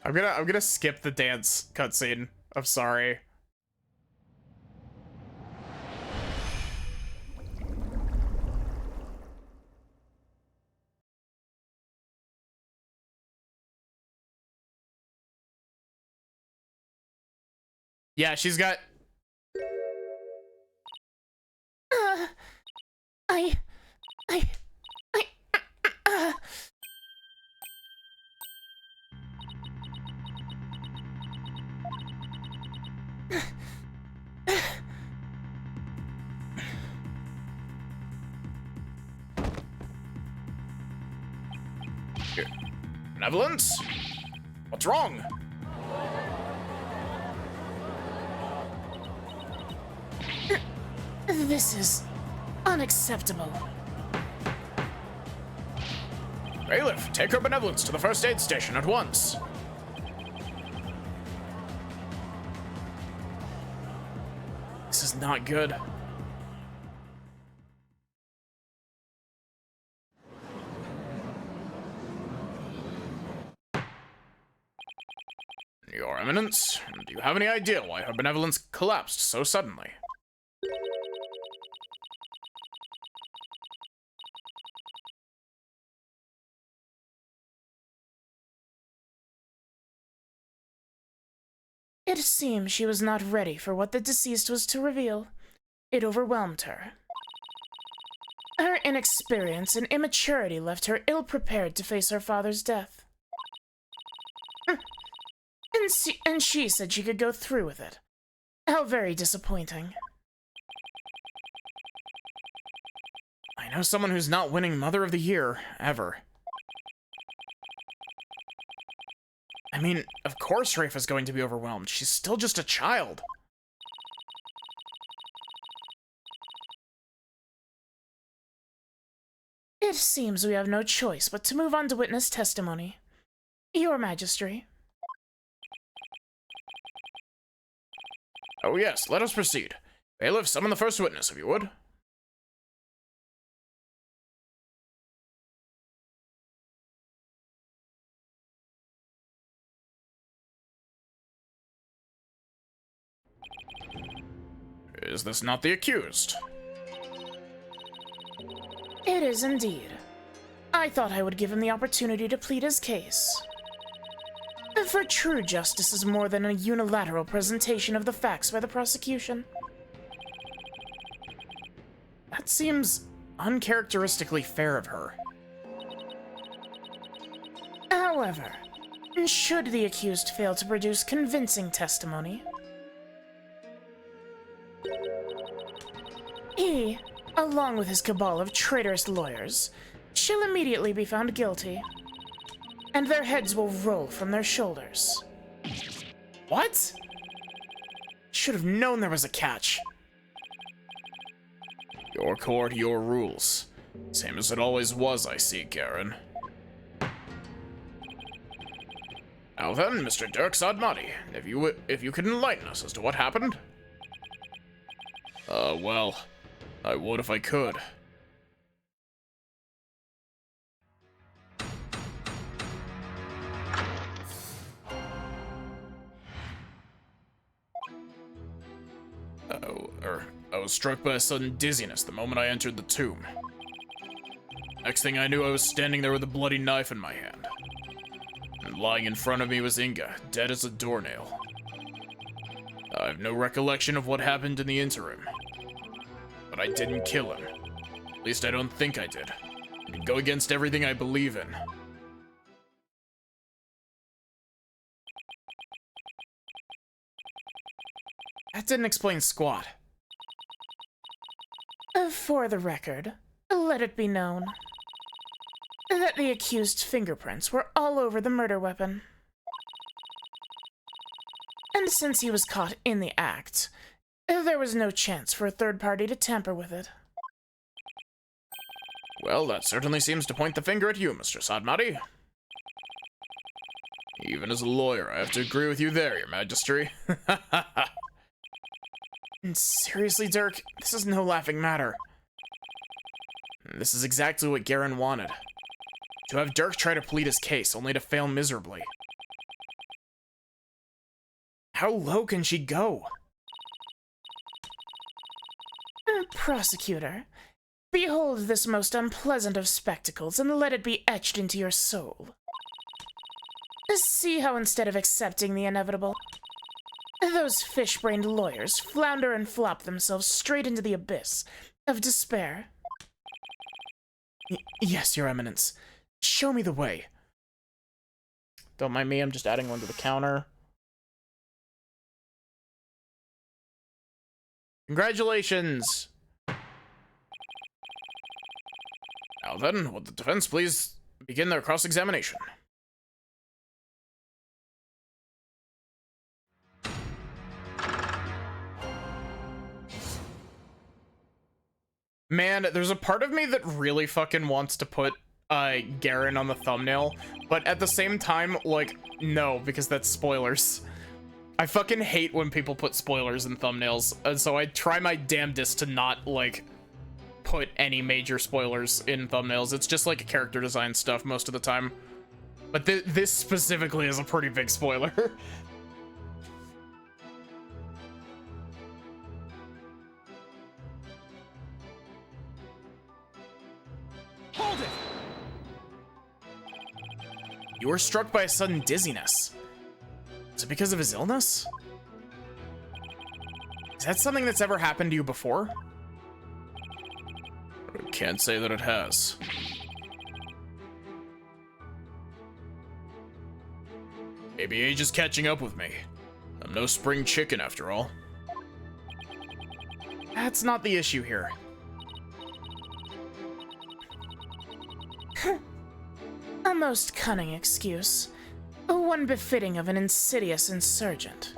I'm gonna skip the dance cutscene. I'm sorry. Yeah, she's got... Benevolence? What's wrong? This is unacceptable. Bailiff, take her benevolence to the first aid station at once. This is not good. Your Eminence, do you have any idea why her benevolence collapsed so suddenly? It seems she was not ready for what the deceased was to reveal. It overwhelmed her. Her inexperience and immaturity left her ill-prepared to face her father's death. And she said she could go through with it. How very disappointing. I know someone who's not winning Mother of the Year, ever. I mean, of course Rayfa's going to be overwhelmed. She's still just a child. It seems we have no choice but to move on to witness testimony. Your Majesty. Oh yes, let us proceed. Bailiff, summon the first witness, if you would. Is this not the accused? It is indeed. I thought I would give him the opportunity to plead his case. For true justice is more than a unilateral presentation of the facts by the prosecution. That seems uncharacteristically fair of her. However, should the accused fail to produce convincing testimony, he, along with his cabal of traitorous lawyers, shall immediately be found guilty, and their heads will roll from their shoulders. What? Should have known there was a catch. Your court, your rules. Same as it always was, I see, Garen. Now then, Mr. Dirk Sadmati, if you could enlighten us as to what happened? Well, I would if I could. I was struck by a sudden dizziness the moment I entered the tomb. Next thing I knew, I was standing there with a bloody knife in my hand. And lying in front of me was Inga, dead as a doornail. I have no recollection of what happened in the interim. But I didn't kill him. At least I don't think I did. It'd go against everything I believe in. That didn't explain squat. For the record, let it be known that the accused's fingerprints were all over the murder weapon. And since he was caught in the act, there was no chance for a third party to tamper with it. Well, that certainly seems to point the finger at you, Mr. Sadmati. Even as a lawyer, I have to agree with you there, Your Majesty. Seriously, Dirk, this is no laughing matter. This is exactly what Garen wanted. To have Dirk try to plead his case, only to fail miserably. How low can she go? Prosecutor, behold this most unpleasant of spectacles and let it be etched into your soul. See how instead of accepting the inevitable, those fish-brained lawyers flounder and flop themselves straight into the abyss of despair. Yes, Your Eminence. Show me the way. Don't mind me, I'm just adding one to the counter. Congratulations! Now then, would the defense please begin their cross-examination? Man, there's a part of me that really fucking wants to put Garen on the thumbnail, but at the same time, like, no, because that's spoilers. I fucking hate when people put spoilers in thumbnails, and so I try my damnedest to not, like, put any major spoilers in thumbnails. It's just, like, character design stuff most of the time. But this specifically is a pretty big spoiler. Hold it! You were struck by a sudden dizziness. Is it because of his illness? Is that something that's ever happened to you before? I can't say that it has. Maybe age is catching up with me. I'm no spring chicken after all. That's not the issue here. A most cunning excuse. One befitting of an insidious insurgent.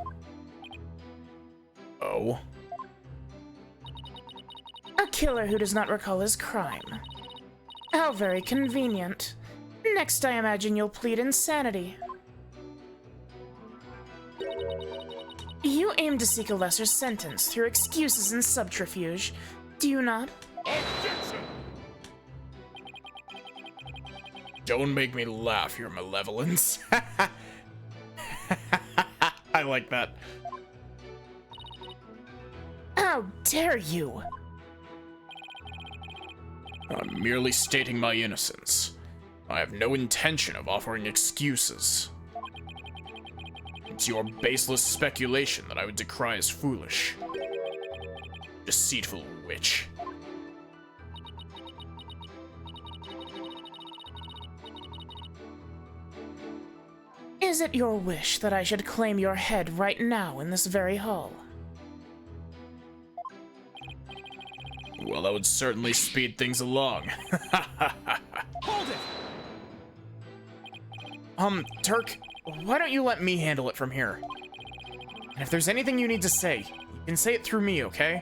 Oh? A killer who does not recall his crime. How very convenient. Next, I imagine you'll plead insanity. You aim to seek a lesser sentence through excuses and subterfuge, do you not? Objection! Don't make me laugh, your malevolence. I like that. How dare you! I'm merely stating my innocence. I have no intention of offering excuses. It's your baseless speculation that I would decry as foolish. Deceitful witch. Is it your wish that I should claim your head right now in this very hall? Well, that would certainly speed things along. Hold it! Turk, why don't you let me handle it from here? And if there's anything you need to say, you can say it through me, okay?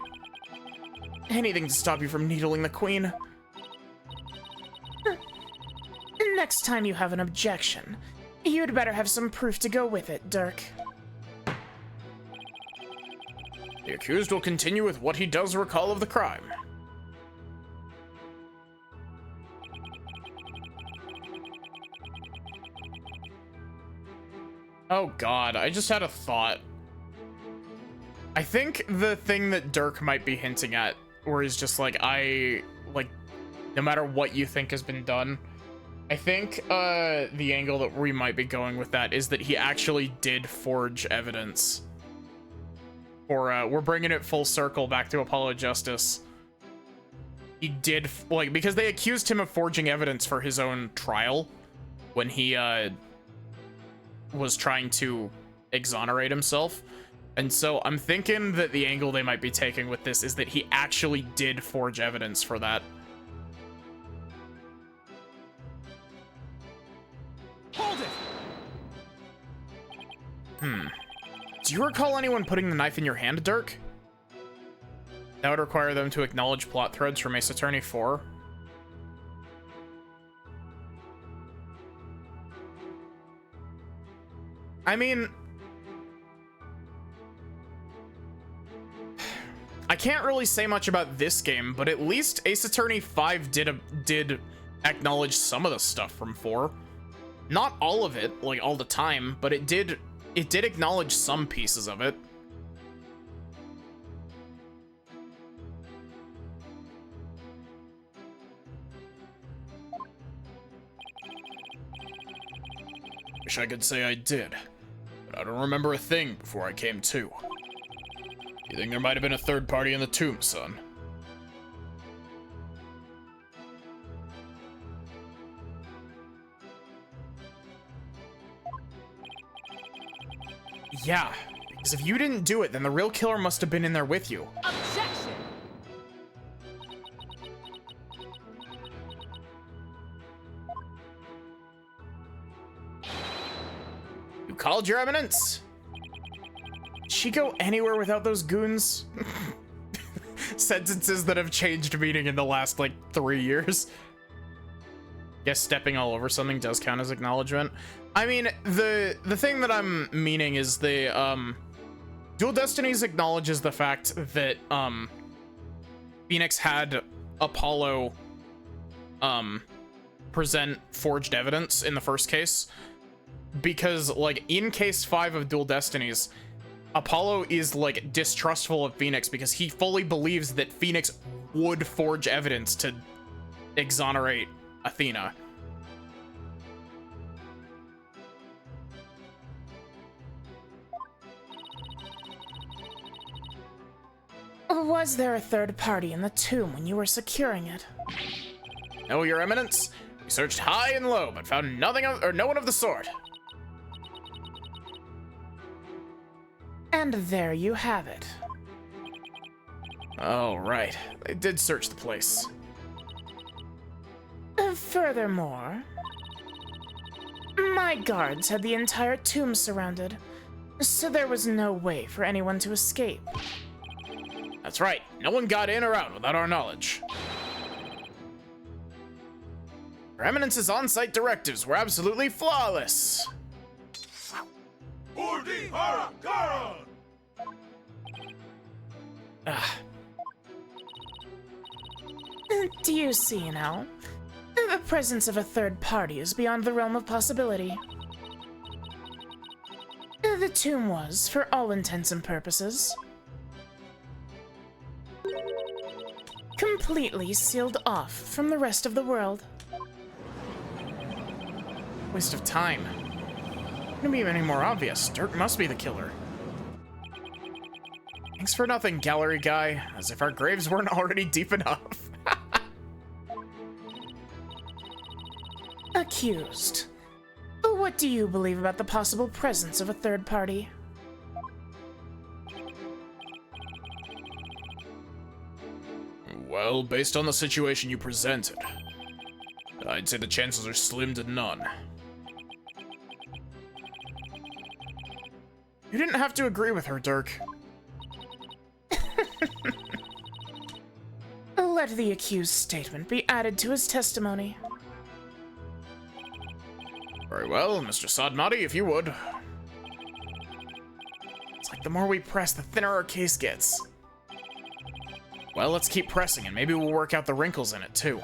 Anything to stop you from needling the queen. Next time you have an objection, you'd better have some proof to go with it, Dirk. The accused will continue with what he does recall of the crime. Oh god, I just had a thought. I think the thing that Dirk might be hinting at, where he's just like, no matter what you think has been done, I think the angle that we might be going with that is that he actually did forge evidence. Or we're bringing it full circle back to Apollo Justice. he did, like, because they accused him of forging evidence for his own trial when he was trying to exonerate himself. And so I'm thinking that the angle they might be taking with this is that he actually did forge evidence for that. Hold it! Do you recall anyone putting the knife in your hand, Dirk? That would require them to acknowledge plot threads from Ace Attorney 4. I mean, I can't really say much about this game, but at least Ace Attorney 5 did acknowledge some of the stuff from 4. Not all of it, like all the time, but it did acknowledge some pieces of it. Wish I could say I did, but I don't remember a thing before I came to. You think there might have been a third party in the tomb, son? Yeah, because if you didn't do it, then the real killer must have been in there with you. Objection! You called, Your Eminence? Did she go anywhere without those goons? Sentences that have changed meaning in the last, like, 3 years. Guess stepping all over something does count as acknowledgement. I mean, the thing that I'm meaning is the, Dual Destinies acknowledges the fact that, Phoenix had Apollo, present forged evidence in the first case. Because, like, in case 5 of Dual Destinies, Apollo is, like, distrustful of Phoenix because he fully believes that Phoenix would forge evidence to exonerate Athena. Was there a third party in the tomb when you were securing it? No, Your Eminence. We searched high and low, but found nothing or no one of the sort. And there you have it. Oh, right. They did search the place. Furthermore, my guards had the entire tomb surrounded, so there was no way for anyone to escape. That's right. No one got in or out without our knowledge. Your Eminence's on-site directives were absolutely flawless. Do you see now? The presence of a third party is beyond the realm of possibility. The tomb was, for all intents and purposes, completely sealed off from the rest of the world. Waste of time. Couldn't be any more obvious. Dirk must be the killer. Thanks for nothing, gallery guy. As if our graves weren't already deep enough. Accused. What do you believe about the possible presence of a third party? Well, based on the situation you presented, I'd say the chances are slim to none. You didn't have to agree with her, Dirk. Let the accused's statement be added to his testimony. Very well, Mr. Sadmati, if you would. It's like the more we press, the thinner our case gets. Well, let's keep pressing, and maybe we'll work out the wrinkles in it, too.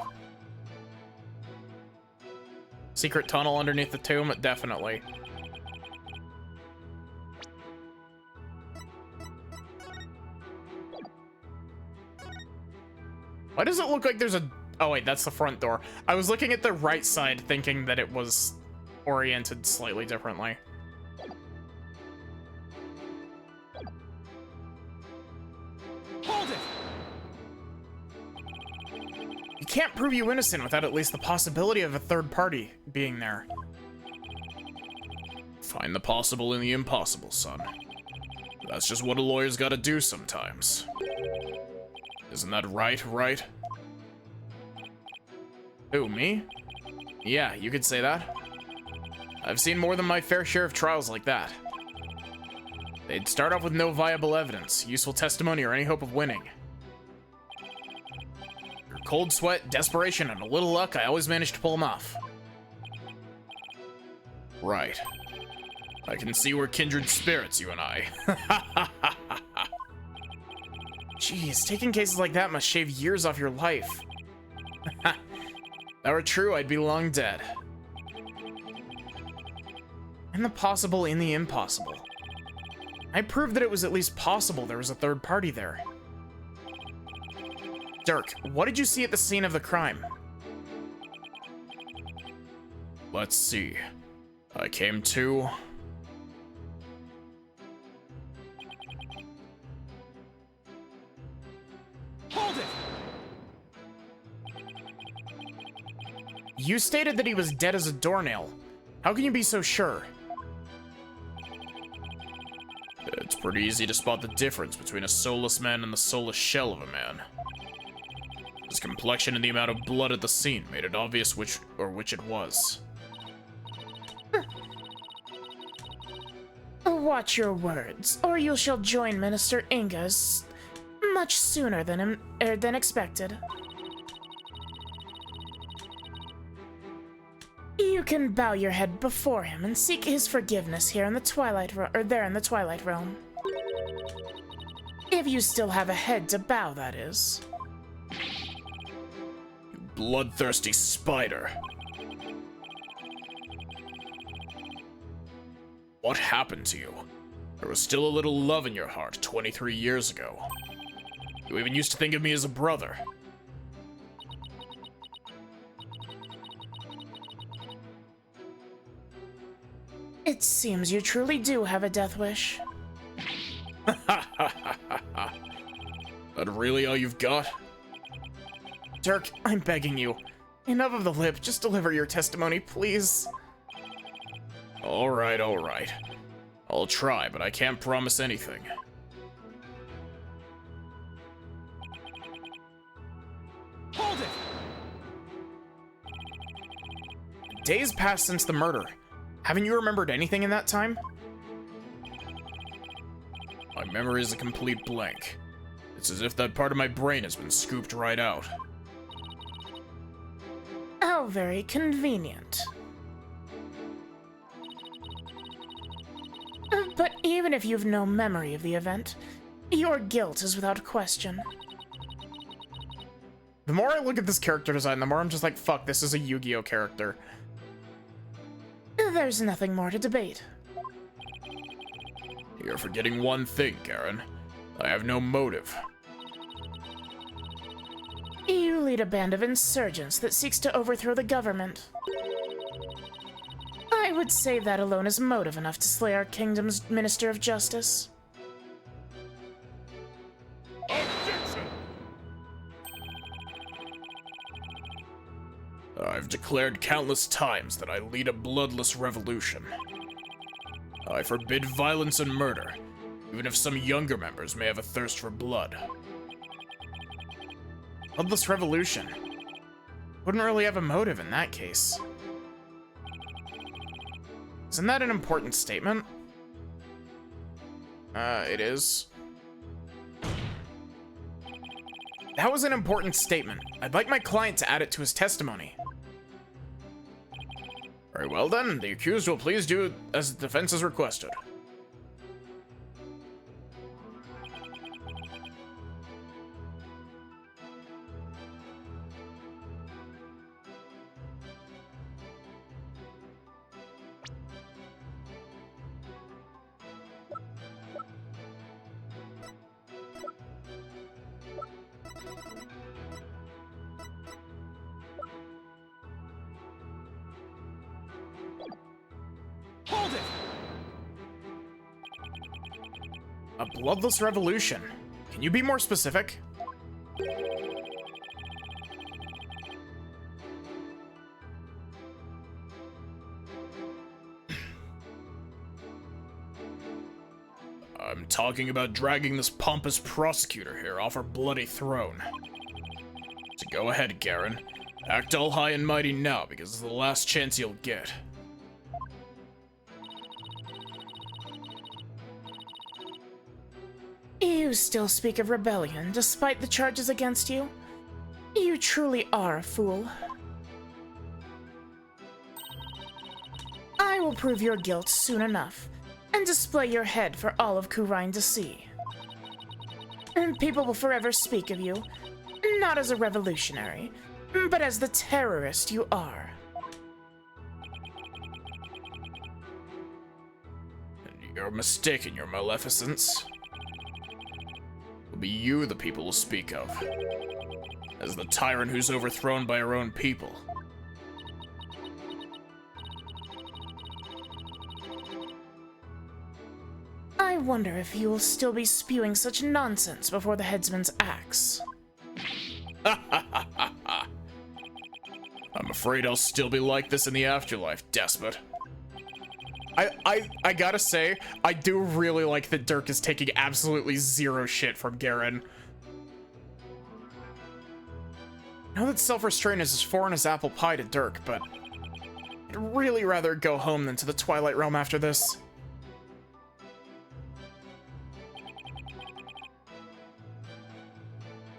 Secret tunnel underneath the tomb? Definitely. Why does it look like there's a... Oh, wait, that's the front door. I was looking at the right side, thinking that it was oriented slightly differently. Hold can't prove you innocent without at least the possibility of a third party being there. Find the possible in the impossible, son. That's just what a lawyer's gotta do sometimes. Isn't that right? Who, me? Yeah, you could say that. I've seen more than my fair share of trials like that. They'd start off with no viable evidence, useful testimony, or any hope of winning. Through cold sweat, desperation, and a little luck, I always managed to pull them off. Right. I can see we're kindred spirits, you and I. Jeez, taking cases like that must shave years off your life. If that were true, I'd be long dead. And the possible in the impossible. I proved that it was at least possible there was a third party there. Dirk, what did you see at the scene of the crime? Let's see. I came to... Hold it! You stated that he was dead as a doornail. How can you be so sure? It's pretty easy to spot the difference between a soulless man and the soulless shell of a man. His complexion and the amount of blood at the scene made it obvious which it was. Watch your words, or you shall join Minister Inga's much sooner than expected. You can bow your head before him and seek his forgiveness here in the Twilight Realm. If you still have a head to bow, that is. You bloodthirsty spider. What happened to you? There was still a little love in your heart 23 years ago. You even used to think of me as a brother. It seems you truly do have a death wish. That really all you've got? Dirk, I'm begging you. Enough of the lip, just deliver your testimony, please. Alright. I'll try, but I can't promise anything. Hold it! Days passed since the murder. Haven't you remembered anything in that time? My memory is a complete blank. It's as if that part of my brain has been scooped right out. How very convenient. But even if you've no memory of the event, your guilt is without question. The more I look at this character design, the more I'm just like, fuck, this is a Yu-Gi-Oh character. There's nothing more to debate. You're forgetting one thing, Karen. I have no motive. You lead a band of insurgents that seeks to overthrow the government. I would say that alone is motive enough to slay our kingdom's Minister of Justice. Objection! I've declared countless times that I lead a bloodless revolution. I forbid violence and murder, even if some younger members may have a thirst for blood. Bloodless revolution? Wouldn't really have a motive in that case. Isn't that an important statement? It is. That was an important statement. I'd like my client to add it to his testimony. Very well then, the accused will please do as the defense has requested. Hold it! A bloodless revolution. Can you be more specific? I'm talking about dragging this pompous prosecutor here off her bloody throne. So go ahead, Garen. Act all high and mighty now, because it's the last chance you'll get. You still speak of rebellion, despite the charges against you? You truly are a fool. I will prove your guilt soon enough, and display your head for all of Khura'in to see. And people will forever speak of you, not as a revolutionary, but as the terrorist you are. You're mistaken, your maleficence. It'll be you the people will speak of, as the tyrant who's overthrown by her own people. I wonder if you will still be spewing such nonsense before the headsman's axe. I'm afraid I'll still be like this in the afterlife, despot. I gotta say, I do really like that Dirk is taking absolutely zero shit from Garen. I know that self-restraint is as foreign as apple pie to Dirk, but I'd really rather go home than to the Twilight Realm after this.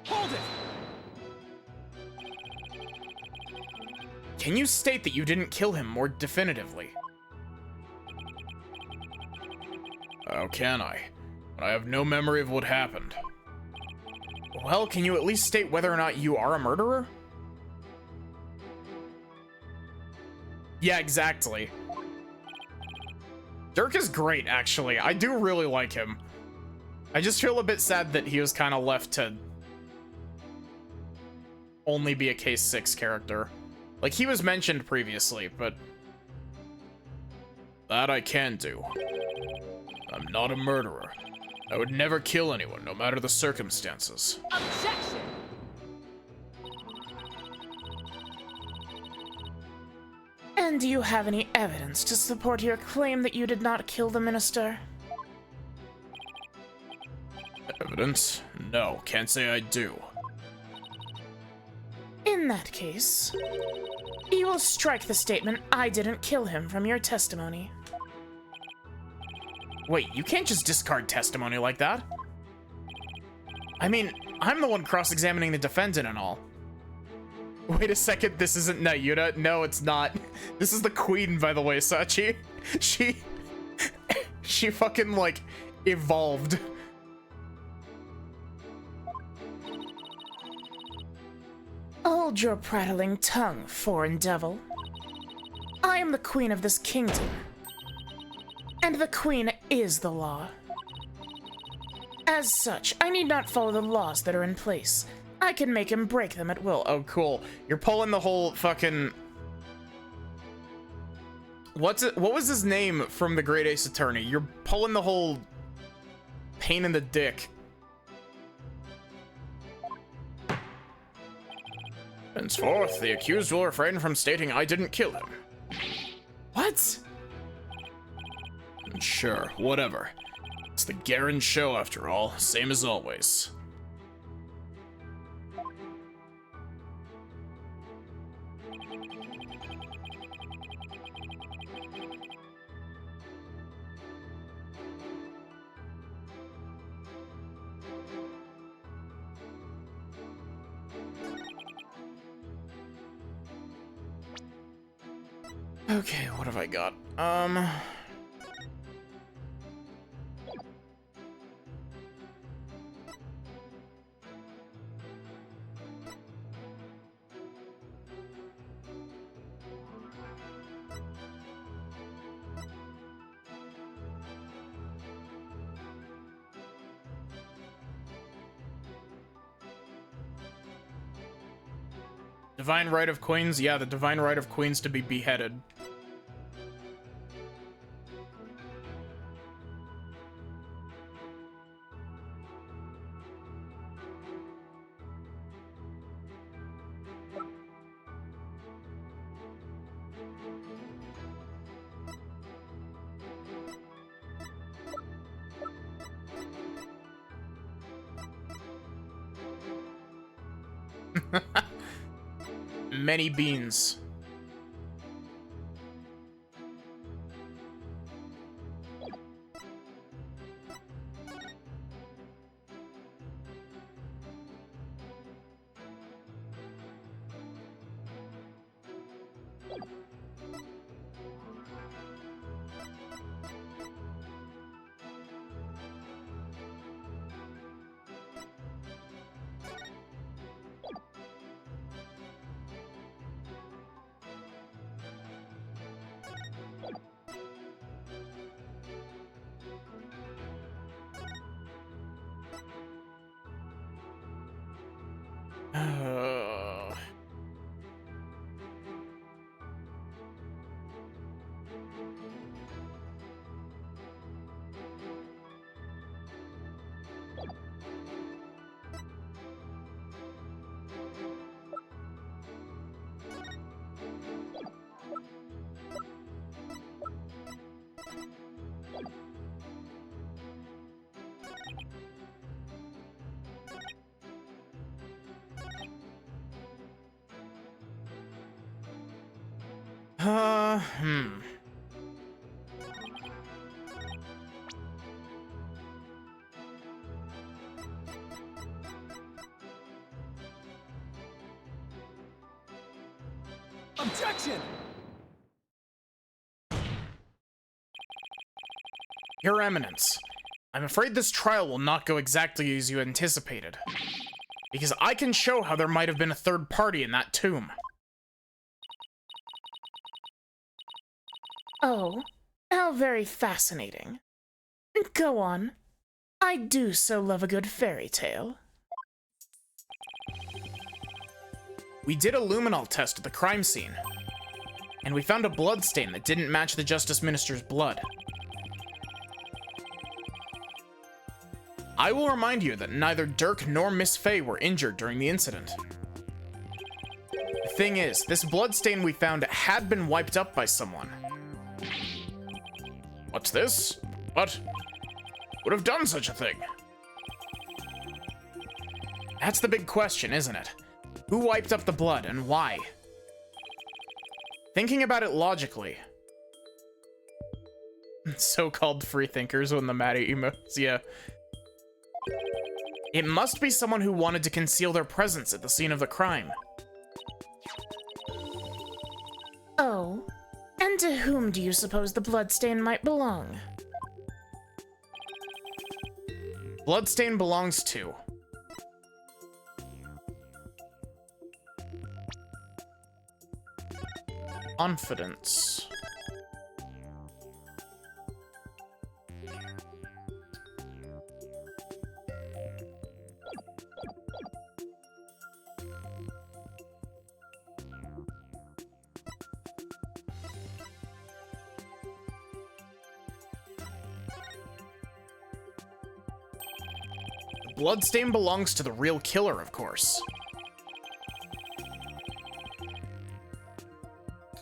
Hold it! Can you state that you didn't kill him more definitively? How can I? When I have no memory of what happened. Well, can you at least state whether or not you are a murderer? Yeah, exactly. Dirk is great, actually. I do really like him. I just feel a bit sad that he was kind of left to only be a Case 6 character. Like, he was mentioned previously, but that I can do. I'm not a murderer. I would never kill anyone, no matter the circumstances. Objection! And do you have any evidence to support your claim that you did not kill the minister? Evidence? No, can't say I do. In that case, you will strike the statement, "I didn't kill him," from your testimony. Wait, you can't just discard testimony like that. I mean, I'm the one cross-examining the defendant and all. Wait a second, this isn't Nayuta. No, it's not. This is the queen, by the way, Sachi. She fucking, like, evolved. Hold your prattling tongue, foreign devil. I am the queen of this kingdom. And the queen is the law. As such, I need not follow the laws that are in place. I can make him break them at will. Oh, cool. You're pulling the whole fucking... What was his name from the Great Ace Attorney? You're pulling the whole pain in the dick. Henceforth, the accused will refrain from stating I didn't kill him. What? Sure, whatever. It's the Garen show after all, same as always. Okay, what have I got? Divine right of queens? Yeah, the divine right of queens to be beheaded. Many beans. Hmm. Objection! Your Eminence, I'm afraid this trial will not go exactly as you anticipated. Because I can show how there might have been a third party in that tomb. Oh, how very fascinating. Go on. I do so love a good fairy tale. We did a luminol test at the crime scene, and we found a bloodstain that didn't match the Justice Minister's blood. I will remind you that neither Dirk nor Miss Fey were injured during the incident. The thing is, this bloodstain we found had been wiped up by someone. What's this? What? Would have done such a thing? That's the big question, isn't it? Who wiped up the blood and why? Thinking about it logically. So-called freethinkers when the Maddie emotes, yeah. It must be someone who wanted to conceal their presence at the scene of the crime. Oh, and to whom do you suppose the bloodstain might belong? Bloodstain belongs to... Confidence. Bloodstain belongs to the real killer, of course.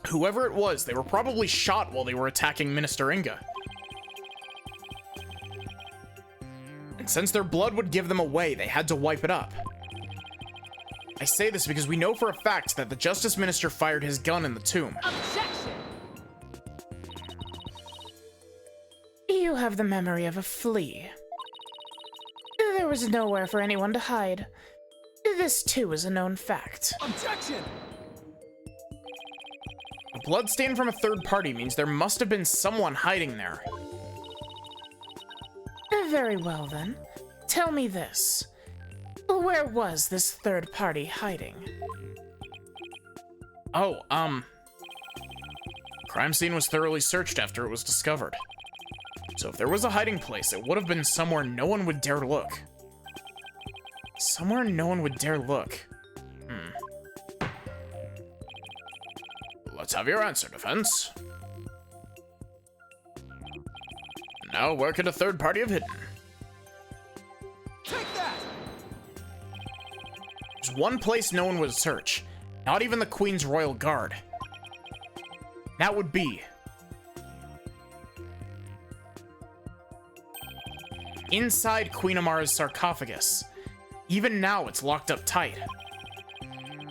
Whoever it was, they were probably shot while they were attacking Minister Inga. And since their blood would give them away, they had to wipe it up. I say this because we know for a fact that the Justice Minister fired his gun in the tomb. Objection! You have the memory of a flea. There was nowhere for anyone to hide. This too is a known fact. Objection! A bloodstain from a third party means there must have been someone hiding there. Very well then. Tell me this. Where was this third party hiding? Oh, crime scene was thoroughly searched after it was discovered. So if there was a hiding place, it would have been somewhere no one would dare look. Somewhere no one would dare look. Let's have your answer, Defense. Now where could a third party have hidden? Take that! There's one place no one would search. Not even the Queen's Royal Guard. That would be... inside Queen Amara's sarcophagus. Even now, it's locked up tight.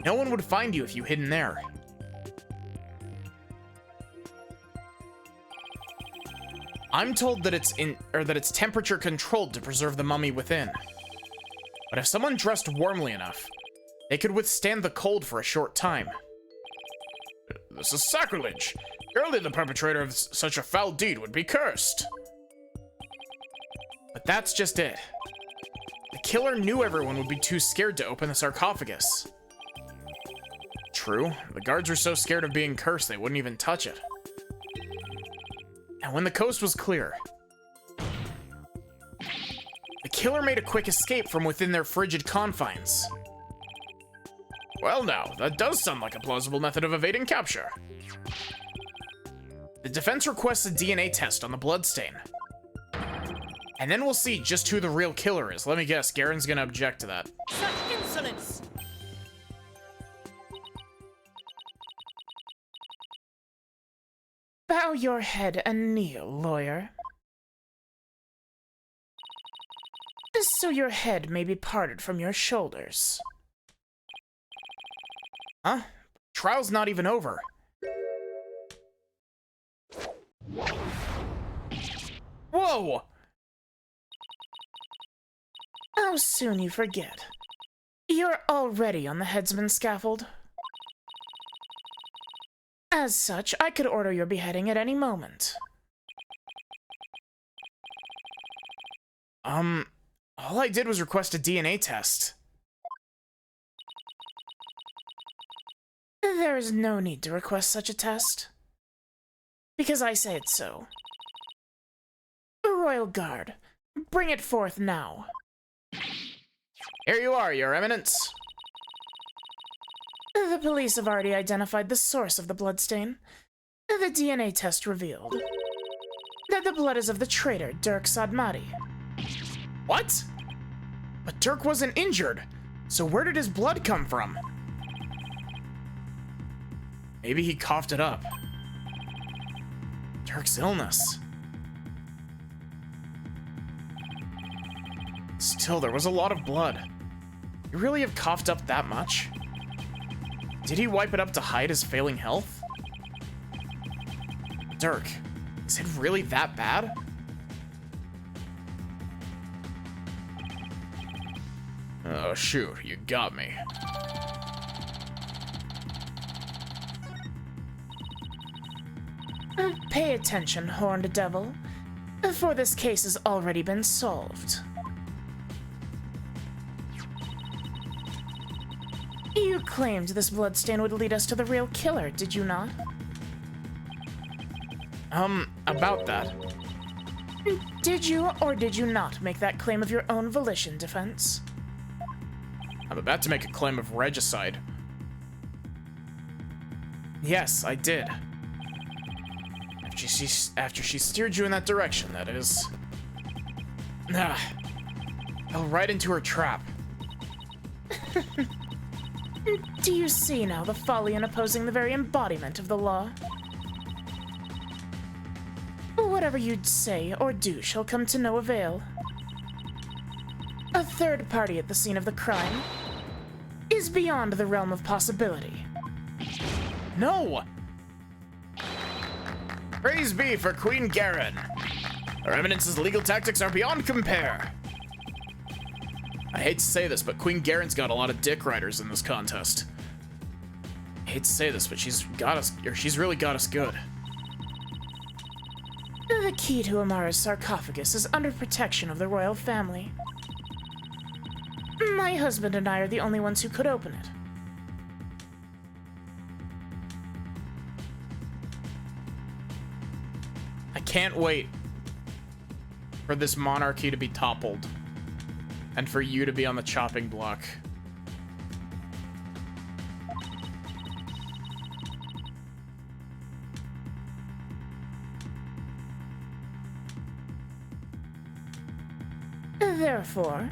No one would find you if you hid in there. I'm told that it's temperature controlled to preserve the mummy within. But if someone dressed warmly enough, they could withstand the cold for a short time. This is sacrilege. Surely the perpetrator of such a foul deed would be cursed. But that's just it. The killer knew everyone would be too scared to open the sarcophagus. True, the guards were so scared of being cursed they wouldn't even touch it. And when the coast was clear, the killer made a quick escape from within their frigid confines. Well now, that does sound like a plausible method of evading capture. The defense requests a DNA test on the bloodstain. And then we'll see just who the real killer is. Let me guess, Garen's gonna object to that. Such insolence! Bow your head and kneel, lawyer. So your head may be parted from your shoulders. Huh? Trial's not even over. Whoa! How soon you forget. You're already on the headsman's scaffold. As such, I could order your beheading at any moment. All I did was request a DNA test. There is no need to request such a test. Because I say it so. Royal Guard, bring it forth now. Here you are, Your Eminence. The police have already identified the source of the bloodstain. The DNA test revealed that the blood is of the traitor, Dirk Sadmati. What? But Dirk wasn't injured, so where did his blood come from? Maybe he coughed it up. Dirk's illness. Still, there was a lot of blood. You really have coughed up that much? Did he wipe it up to hide his failing health? Dirk, is it really that bad? Oh shoot, you got me. Pay attention, horned devil, for this case has already been solved. You claimed this bloodstain would lead us to the real killer, did you not? About that. Did you or did you not make that claim of your own volition, Defense? I'm about to make a claim of regicide. Yes, I did. After she steered you in that direction, that is. Fell right into her trap. Do you see now the folly in opposing the very embodiment of the law? Whatever you'd say or do shall come to no avail. A third party at the scene of the crime is beyond the realm of possibility. No! Praise be for Queen Garen. Her Eminence's legal tactics are beyond compare. I hate to say this, but Queen Garen's got a lot of dick riders in this contest. I hate to say this, but she's really got us good. The key to Amara's sarcophagus is under protection of the royal family. My husband and I are the only ones who could open it. I can't wait for this monarchy to be toppled and for you to be on the chopping block. Therefore,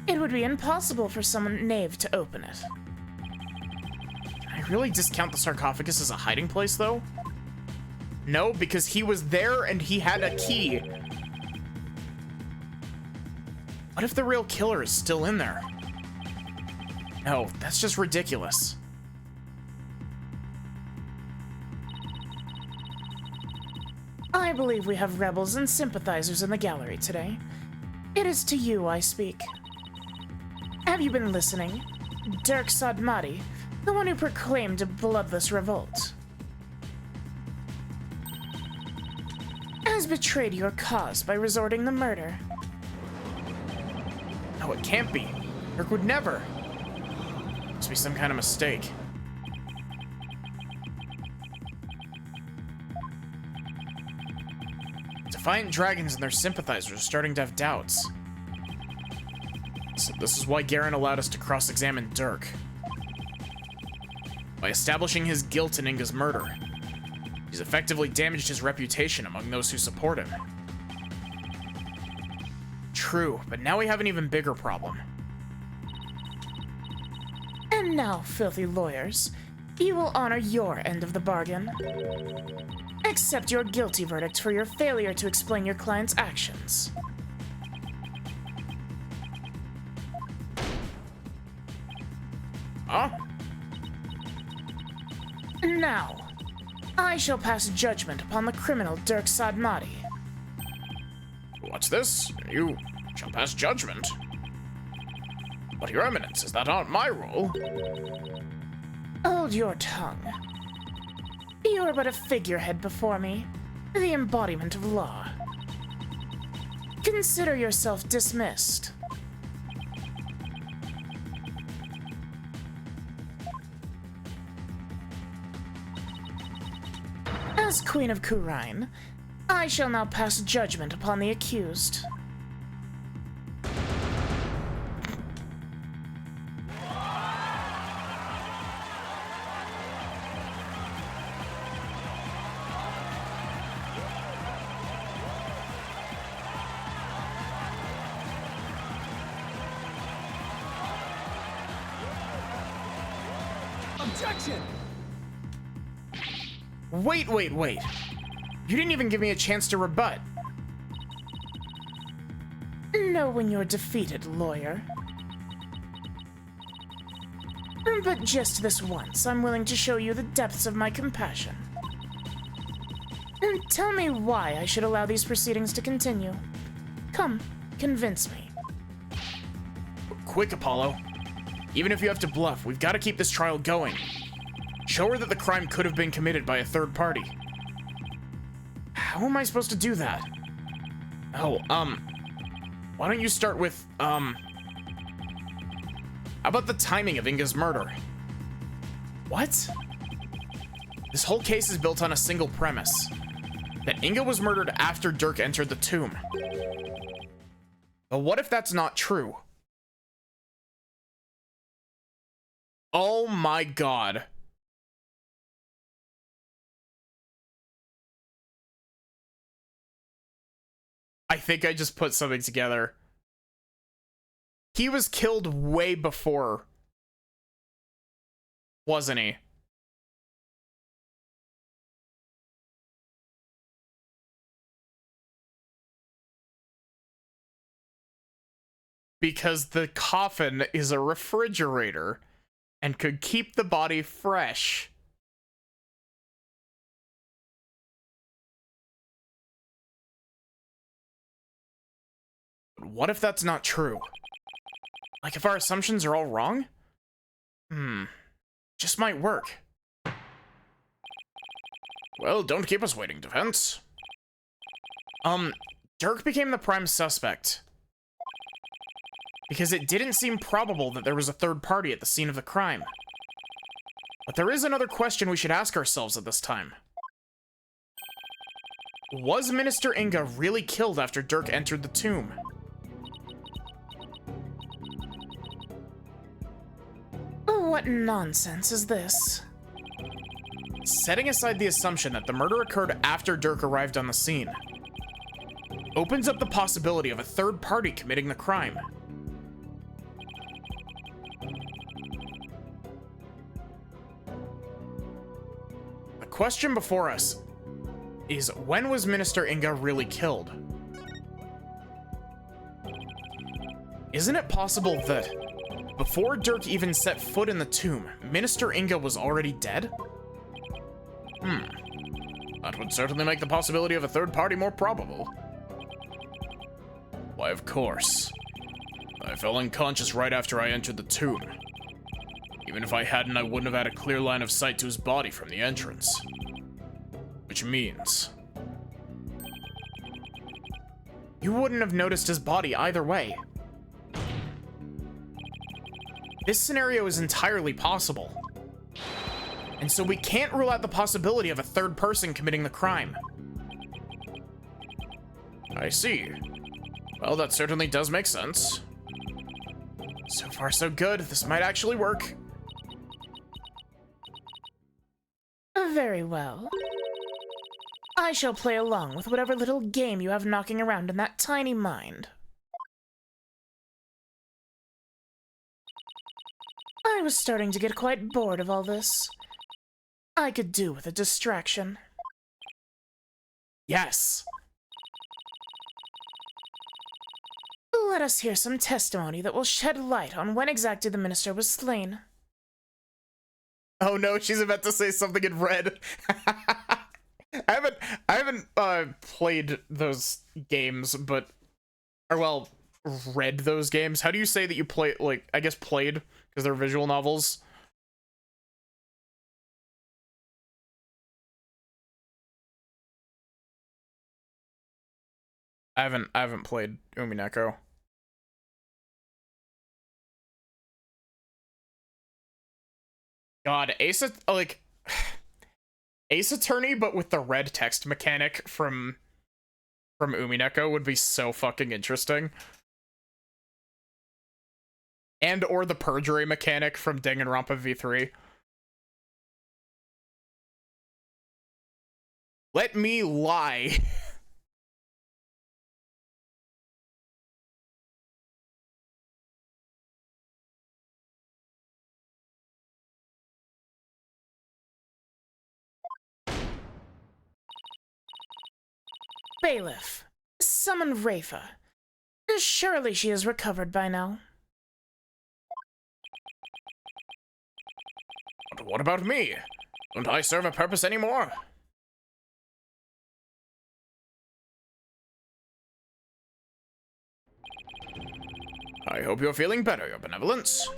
it would be impossible for someone knave to open it. Can I really discount the sarcophagus as a hiding place, though? No, because he was there and he had a key. What if the real killer is still in there? No, that's just ridiculous. I believe we have rebels and sympathizers in the gallery today. It is to you I speak. Have you been listening? Dirk Sadmati, the one who proclaimed a bloodless revolt, has betrayed your cause by resorting to murder. No, it can't be. Dirk would never. Must be some kind of mistake. Defiant Dragons and their sympathizers are starting to have doubts. So this is why Garen allowed us to cross-examine Dirk. By establishing his guilt in Inga's murder, he's effectively damaged his reputation among those who support him. True, but now we have an even bigger problem. And now, filthy lawyers, you will honor your end of the bargain. Accept your guilty verdict for your failure to explain your client's actions. Huh? Now, I shall pass judgment upon the criminal Dirk Sadmati. What's this? You shall pass judgment. But your eminence, is that not my role? Hold your tongue. You are but a figurehead before me, the embodiment of law. Consider yourself dismissed. As Queen of Khura'in, I shall now pass judgment upon the accused. Objection! Wait. You didn't even give me a chance to rebut. Know when you're defeated, lawyer. But just this once, I'm willing to show you the depths of my compassion. Tell me why I should allow these proceedings to continue. Come, convince me. Quick, Apollo. Even if you have to bluff, we've got to keep this trial going. Show her that the crime could have been committed by a third party. How am I supposed to do that? Oh, why don't you start with, how about the timing of Inga's murder? What? This whole case is built on a single premise. That Inga was murdered after Dirk entered the tomb. But what if that's not true? Oh my god. I think I just put something together. He was killed way before, wasn't he? Because the coffin is a refrigerator and could keep the body fresh. What if that's not true? Like, if our assumptions are all wrong? Just might work. Well, don't keep us waiting, defense. Dirk became the prime suspect because it didn't seem probable that there was a third party at the scene of the crime. But there is another question we should ask ourselves at this time. Was Minister Inga really killed after Dirk entered the tomb? What nonsense is this? Setting aside the assumption that the murder occurred after Dirk arrived on the scene, opens up the possibility of a third party committing the crime. The question before us is, when was Minister Inga really killed? Isn't it possible that before Dirk even set foot in the tomb, Minister Inga was already dead? That would certainly make the possibility of a third party more probable. Why, of course. I fell unconscious right after I entered the tomb. Even if I hadn't, I wouldn't have had a clear line of sight to his body from the entrance. Which means... You wouldn't have noticed his body either way. This scenario is entirely possible. And so we can't rule out the possibility of a third person committing the crime. I see. Well, that certainly does make sense. So far, so good. This might actually work. Very well. I shall play along with whatever little game you have knocking around in that tiny mind. I was starting to get quite bored of all this. I could do with a distraction. Yes! Let us hear some testimony that will shed light on when exactly the minister was slain. Oh no, she's about to say something in red. I haven't played those games, but, or well, read those games. How do you say that you play, like, I guess played, because they're visual novels? I haven't played Umineko. God, Ace Attorney, but with the red text mechanic from Umineko would be so fucking interesting. And or the perjury mechanic from Danganronpa V3. Let me lie. Bailiff, summon Rafa. Surely she is recovered by now. But what about me? Don't I serve a purpose anymore? I hope you're feeling better, Your Benevolence.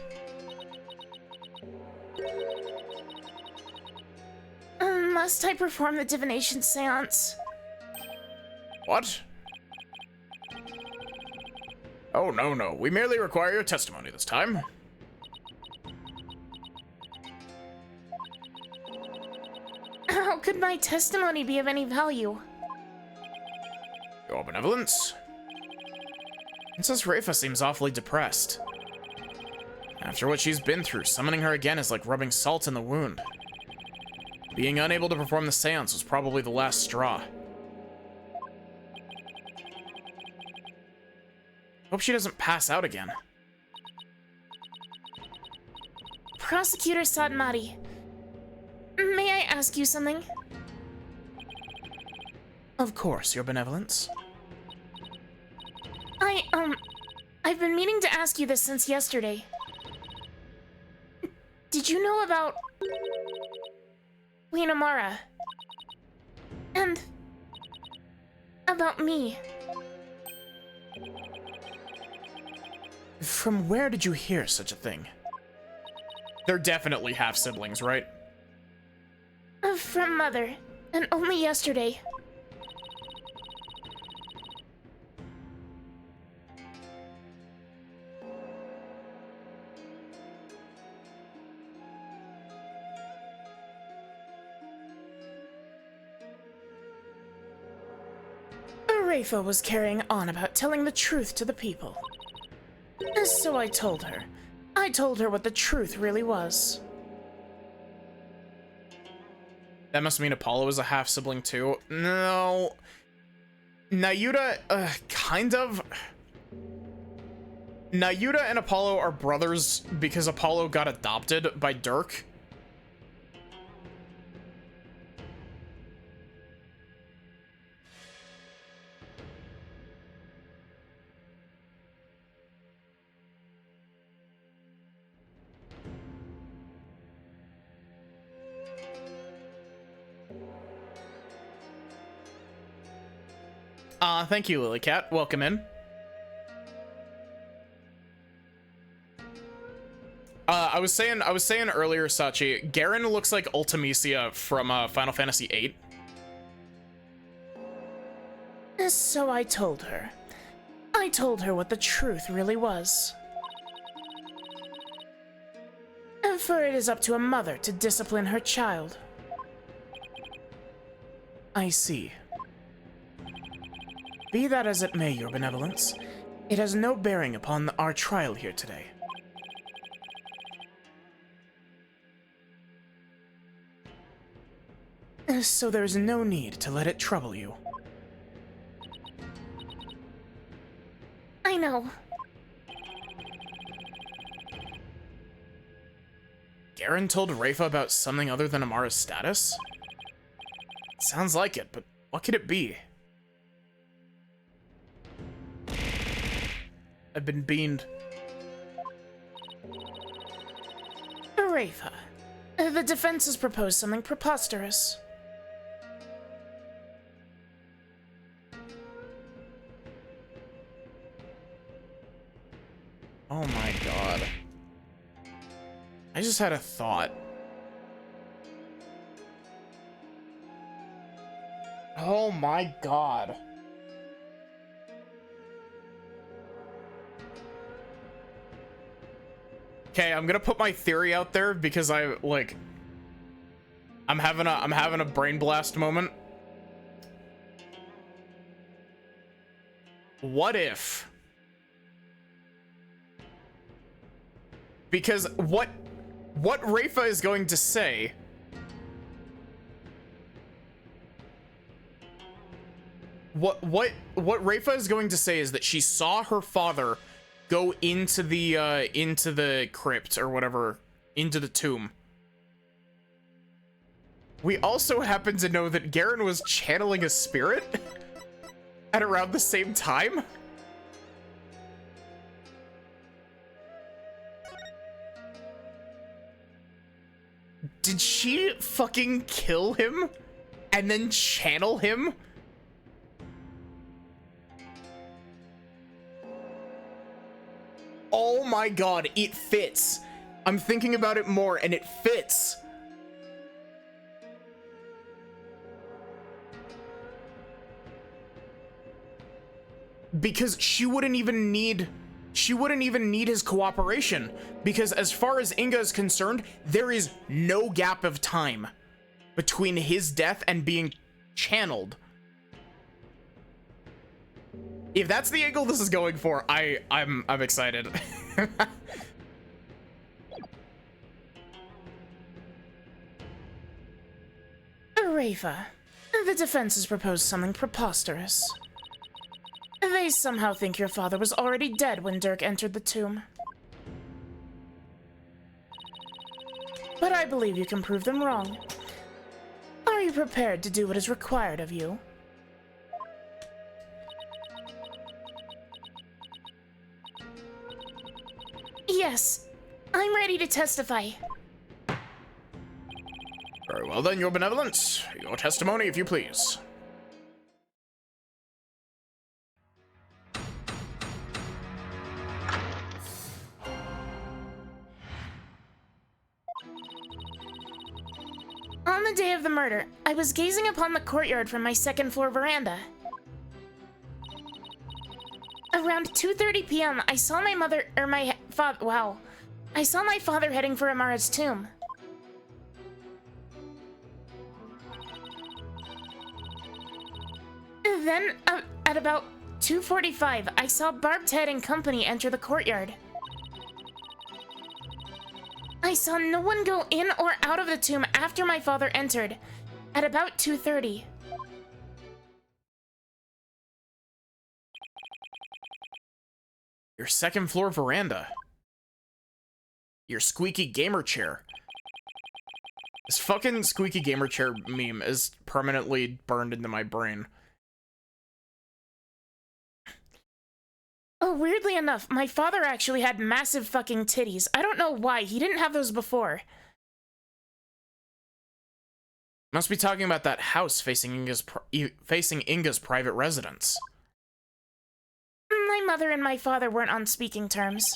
Must I perform the divination seance? What? Oh, no. We merely require your testimony this time. How could my testimony be of any value? Your Benevolence. Princess Rafa seems awfully depressed. After what she's been through, summoning her again is like rubbing salt in the wound. Being unable to perform the seance was probably the last straw. Hope she doesn't pass out again. Prosecutor Sadmati, may I ask you something? Of course, Your Benevolence. I've been meaning to ask you this since yesterday. Did you know about Linamara? And about me? From where did you hear such a thing? They're definitely half-siblings, right? From Mother, and only yesterday. Rafa was carrying on about telling the truth to the people. So I told her. I told her what the truth really was. That must mean Apollo is a half-sibling too. No. Nayuta, kind of. Nayuta and Apollo are brothers because Apollo got adopted by Dirk. Thank you, Lilycat. Welcome in. I was saying earlier, Sachi, Garen looks like Ultimisia from Final Fantasy VIII. So I told her. I told her what the truth really was. For it is up to a mother to discipline her child. I see. Be that as it may, Your Benevolence, it has no bearing upon our trial here today. So there's no need to let it trouble you. I know. Garen told Rafa about something other than Amara's status? Sounds like it, but what could it be? I've been beamed. Rafa, the defense has proposed something preposterous. Oh my god. I just had a thought. Oh my god. Okay, I'm gonna put my theory out there because I'm having a brain blast moment. What if? Because what Rafa is going to say what Rafa is going to say is that she saw her father go into the crypt or whatever, into the tomb. We also happen to know that Garen was channeling a spirit at around the same time. Did she fucking kill him and then channel him? Oh my god, it fits. I'm thinking about it more and it fits. Because she wouldn't even need his cooperation, because as far as Inga is concerned, there is no gap of time between his death and being channeled. If that's the angle this is going for, I'm excited. Rafa, the defense has proposed something preposterous. They somehow think your father was already dead when Dirk entered the tomb. But I believe you can prove them wrong. Are you prepared to do what is required of you? Yes, I'm ready to testify. Very well then, Your Benevolence. Your testimony, if you please. On the day of the murder, I was gazing upon the courtyard from my second-floor veranda. Around 2:30 p.m., I saw my father heading for Amara's tomb. Then, at about 2:45, I saw Barbed Head and company enter the courtyard. I saw no one go in or out of the tomb after my father entered, at about 2:30. Your second floor veranda. Your squeaky gamer chair. This fucking squeaky gamer chair meme is permanently burned into my brain. Oh, weirdly enough, my father actually had massive fucking titties. I don't know why, he didn't have those before. Must be talking about that house facing Inga's private residence. My mother and my father weren't on speaking terms.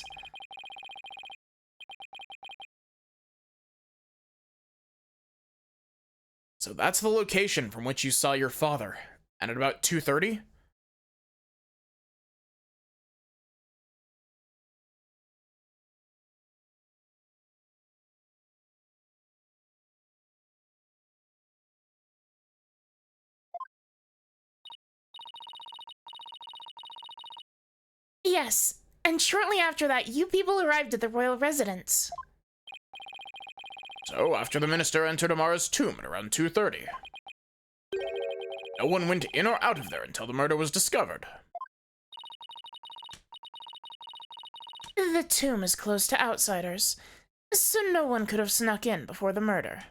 So that's the location from which you saw your father. And at about 2:30? Yes, and shortly after that, you people arrived at the royal residence. So, after the minister entered Amara's tomb at around 2:30. No one went in or out of there until the murder was discovered. The tomb is closed to outsiders, so no one could have snuck in before the murder.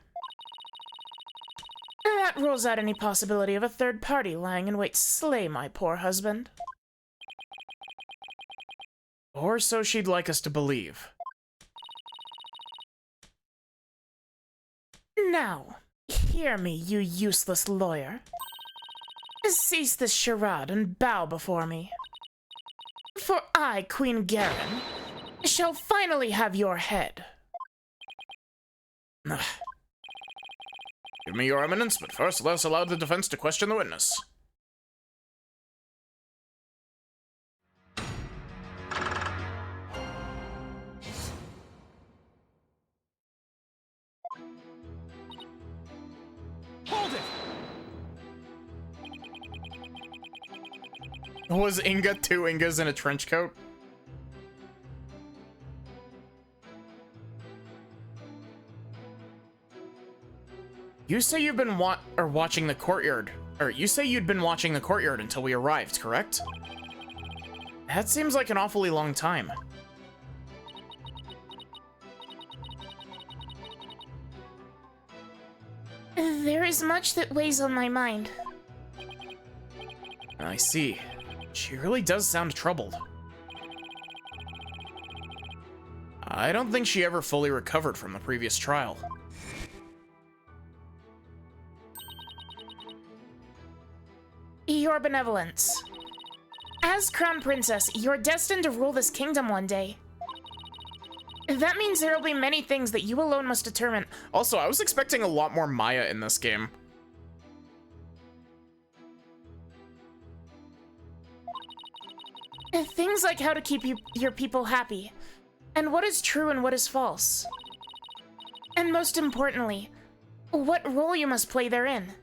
That rules out any possibility of a third party lying in wait to slay my poor husband. Or so she'd like us to believe. Now, hear me, you useless lawyer. Cease this charade and bow before me. For I, Queen Garen, shall finally have your head. Give me your eminence, but first let us allow the defense to question the witness. Hold it! Was Inga 2 Ingas in a trench coat? You say you've been watching the courtyard, or you say you'd been watching the courtyard until we arrived, correct? That seems like an awfully long time. There is much that weighs on my mind. I see. She really does sound troubled. I don't think she ever fully recovered from the previous trial. Your benevolence. As Crown Princess, you're destined to rule this kingdom one day. That means there will be many things that you alone must determine. Also, I was expecting a lot more Maya in this game. Things like how to keep your people happy, and what is true and what is false. And most importantly, what role you must play therein.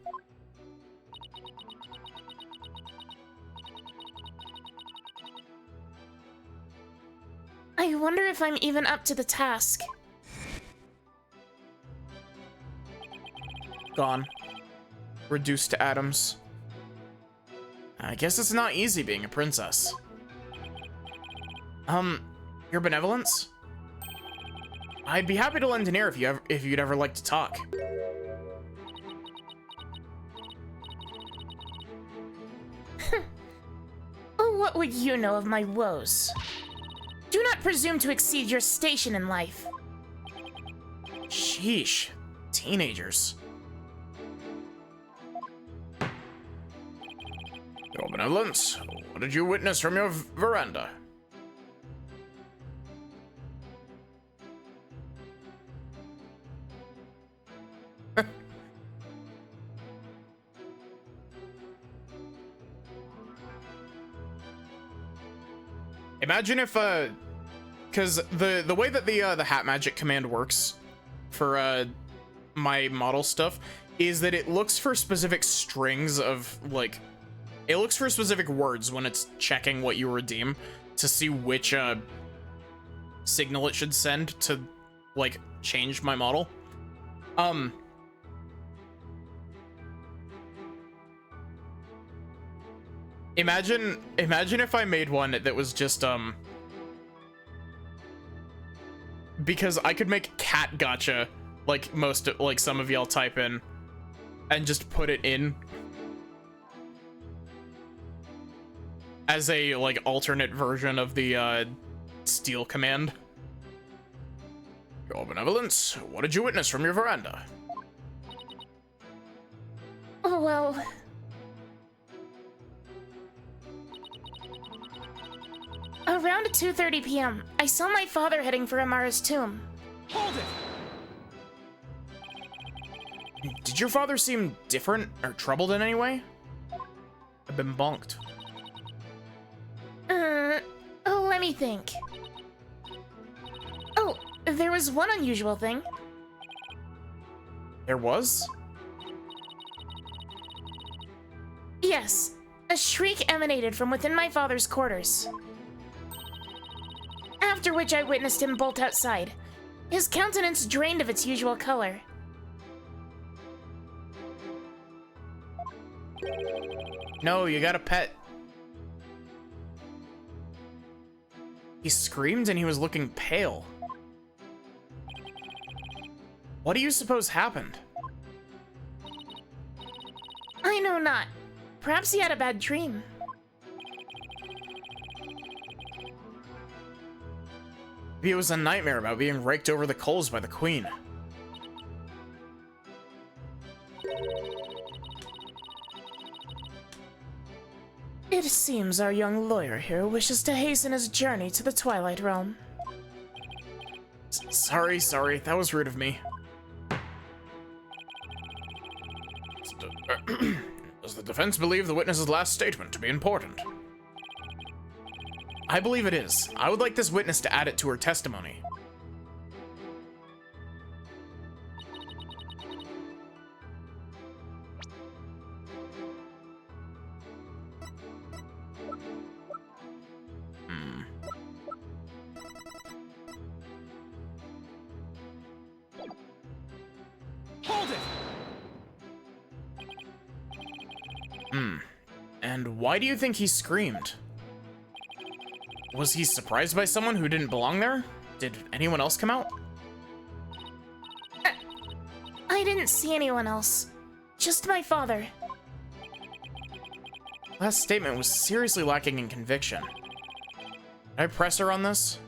I wonder if I'm even up to the task. Gone. Reduced to atoms. I guess it's not easy being a princess. Your benevolence? I'd be happy to lend an ear if you'd ever like to talk. What would you know of my woes? Do not presume to exceed your station in life. Sheesh. Teenagers. Your benevolence, what did you witness from your veranda? Imagine if, because the way that the hat magic command works for my model stuff is that it looks for specific strings of, like, it looks for specific words when it's checking what you redeem to see which signal it should send to, like, change my model. Imagine if I made one that was just, because I could make cat gotcha, like some of y'all type in, and just put it in as a, like, alternate version of the, steal command. Your benevolence, what did you witness from your veranda? Well... Around 2:30 p.m., I saw my father heading for Amara's tomb. Hold it! Did your father seem different or troubled in any way? I've been bonked. Let me think. Oh, there was one unusual thing. There was? Yes, a shriek emanated from within my father's quarters. After which I witnessed him bolt outside, his countenance drained of its usual color. No, you got a pet. He screamed and he was looking pale. What do you suppose happened? I know not. Perhaps he had a bad dream. Maybe it was a nightmare about being raked over the coals by the queen. It seems our young lawyer here wishes to hasten his journey to the Twilight Realm. Sorry, that was rude of me. Does the defense believe the witness's last statement to be important? I believe it is. I would like this witness to add it to her testimony. Hold it! And why do you think he screamed? Was he surprised by someone who didn't belong there? Did anyone else come out? I didn't see anyone else. Just my father. Last statement was seriously lacking in conviction. Did I press her on this?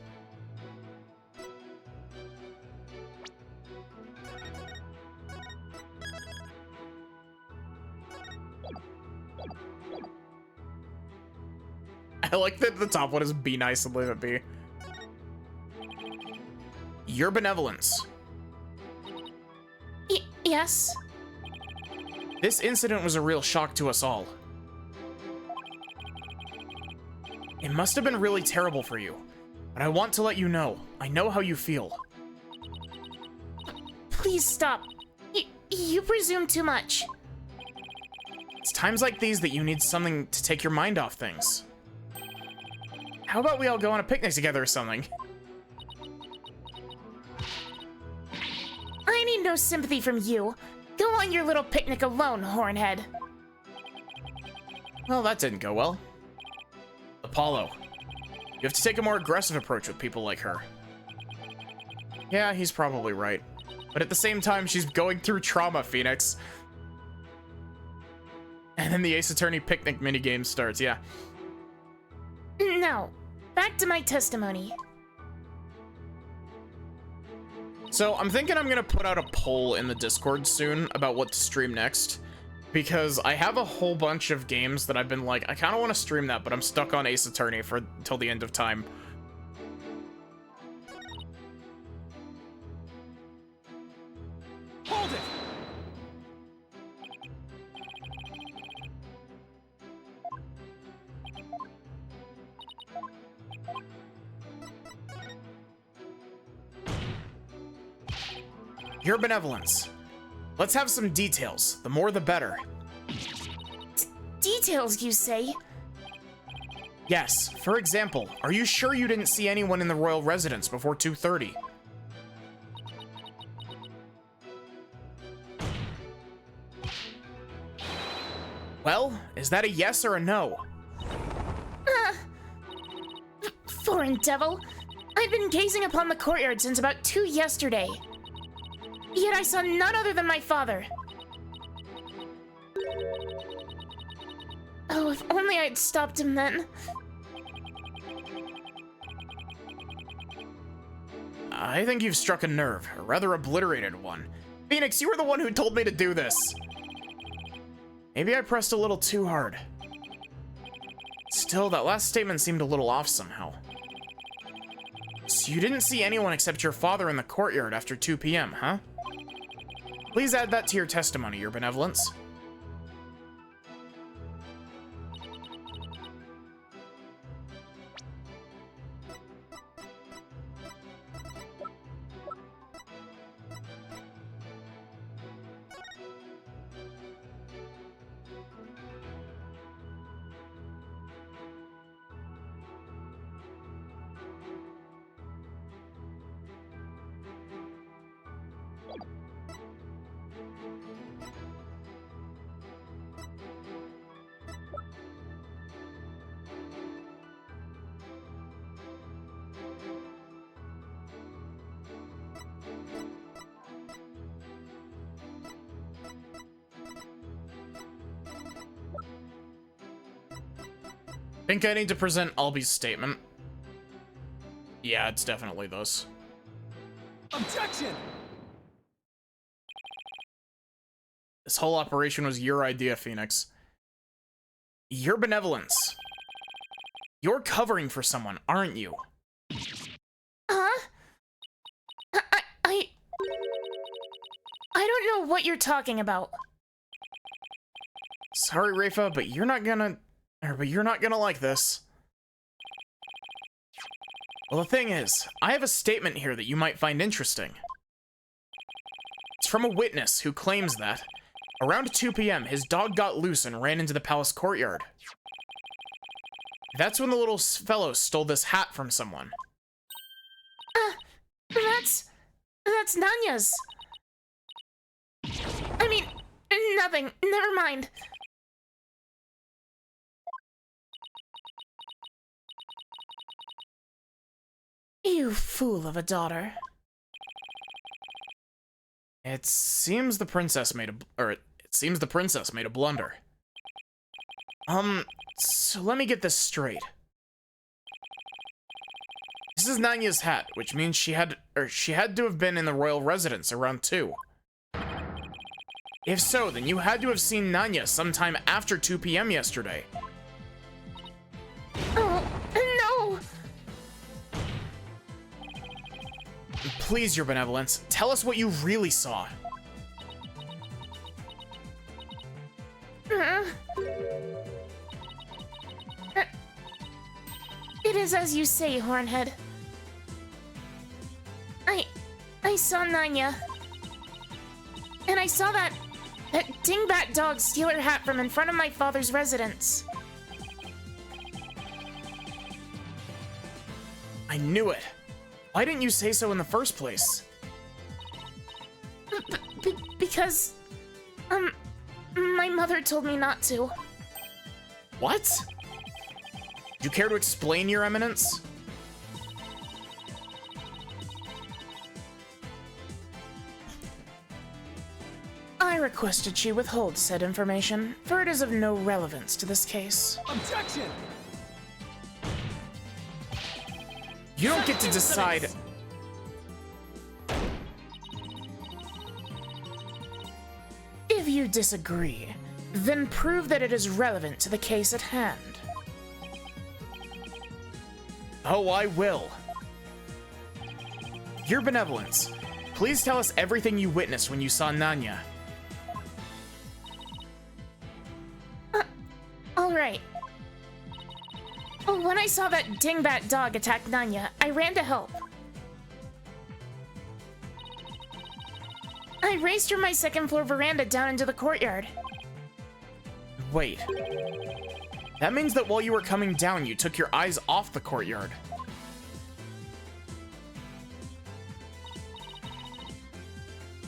I like that the top one is be nice and leave it be. Your benevolence. Yes? This incident was a real shock to us all. It must have been really terrible for you, but I want to let you know, I know how you feel. Please stop. You presume too much. It's times like these that you need something to take your mind off things. How about we all go on a picnic together or something? I need no sympathy from you. Go on your little picnic alone, Hornhead. Well, that didn't go well. Apollo, you have to take a more aggressive approach with people like her. Yeah, he's probably right. But at the same time, she's going through trauma, Phoenix. And then the Ace Attorney picnic minigame starts, yeah. Now, back to my testimony. So I'm thinking I'm gonna put out a poll in the Discord soon about what to stream next, because I have a whole bunch of games that I've been like, I kind of want to stream that, but I'm stuck on Ace Attorney for until the end of time. Hold it! Your benevolence. Let's have some details. The more the better. Details, you say? Yes. For example, are you sure you didn't see anyone in the royal residence before 2:30? Well, is that a yes or a no? Foreign devil. I've been gazing upon the courtyard since about 2 yesterday. Yet I saw none other than my father. Oh, if only I'd stopped him then. I think you've struck a nerve, a rather obliterated one. Phoenix, you were the one who told me to do this. Maybe I pressed a little too hard. Still, that last statement seemed a little off somehow. So you didn't see anyone except your father in the courtyard after 2 p.m., huh? Please add that to your testimony, Your Benevolence. Think I need to present Albi's statement? Yeah, it's definitely this. Objection! This whole operation was your idea, Phoenix. Your Benevolence. You're covering for someone, aren't you? Huh? I don't know what you're talking about. Sorry, Rafa, but you're not gonna like this. Well, the thing is, I have a statement here that you might find interesting. It's from a witness who claims that, around 2 p.m., his dog got loose and ran into the palace courtyard. That's when the little fellow stole this hat from someone. That's Nanya's. I mean, nothing. Never mind. You fool of a daughter. It seems the princess made a blunder. So let me get this straight. This is Nanya's hat, which means she had to have been in the royal residence around 2. If so, then you had to have seen Nanya sometime after 2 p.m. yesterday. Oh, no! Please, Your Benevolence, tell us what you really saw. It is as you say, Hornhead. I saw Nanya. And I saw that dingbat dog steal her hat from in front of my father's residence. I knew it. Why didn't you say so in the first place? Because, my mother told me not to. What? Do you care to explain, Your Eminence? I requested she withhold said information, for it is of no relevance to this case. Objection! You don't get to decide. If you disagree, then prove that it is relevant to the case at hand. Oh, I will. Your Benevolence, please tell us everything you witnessed when you saw Nanya. Alright. When I saw that dingbat dog attack Nanya, I ran to help. I raced from my second-floor veranda down into the courtyard. Wait. That means that while you were coming down, you took your eyes off the courtyard.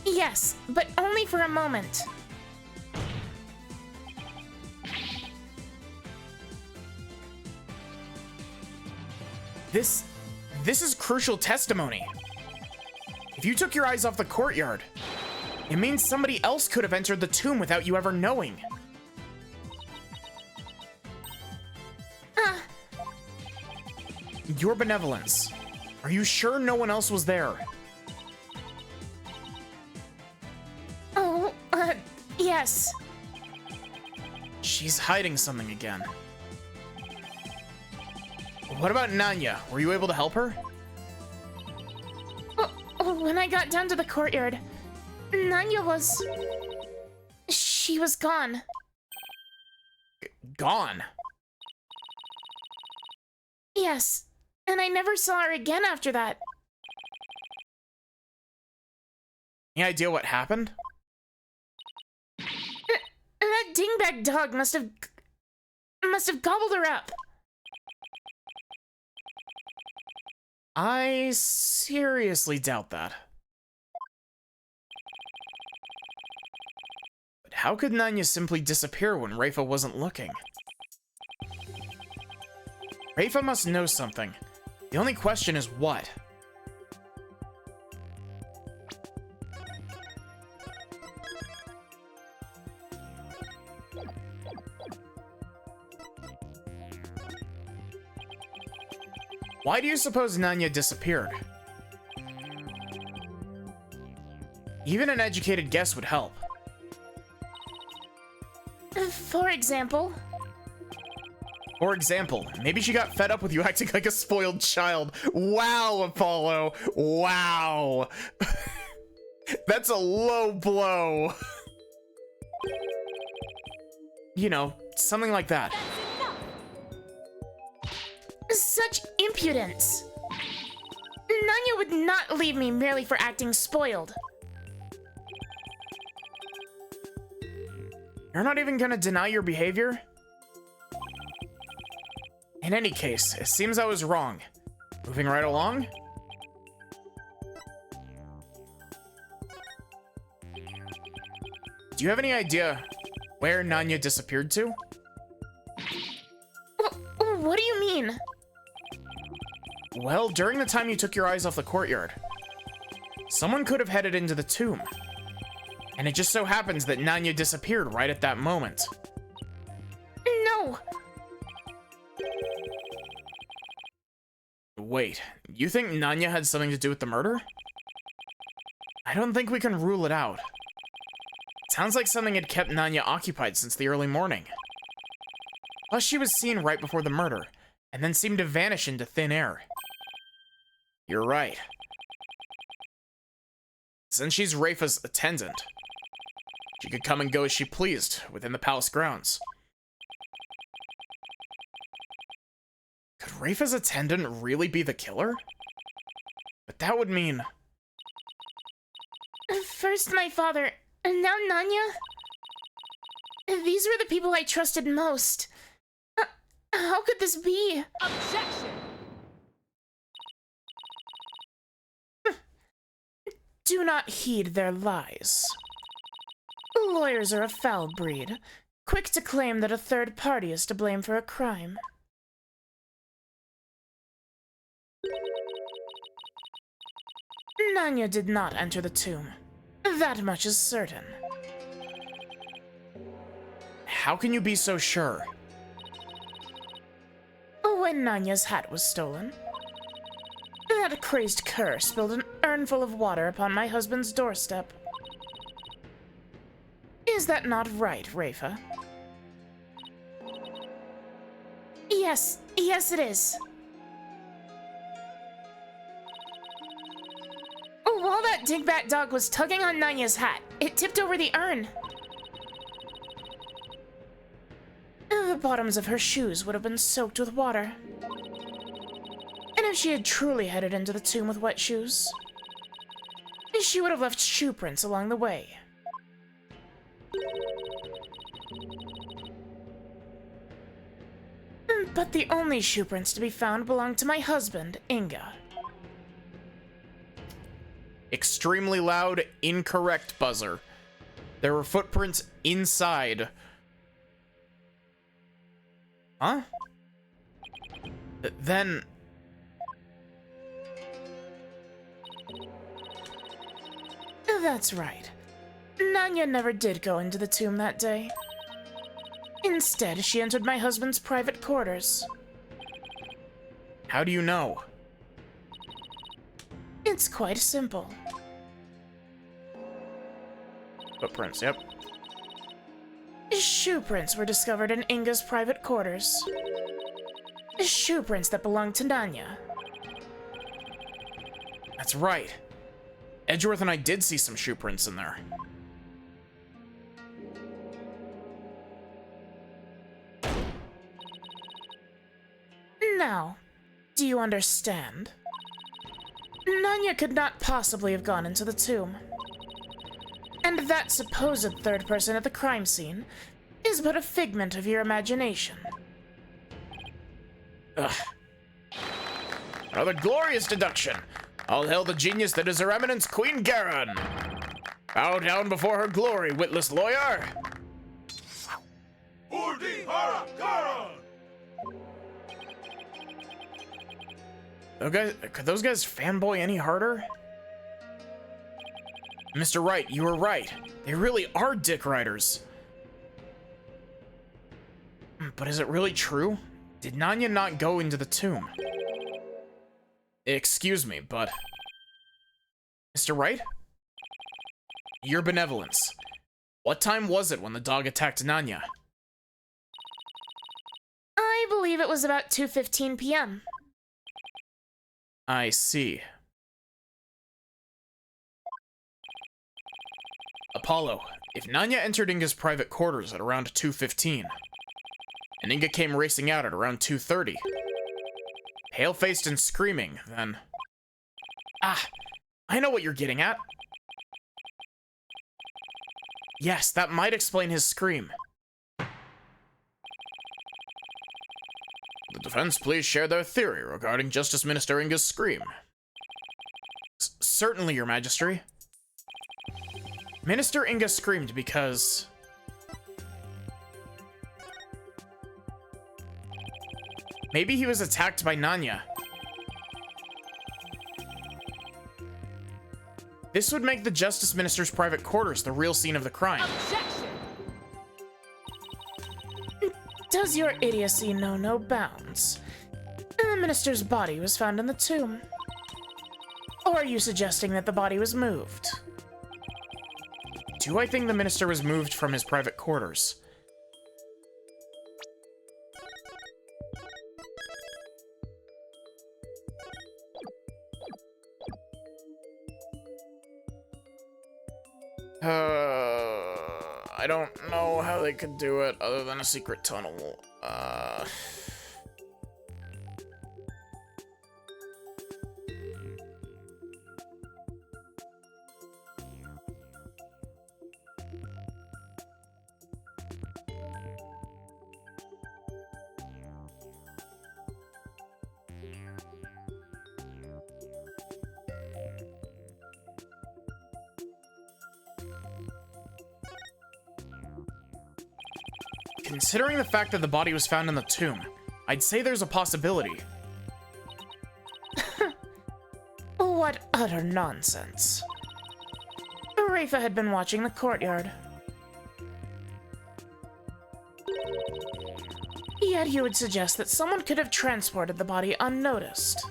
Yes, but only for a moment. This is crucial testimony. If you took your eyes off the courtyard, it means somebody else could have entered the tomb without you ever knowing. Your Benevolence, are you sure no one else was there? Oh, yes. She's hiding something again. What about Nanya? Were you able to help her? When I got down to the courtyard, Nanya was... She was gone. Gone? Yes, and I never saw her again after that. Any idea what happened? That dingbat dog must have gobbled her up. I seriously doubt that. But how could Nanya simply disappear when Rayfa wasn't looking? Rayfa must know something. The only question is what? Why do you suppose Nanya disappeared? Even an educated guess would help. For example, maybe she got fed up with you acting like a spoiled child. Wow, Apollo. Wow. That's a low blow. You know, something like that. such impudence! Nanya would not leave me merely for acting spoiled. You're not even gonna deny your behavior? In any case, it seems I was wrong. Moving right along? Do you have any idea where Nanya disappeared to? What do you mean? Well, during the time you took your eyes off the courtyard, someone could have headed into the tomb. And it just so happens that Nanya disappeared right at that moment. No! Wait, you think Nanya had something to do with the murder? I don't think we can rule it out. Sounds like something had kept Nanya occupied since the early morning. Plus, she was seen right before the murder, and then seemed to vanish into thin air. You're right. Since she's Rayfa's attendant, she could come and go as she pleased within the palace grounds. Could Rayfa's attendant really be the killer? But that would mean... First my father, and now Nanya? These were the people I trusted most. How could this be? Objection! Do not heed their lies. Lawyers are a foul breed, quick to claim that a third party is to blame for a crime. Nanya did not enter the tomb. That much is certain. How can you be so sure? When Nanya's hat was stolen, that crazed cur spilled an urn-full of water upon my husband's doorstep. Is that not right, Rayfa? Yes, it is. While that dingbat dog was tugging on Nanya's hat, it tipped over the urn. The bottoms of her shoes would have been soaked with water. And if she had truly headed into the tomb with wet shoes, she would have left shoe prints along the way. But the only shoe prints to be found belonged to my husband, Inga. Extremely loud, incorrect buzzer. There were footprints inside. Huh? Then... That's right. Nanya never did go into the tomb that day. Instead, she entered my husband's private quarters. How do you know? It's quite simple. Footprints, yep. shoe prints were discovered in Inga's private quarters. Shoe prints that belonged to Nanya. That's right. Edgeworth and I did see some shoe prints in there. Now, do you understand? Nanya could not possibly have gone into the tomb. And that supposed third person at the crime scene is but a figment of your imagination. Ugh. Another glorious deduction. All hail the genius that is Her Eminence Queen Garon. Bow down before her glory, witless lawyer. Could those guys fanboy any harder? Mr. Wright, you were right. They really are dick riders. But is it really true? Did Nanya not go into the tomb? Excuse me, but... Mr. Wright? Your benevolence. What time was it when the dog attacked Nanya? I believe it was about 2:15 p.m. I see. Apollo, if Nanya entered Inga's private quarters at around 2:15, and Inga came racing out at around 2:30, pale-faced and screaming, then... Ah, I know what you're getting at. Yes, that might explain his scream. The defense please share their theory regarding Justice Minister Inga's scream. Certainly, Your Majesty. Minister Inga screamed because... maybe he was attacked by Nanya. This would make the Justice Minister's private quarters the real scene of the crime. Objection! Does your idiocy know no bounds? The minister's body was found in the tomb. Or are you suggesting that the body was moved? Do I think the minister was moved from his private quarters? I don't know how they could do it other than a secret tunnel. Considering the fact that the body was found in the tomb, I'd say there's a possibility. What utter nonsense. Rafa had been watching the courtyard. Yet he would suggest that someone could have transported the body unnoticed.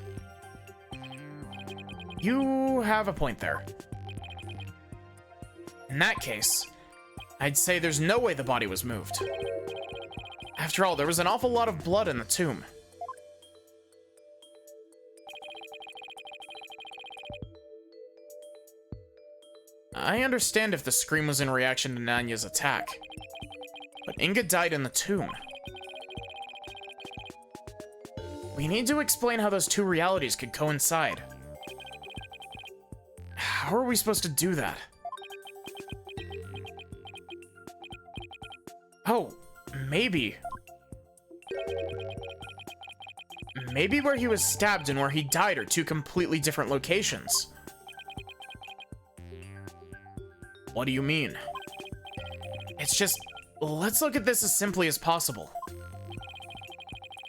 You have a point there. In that case, I'd say there's no way the body was moved. After all, there was an awful lot of blood in the tomb. I understand if the scream was in reaction to Nanya's attack, but Inga died in the tomb. We need to explain how those two realities could coincide. How are we supposed to do that? Oh, maybe. Maybe where he was stabbed and where he died are two completely different locations. What do you mean? It's just, let's look at this as simply as possible.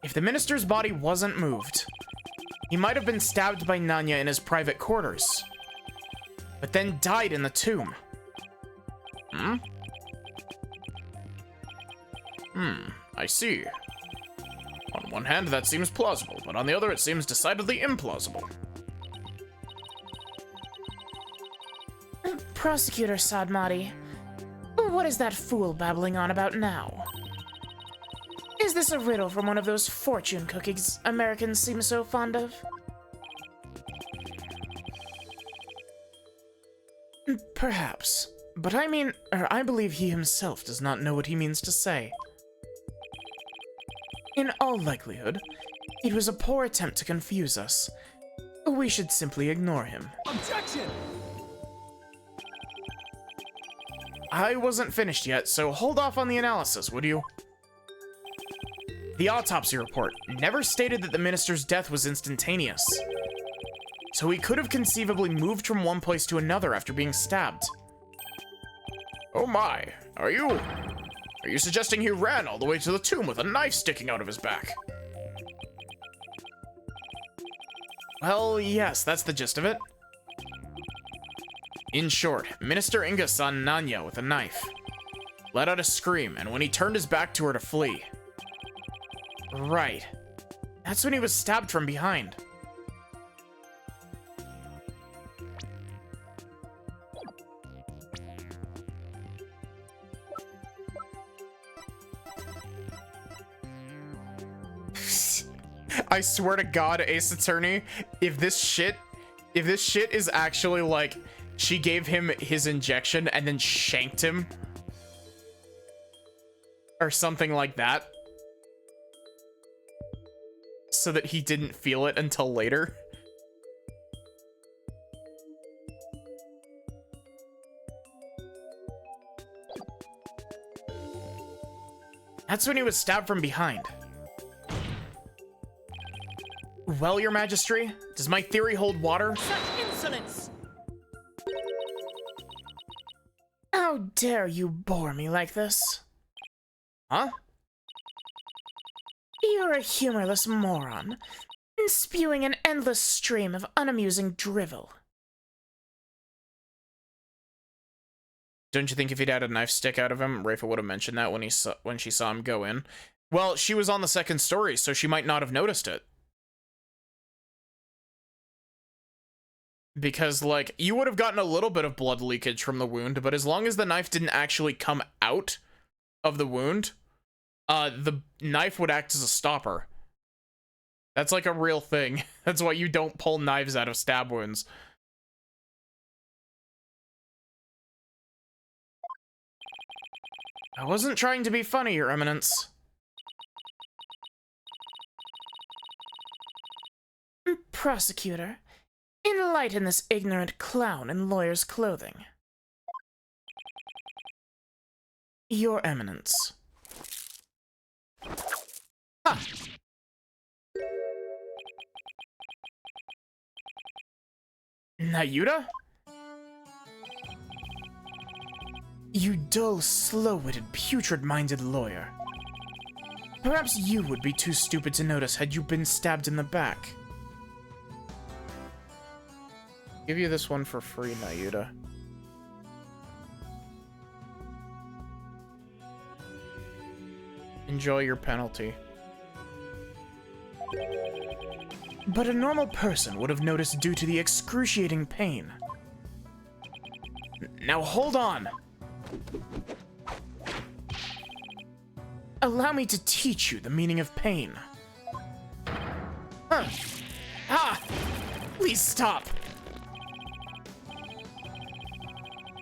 If the minister's body wasn't moved, he might have been stabbed by Nanya in his private quarters, but then died in the tomb. I see. On one hand, that seems plausible, but on the other, it seems decidedly implausible. Prosecutor Sadmati, What is that fool babbling on about now? Is this a riddle from one of those fortune cookies Americans seem so fond of? Perhaps. But I believe he himself does not know what he means to say. In all likelihood, it was a poor attempt to confuse us. We should simply ignore him. Objection! I wasn't finished yet, so hold off on the analysis, would you? The autopsy report never stated that the minister's death was instantaneous. So he could have conceivably moved from one place to another after being stabbed. Oh my, are you suggesting he ran all the way to the tomb with a knife sticking out of his back? Well, yes, that's the gist of it. In short, Minister Inga saw Nanya with a knife, let out a scream, and when he turned his back to her to flee. Right. That's when he was stabbed from behind. I swear to God, Ace Attorney, if this shit is actually like she gave him his injection and then shanked him or something like that so that he didn't feel it until later. That's when he was stabbed from behind. Well, Your Majesty, does my theory hold water? Such insolence! How dare you bore me like this? Huh? You're a humorless moron, spewing an endless stream of unamusing drivel. Don't you think if he'd had a knife stick out of him, Rafa would have mentioned that when she saw him go in? Well, she was on the second story, so she might not have noticed it. Because, like, you would have gotten a little bit of blood leakage from the wound, but as long as the knife didn't actually come out of the wound, the knife would act as a stopper. That's like a real thing. That's why you don't pull knives out of stab wounds. I wasn't trying to be funny, Your Eminence. Prosecutor, enlighten this ignorant clown in lawyer's clothing. Your Eminence. Ha! Nayuta? You dull, slow-witted, putrid-minded lawyer. Perhaps you would be too stupid to notice had you been stabbed in the back. Give you this one for free, Nayuta. Enjoy your penalty. But a normal person would have noticed due to the excruciating pain. Now hold on! Allow me to teach you the meaning of pain. Huh. Ah! Please stop!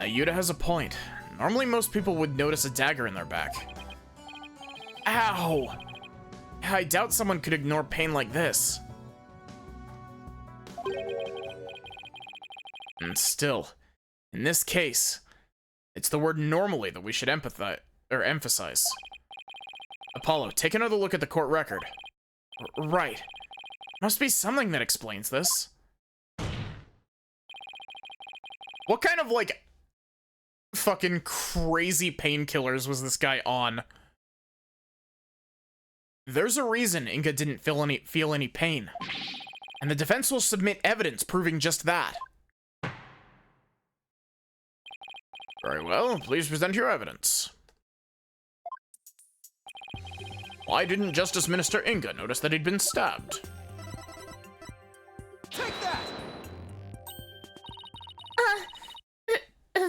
Nayuta has a point. Normally most people would notice a dagger in their back. Ow! I doubt someone could ignore pain like this. And still, in this case, it's the word normally that we should emphasize. Apollo, take another look at the court record. Right. Must be something that explains this. What kind of, like, fucking crazy painkillers was this guy on? There's a reason Inga didn't feel any pain. And the defense will submit evidence proving just that. Very well, please present your evidence. Why didn't Justice Minister Inga notice that he'd been stabbed? Take that!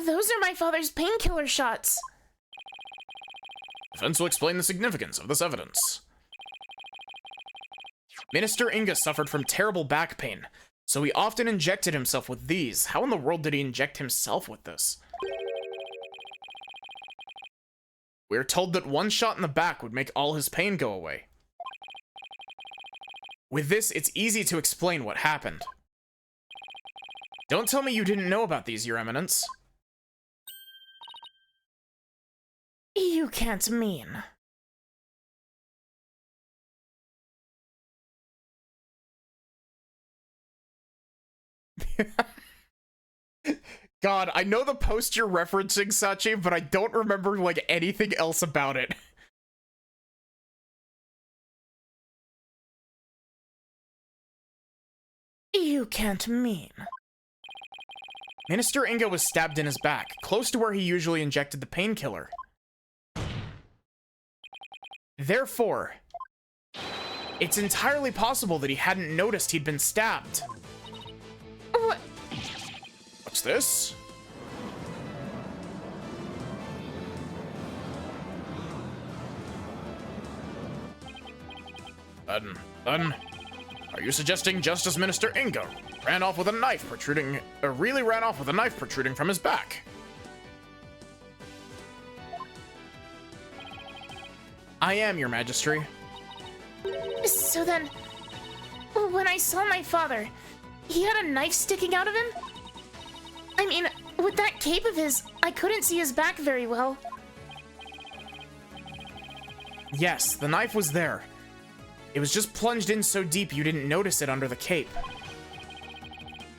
Those are my father's painkiller shots. Defense will explain the significance of this evidence. Minister Inga suffered from terrible back pain, so he often injected himself with these. How in the world did he inject himself with this? We are told that one shot in the back would make all his pain go away. With this, it's easy to explain what happened. Don't tell me you didn't know about these, Your Eminence. You can't mean. God, I know the post you're referencing, Sachi, but I don't remember, like, anything else about it. You can't mean. Minister Inga was stabbed in his back, close to where he usually injected the painkiller. Therefore, it's entirely possible that he hadn't noticed he'd been stabbed. What? What's this? Then, are you suggesting Justice Minister Inga ran off with a knife protruding, really ran off with a knife protruding from his back? I am, Your Majesty. So then, when I saw my father, he had a knife sticking out of him? I mean, with that cape of his, I couldn't see his back very well. Yes, the knife was there. It was just plunged in so deep you didn't notice it under the cape.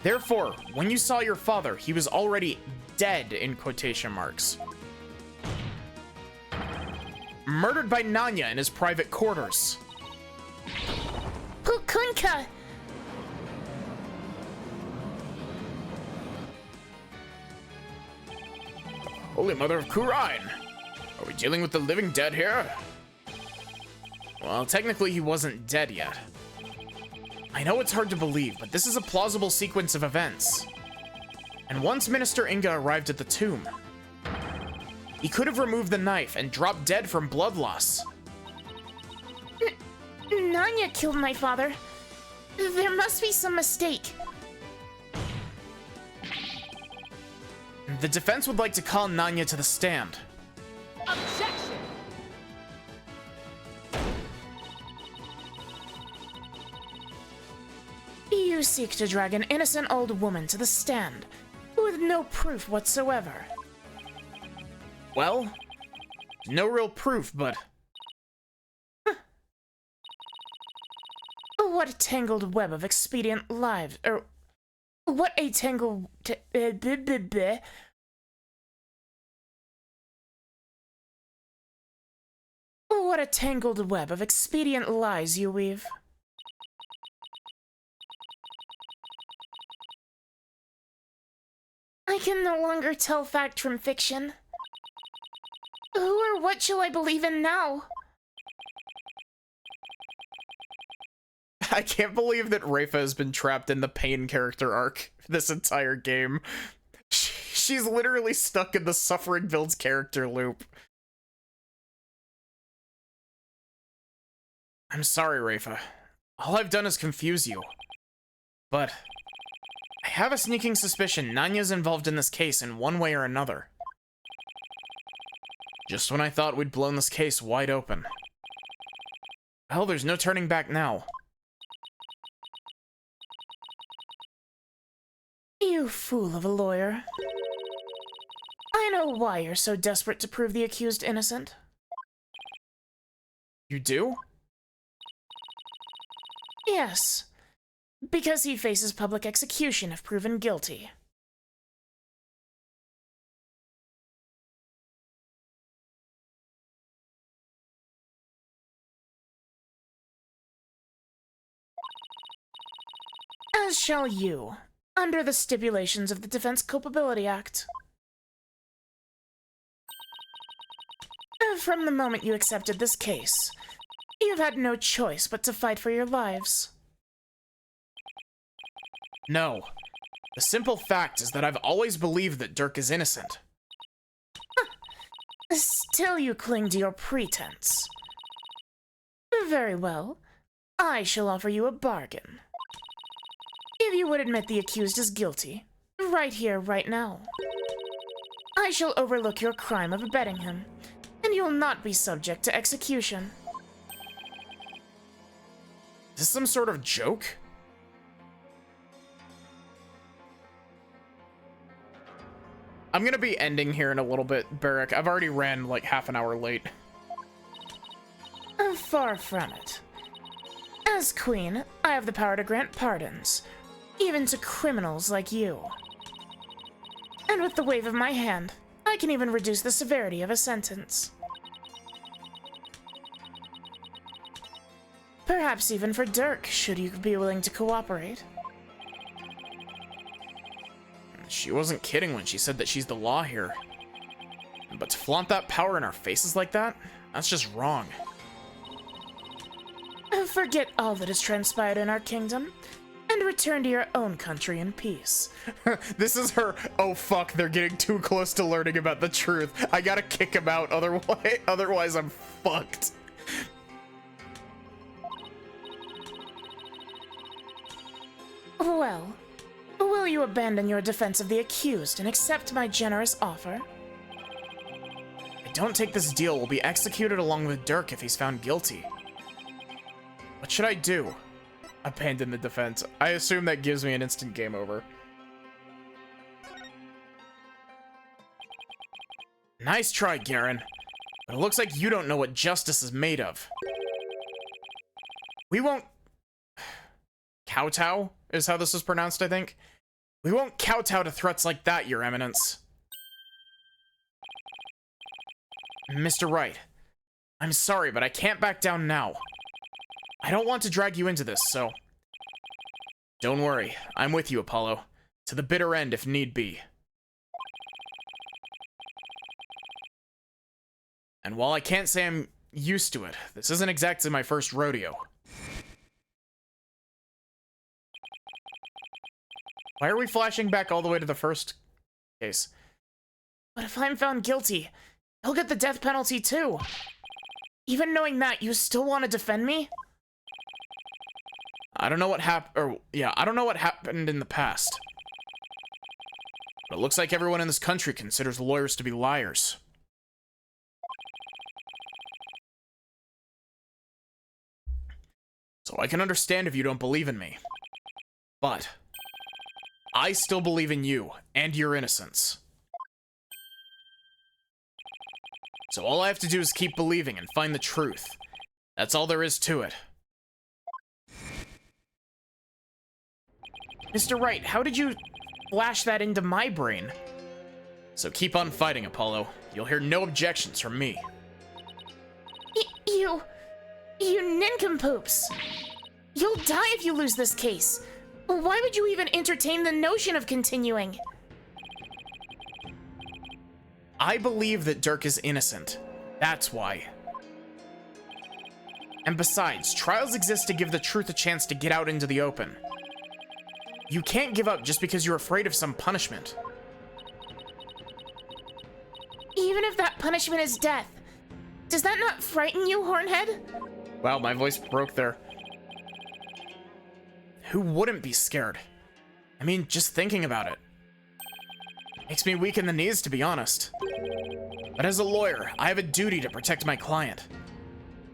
Therefore, when you saw your father, he was already dead, in quotation marks. Murdered by Nanya in his private quarters. Pukunka! Holy Mother of Kurain! Are we dealing with the living dead here? Well, technically he wasn't dead yet. I know it's hard to believe, but this is a plausible sequence of events. And once Minister Inga arrived at the tomb, he could have removed the knife and dropped dead from blood loss. Nanya killed my father. There must be some mistake. The defense would like to call Nanya to the stand. Objection! You seek to drag an innocent old woman to the stand, with no proof whatsoever. Well, no real proof, but... What a tangled web of expedient lives, or... What a tangled... What a tangled web of expedient lies you weave. I can no longer tell fact from fiction. Who or what shall I believe in now? I can't believe that Rayfa has been trapped in the Pain character arc this entire game. She's literally stuck in the Suffering Builds character loop. I'm sorry, Rayfa. All I've done is confuse you. But I have a sneaking suspicion Nanya's involved in this case in one way or another. Just when I thought we'd blown this case wide open. Well, there's no turning back now. You fool of a lawyer. I know why you're so desperate to prove the accused innocent. You do? Yes, because he faces public execution if proven guilty. As shall you, under the stipulations of the Defense Culpability Act. From the moment you accepted this case, you've had no choice but to fight for your lives. No. The simple fact is that I've always believed that Dirk is innocent. Still you cling to your pretense. Very well. I shall offer you a bargain. If you would admit the accused is guilty, right here, right now, I shall overlook your crime of abetting him, and you will not be subject to execution. Is this some sort of joke? I'm gonna be ending here in a little bit, Barrick. I've already ran like half an hour late. Far from it. As queen, I have the power to grant pardons, even to criminals like you. And with the wave of my hand, I can even reduce the severity of a sentence. Perhaps even for Dirk, should you be willing to cooperate. She wasn't kidding when she said that she's the law here. But to flaunt that power in our faces like that, that's just wrong. Forget all that has transpired in our kingdom, and return to your own country in peace. This is her, oh fuck, they're getting too close to learning about the truth. I gotta kick him out, otherwise I'm fucked. Well, will you abandon your defense of the accused and accept my generous offer? If I don't take this deal, we'll be executed along with Dirk if he's found guilty. What should I do? Abandon the defense. I assume that gives me an instant game over. Nice try, Garen. But it looks like you don't know what justice is made of. We won't... Kowtow is how this is pronounced, I think. We won't kowtow to threats like that, Your Eminence. Mr. Wright, I'm sorry, but I can't back down now. I don't want to drag you into this, so... Don't worry, I'm with you, Apollo. To the bitter end, if need be. And while I can't say I'm used to it, this isn't exactly my first rodeo. Why are we flashing back all the way to the first case? But if I'm found guilty, I'll get the death penalty too. Even knowing that, you still want to defend me? I don't know what I don't know what happened in the past. But it looks like everyone in this country considers lawyers to be liars. So I can understand if you don't believe in me. But I still believe in you and your innocence. So all I have to do is keep believing and find the truth. That's all there is to it. Mr. Wright, how did you flash that into my brain? So keep on fighting, Apollo. You'll hear no objections from me. You nincompoops! You'll die if you lose this case. Why would you even entertain the notion of continuing? I believe that Dirk is innocent. That's why. And besides, trials exist to give the truth a chance to get out into the open. You can't give up just because you're afraid of some punishment. Even if that punishment is death, does that not frighten you, Hornhead? Wow, my voice broke there. Who wouldn't be scared? I mean, just thinking about it. Makes me weak in the knees, to be honest. But as a lawyer, I have a duty to protect my client.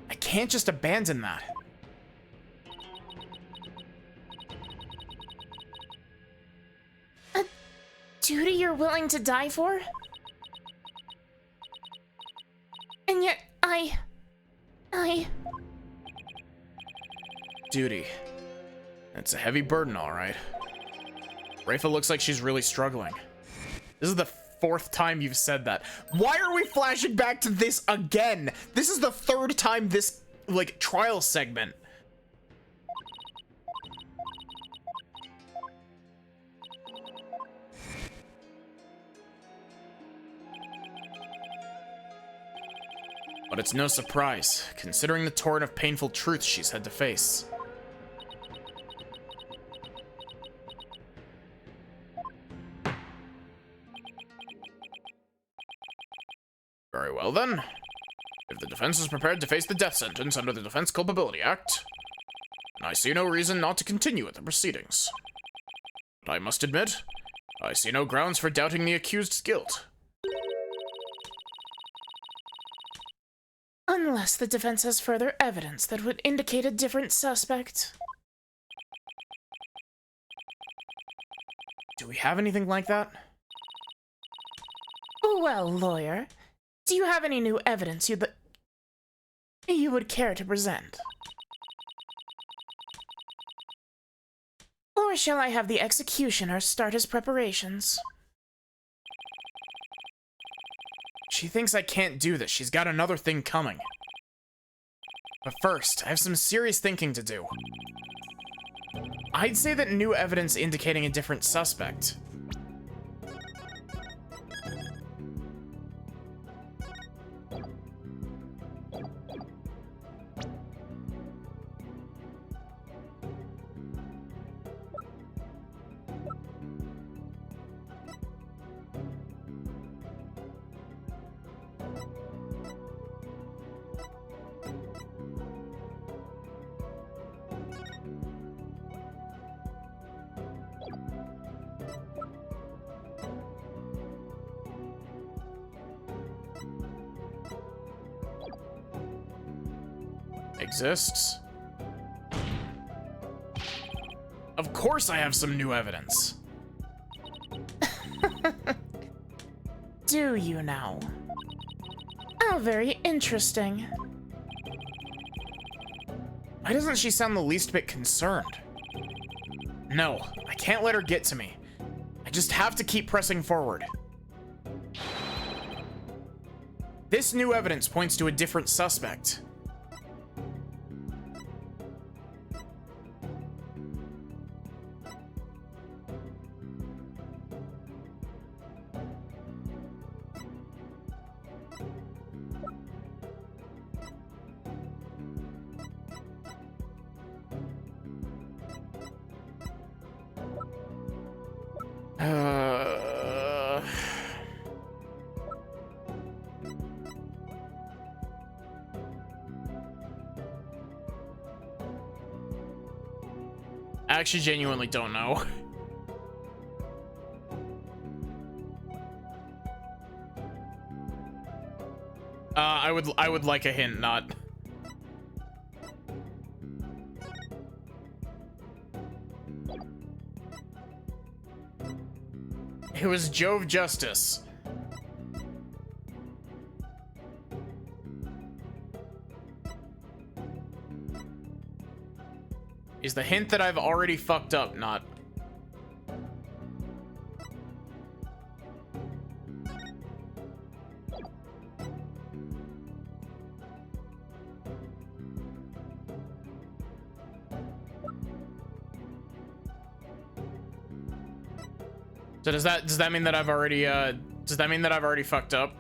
I can't just abandon that. A duty you're willing to die for? And yet, Duty. It's a heavy burden, all right. Rafa looks like she's really struggling. This is the 4th time you've said that. Why are we flashing back to this again? This is the 3rd time this, like, trial segment. But it's no surprise, considering the torrent of painful truths she's had to face. Very well then. If the defense is prepared to face the death sentence under the Defense Culpability Act, then I see no reason not to continue with the proceedings. But I must admit, I see no grounds for doubting the accused's guilt. Unless the defense has further evidence that would indicate a different suspect. Do we have anything like that? Well, lawyer, do you have any new evidence you would care to present? Or shall I have the executioner start his preparations? She thinks I can't do this. She's got another thing coming. But first, I have some serious thinking to do. I'd say that new evidence indicating a different suspect. Exists. Of course I have some new evidence. Do you now? Oh, very interesting. Why doesn't she sound the least bit concerned? No, I can't let her get to me. I just have to keep pressing forward. This new evidence points to a different suspect. I actually genuinely don't know. I would like a hint, not. It was Jove Justice. Is the hint that I've already fucked up, not? So does that mean that I've already fucked up?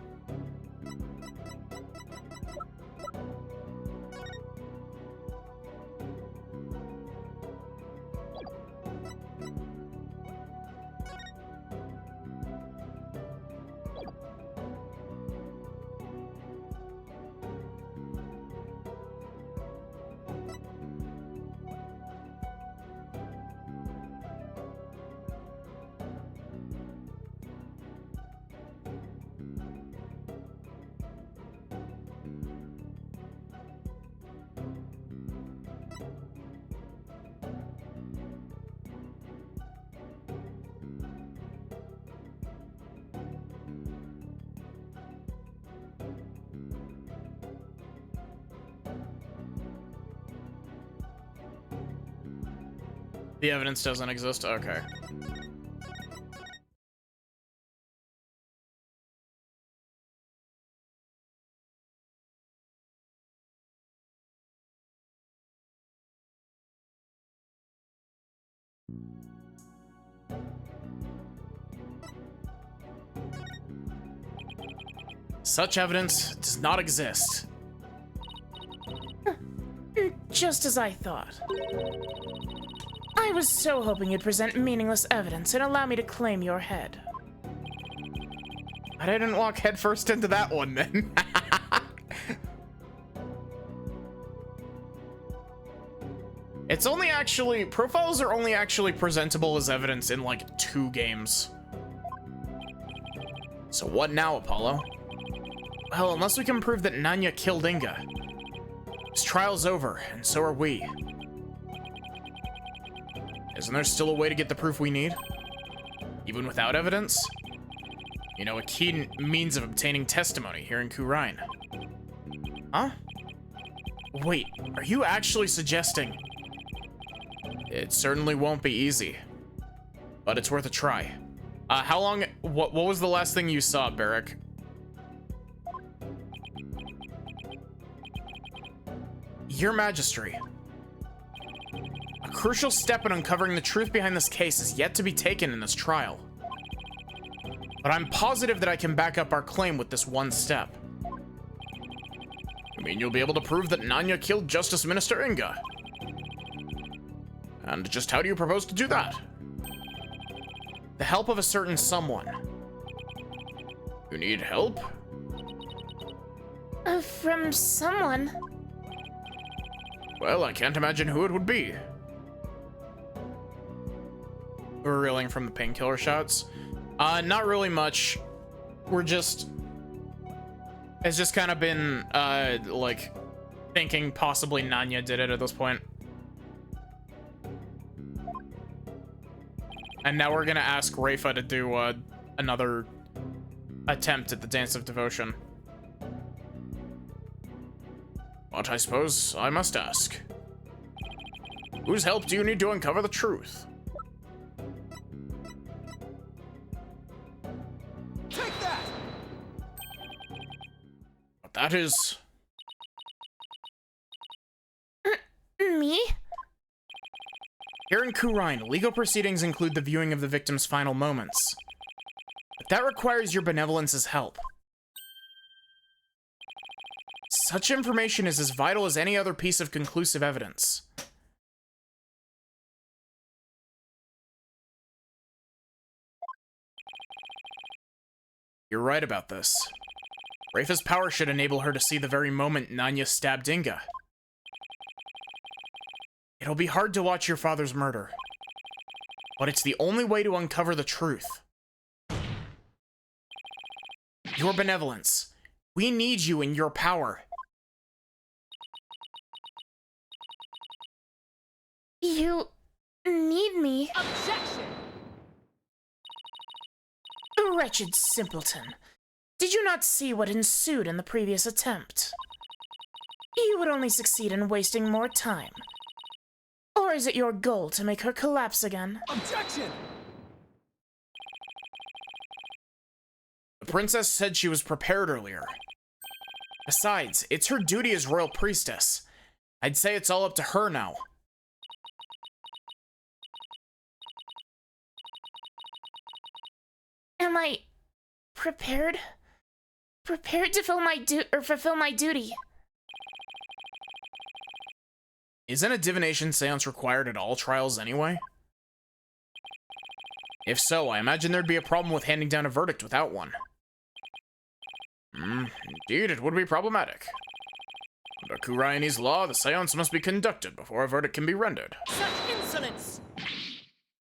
The evidence doesn't exist? Okay. Such evidence does not exist. Just as I thought. I was so hoping you'd present meaningless evidence and allow me to claim your head. I didn't walk headfirst into that one then. It's only actually, profiles are only actually presentable as evidence in like 2 games. So what now, Apollo? Well, unless we can prove that Nanya killed Inga. His trial's over, and so are we. Isn't there still a way to get the proof we need? Even without evidence? You know, a key means of obtaining testimony here in Khura'in. Huh? Wait, are you actually suggesting? It certainly won't be easy, but it's worth a try. How long, what was the last thing you saw, Barrick? Your Majesty. A crucial step in uncovering the truth behind this case is yet to be taken in this trial. But I'm positive that I can back up our claim with this one step. You mean you'll be able to prove that Nanya killed Justice Minister Inga? And just how do you propose to do that? The help of a certain someone. You need help? From someone? Well, I can't imagine who it would be. We're reeling from the painkiller shots. Not really much. We're just... It's just kind of been, like, thinking possibly Nanya did it at this point. And now we're gonna ask Rafa to do, another attempt at the Dance of Devotion. But I suppose I must ask. Whose help do you need to uncover the truth? Take that! But that is... Me? Here in Khura'in, legal proceedings include the viewing of the victim's final moments. But that requires your benevolence's help. Such information is as vital as any other piece of conclusive evidence. You're right about this. Rafa's power should enable her to see the very moment Nanya stabbed Inga. It'll be hard to watch your father's murder, but it's the only way to uncover the truth. Your benevolence. We need you in your power. You need me? Objection! Wretched simpleton. Did you not see what ensued in the previous attempt? You would only succeed in wasting more time. Or is it your goal to make her collapse again? Objection! The princess said she was prepared earlier. Besides, it's her duty as royal priestess. I'd say it's all up to her now. Am I prepared? Prepared to fulfill my duty? Isn't a divination seance required at all trials anyway? If so, I imagine there'd be a problem with handing down a verdict without one. Indeed, it would be problematic. Under Khura'ini's law, the seance must be conducted before a verdict can be rendered. Such insolence!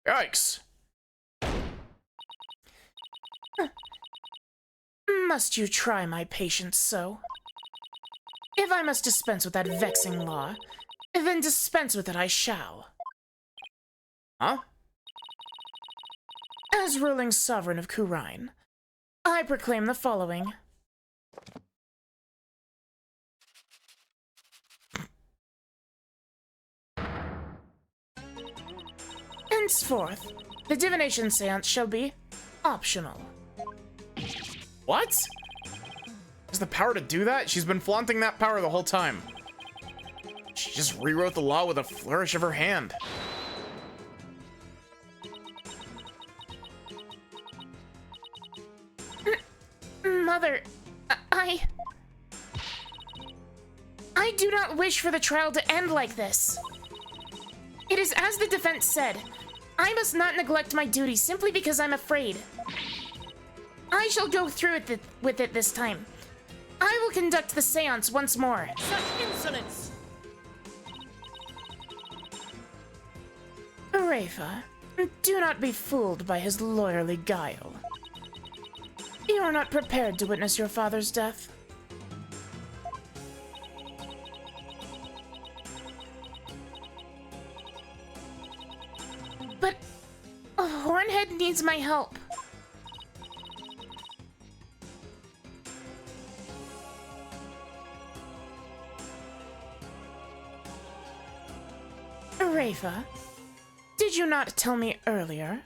Yikes! Must you try my patience so? If I must dispense with that vexing law, then dispense with it I shall. Huh? As ruling sovereign of Khura'in, I proclaim the following. Henceforth, the divination seance shall be optional. What? Has the power to do that? She's been flaunting that power the whole time. She just rewrote the law with a flourish of her hand. Mother, I do not wish for the trial to end like this. It is as the defense said, I must not neglect my duty simply because I'm afraid. I shall go through with it this time. I will conduct the seance once more. Such insolence! Rafa, do not be fooled by his lawyerly guile. You are not prepared to witness your father's death. But Hornhead needs my help. Rafa, did you not tell me earlier?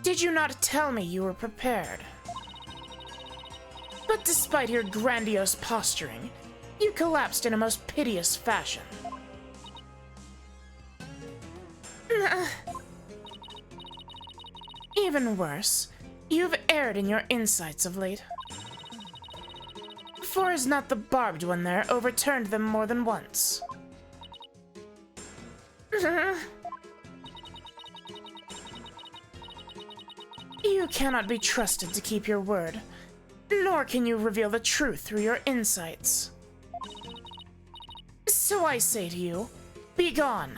Did you not tell me you were prepared? But despite your grandiose posturing, you collapsed in a most piteous fashion. Even worse, you've erred in your insights of late. For is not the barbed one there overturned them more than once? You cannot be trusted to keep your word, nor can you reveal the truth through your insights. So I say to you, be gone.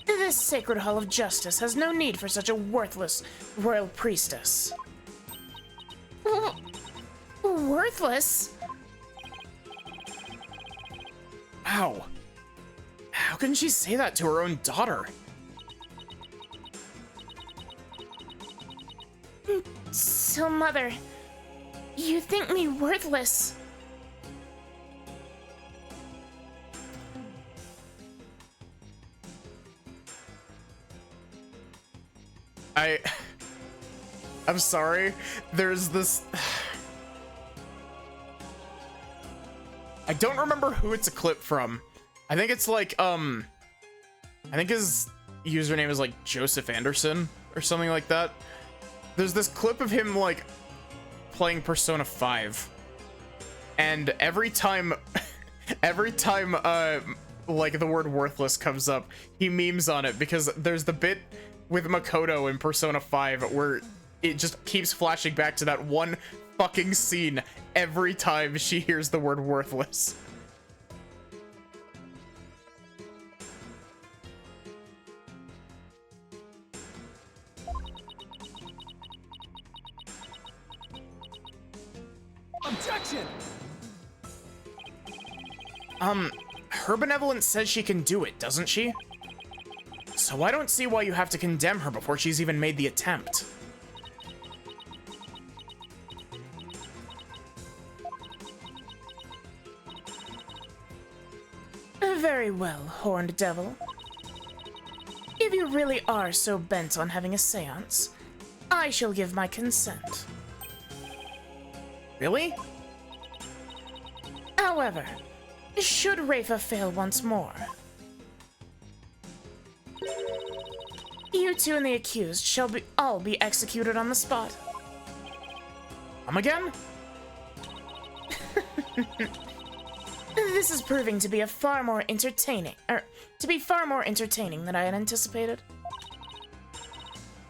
This sacred hall of justice has no need for such a worthless royal priestess. Worthless? Ow. How can she say that to her own daughter? So, Mother, you think me worthless? I'm sorry. There's this... I don't remember who it's a clip from. I think it's like, I think his username is like Joseph Anderson or something like that. There's this clip of him like playing Persona 5. And every time like the word worthless comes up, he memes on it because there's the bit with Makoto in Persona 5 where it just keeps flashing back to that one fucking scene every time she hears the word worthless. Objection! Her benevolence says she can do it, doesn't she? So I don't see why you have to condemn her before she's even made the attempt. Very well, horned devil. If you really are so bent on having a seance, I shall give my consent. Really? However, should Rafa fail once more, you two and the accused shall all be executed on the spot. Come again? This is proving to be far more entertaining than I had anticipated.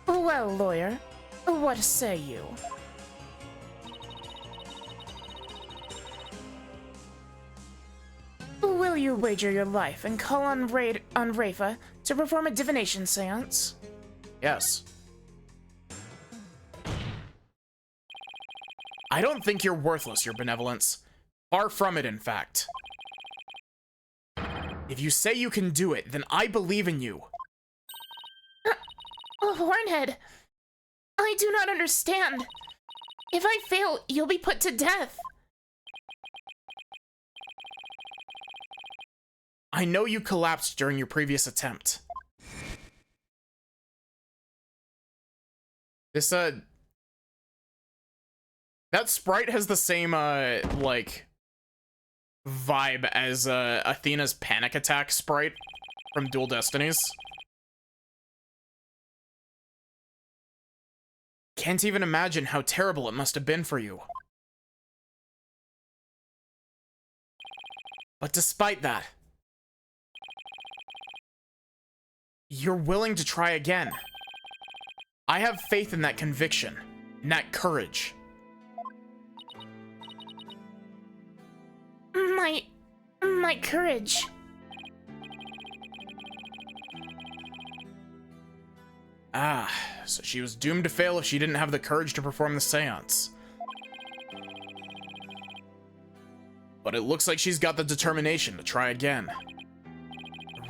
Well, lawyer, what say you? Will you wager your life and call on Rafa to perform a divination seance? Yes. I don't think you're worthless, your benevolence. Far from it, in fact. If you say you can do it, then I believe in you. Hornhead, I do not understand. If I fail, you'll be put to death. I know you collapsed during your previous attempt. This, that sprite has the same, like, vibe as, Athena's Panic Attack sprite from Dual Destinies. Can't even imagine how terrible it must have been for you. But despite that, You're willing to try again. I have faith in that conviction, in that courage. My courage. Ah, so she was doomed to fail if she didn't have the courage to perform the seance. But it looks like she's got the determination to try again.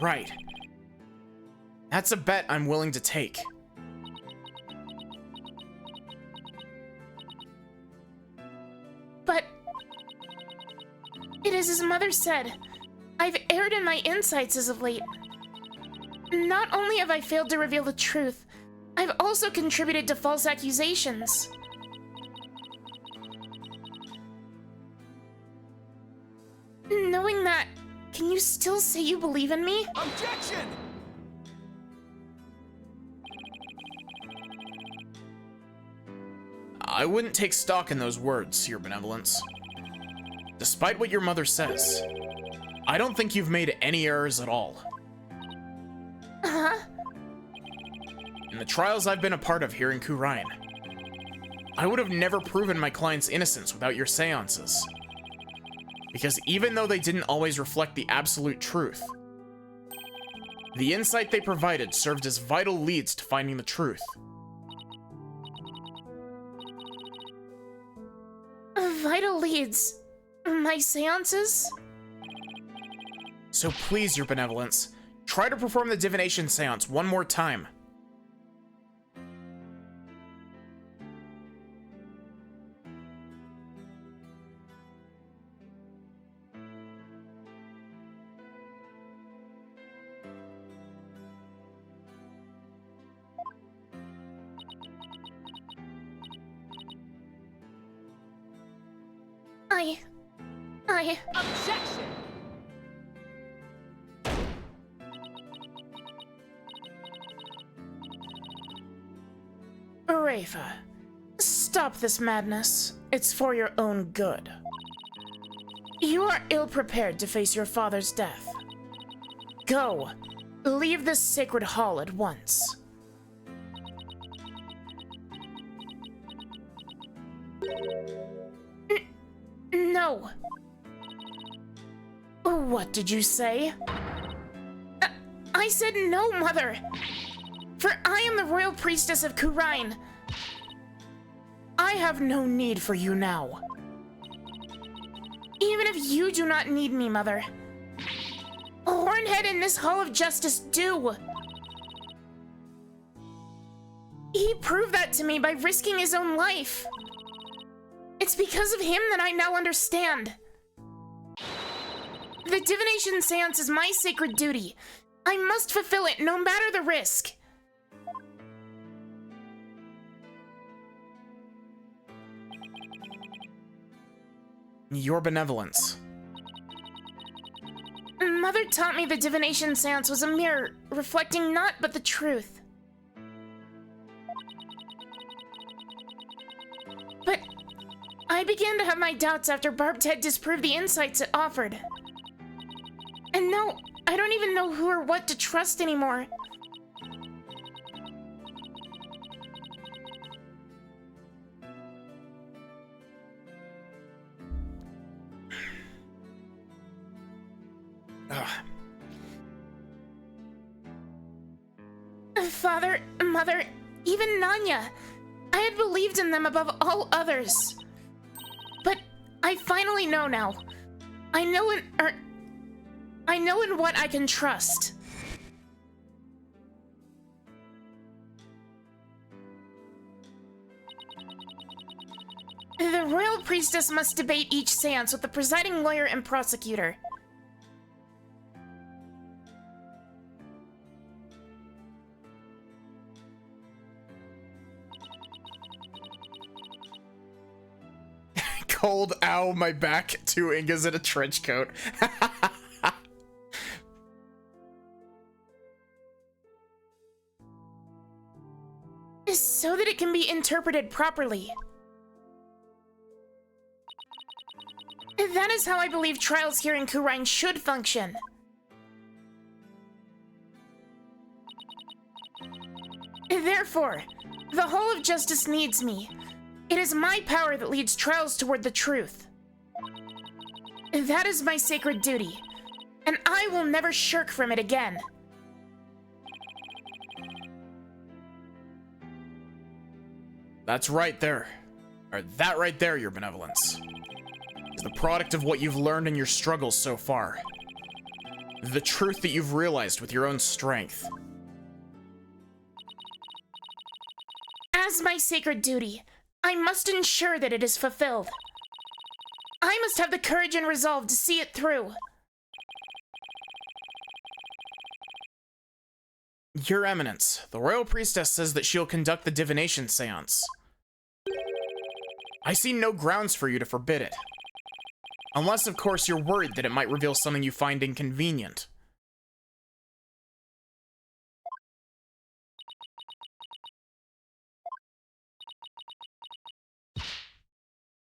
Right. That's a bet I'm willing to take. But it is as Mother said. I've erred in my insights as of late. Not only have I failed to reveal the truth, I've also contributed to false accusations. Knowing that, can you still say you believe in me? Objection! I wouldn't take stock in those words, Your Benevolence. Despite what your mother says, I don't think you've made any errors at all. Huh? In the trials I've been a part of here in Khura'in, I would have never proven my client's innocence without your seances. Because even though they didn't always reflect the absolute truth, the insight they provided served as vital leads to finding the truth. Vital leads. My seances? So please, Your Benevolence, try to perform the divination seance one more time. Objection! Rafa, stop this madness. It's for your own good. You are ill-prepared to face your father's death. Go. Leave this sacred hall at once. No. What did you say? I said no, Mother. For I am the royal priestess of Khura'in. I have no need for you now. Even if you do not need me, Mother. Hornhead in this Hall of Justice do. He proved that to me by risking his own life. It's because of him that I now understand. The divination seance is my sacred duty. I must fulfill it no matter the risk. Your Benevolence. Mother taught me the divination seance was a mirror, reflecting naught but the truth. But I began to have my doubts after Barbed Head disproved the insights it offered. And now, I don't even know who or what to trust anymore. Father, Mother, even Nanya. I had believed in them above all others. But I finally know now. I know in what I can trust. The royal priestess must debate each seance with the presiding lawyer and prosecutor. Cold, ow, my back, 2 Ingas in a trench coat. So that it can be interpreted properly. That is how I believe trials here in Khura'in should function. Therefore, the Hall of Justice needs me. It is my power that leads trials toward the truth. That is my sacred duty, and I will never shirk from it again. That's right there. Or that right there, your benevolence. Is the product of what you've learned in your struggles so far. The truth that you've realized with your own strength. As my sacred duty, I must ensure that it is fulfilled. I must have the courage and resolve to see it through. Your Eminence, the Royal Priestess says that she'll conduct the divination seance. I see no grounds for you to forbid it. Unless, of course, you're worried that it might reveal something you find inconvenient.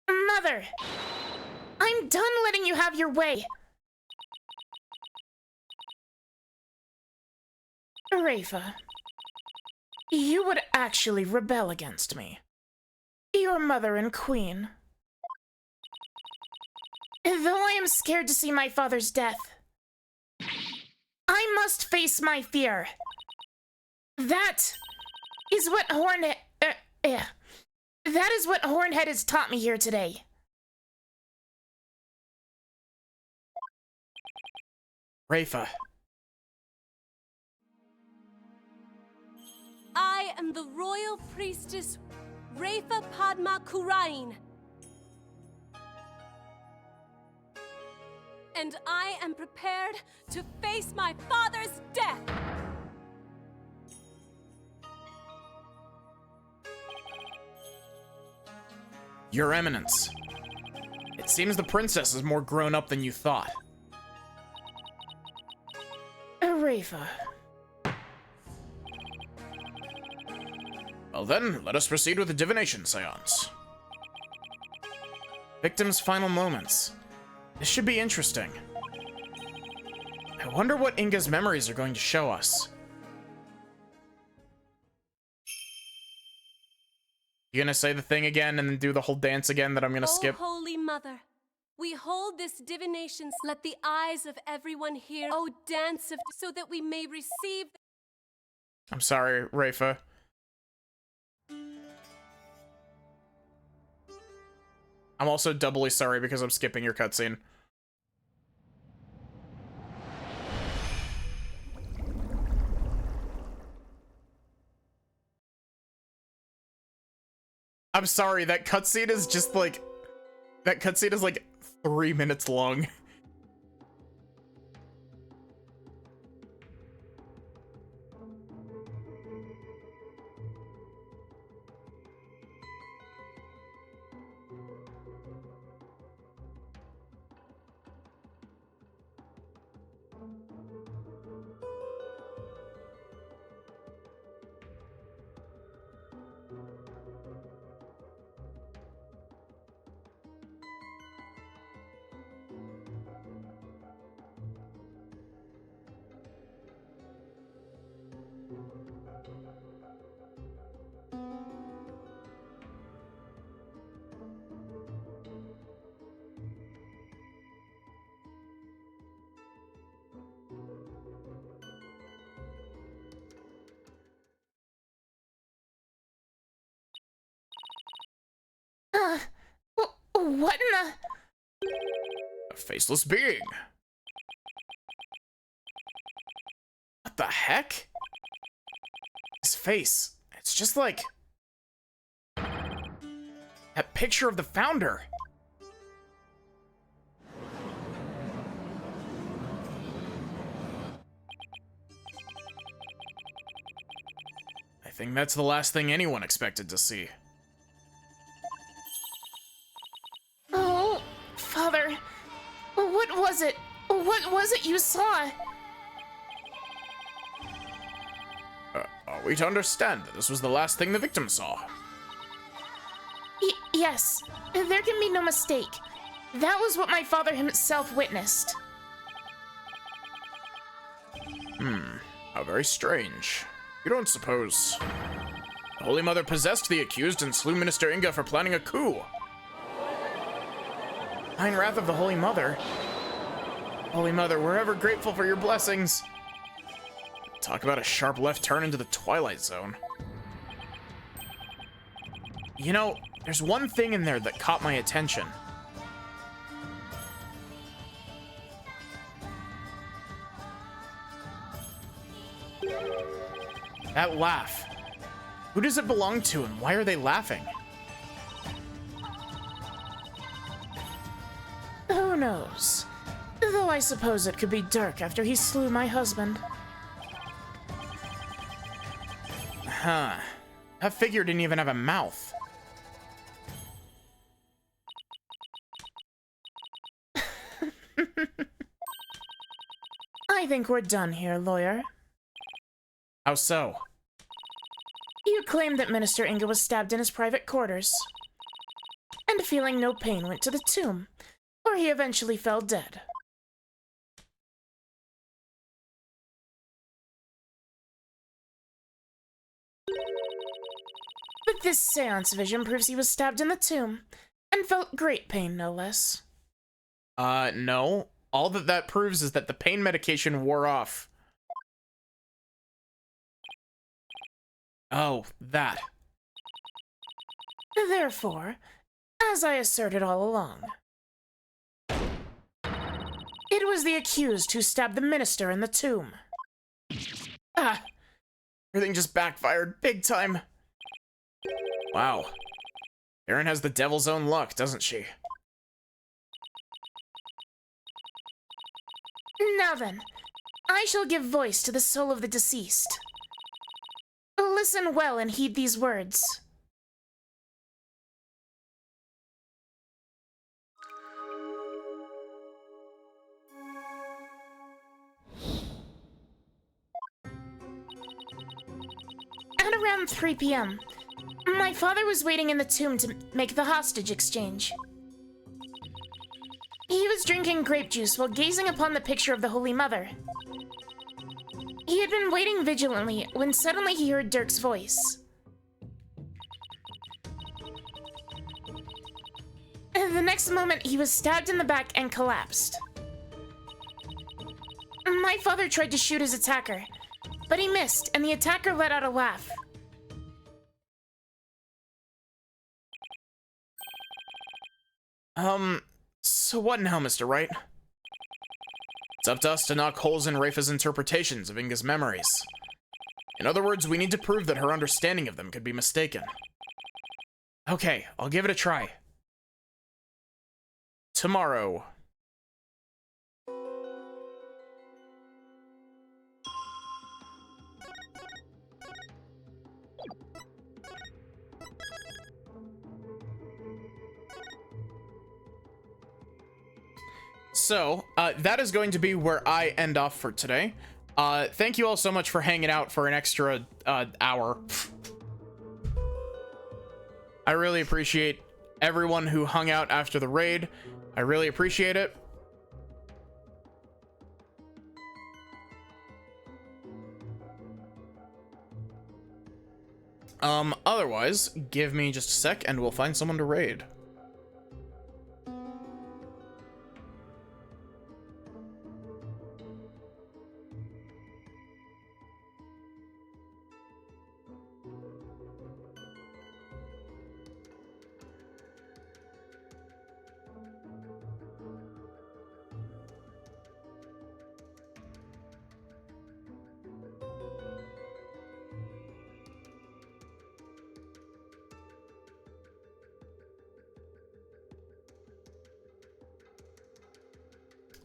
Mother! I'm done letting you have your way. Rafa, you would actually rebel against me. Your mother and queen. Though I am scared to see my father's death, I must face my fear. That is what That is what Hornhead has taught me here today. Rafa. I am the Royal Priestess Rafa Padma Kurain. And I am prepared to face my father's death. Your Eminence. It seems the princess is more grown up than you thought. Rafa. Well then, let us proceed with the divination seance. Victim's final moments. This should be interesting. I wonder what Inga's memories are going to show us. You gonna say the thing again and then do the whole dance again that I'm gonna skip? Oh, Holy Mother, we hold this divination. Let the eyes of everyone here, oh, dance of, so that we may receive. I'm sorry, Rafa. I'm also doubly sorry because I'm skipping your cutscene. I'm sorry, that cutscene is just like... That cutscene is like 3 minutes long. What in the... A faceless being. What the heck? His face. It's just like... that picture of the founder. I think that's the last thing anyone expected to see. Oh, Father. What was it? What was it you saw? Are we to understand that this was the last thing the victim saw? Yes. There can be no mistake. That was what my father himself witnessed. How very strange. You don't suppose... The Holy Mother possessed the accused and slew Minister Inga for planning a coup. Fine wrath of the Holy Mother. Holy Mother, we're ever grateful for your blessings. Talk about a sharp left turn into the Twilight Zone. You know, there's one thing in there that caught my attention. That laugh. Who does it belong to and why are they laughing? Who knows? Though I suppose it could be Dirk after he slew my husband. Huh. That figure didn't even have a mouth. I think we're done here, lawyer. How so? You claimed that Minister Inga was stabbed in his private quarters. And feeling no pain went to the tomb, where he eventually fell dead. But this seance vision proves he was stabbed in the tomb, and felt great pain, no less. No. All that proves is that the pain medication wore off. Oh, that. Therefore, as I asserted all along, it was the accused who stabbed the minister in the tomb. Ah! Everything just backfired big time. Wow. Erin has the devil's own luck, doesn't she? Now then, I shall give voice to the soul of the deceased. Listen well and heed these words. At around 3 p.m., my father was waiting in the tomb to make the hostage exchange. He was drinking grape juice while gazing upon the picture of the Holy Mother. He had been waiting vigilantly when suddenly he heard Dirk's voice. The next moment, he was stabbed in the back and collapsed. My father tried to shoot his attacker, but he missed, and the attacker let out a laugh. So what now, Mr. Wright? It's up to us to knock holes in Rafa's interpretations of Inga's memories. In other words, we need to prove that her understanding of them could be mistaken. Okay, I'll give it a try. Tomorrow. So, that is going to be where I end off for today. Thank you all so much for hanging out for an extra hour. I really appreciate everyone who hung out after the raid. I really appreciate it. Otherwise, give me just a sec and we'll find someone to raid.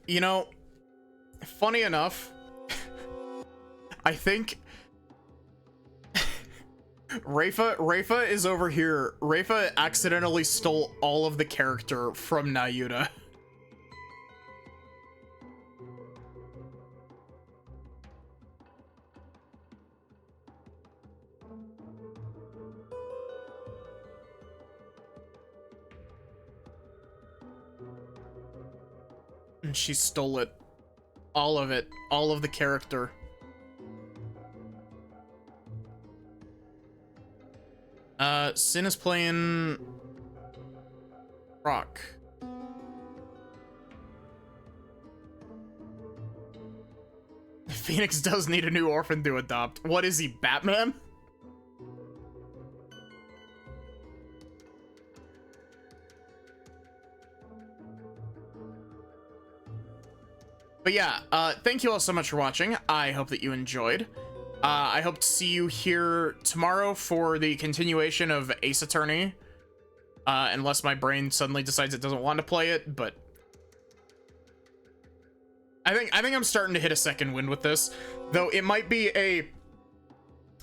You know, funny enough, I think Rafa is over here. Rafa accidentally stole all of the character from Nayuta. And she stole it. All of it. All of the character. Sin is playing rock. Phoenix does need a new orphan to adopt. What is he, Batman? But yeah, thank you all so much for watching. I hope that you enjoyed. I hope to see you here tomorrow for the continuation of Ace Attorney. Unless my brain suddenly decides it doesn't want to play it, but I think I'm starting to hit a second wind with this. Though it might be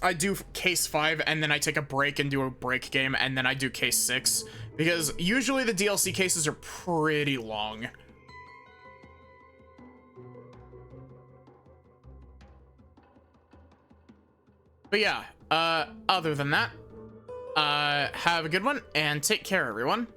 I do case 5 and then I take a break and do a break game and then I do case 6. Because usually the DLC cases are pretty long. But yeah, other than that, have a good one and take care, everyone.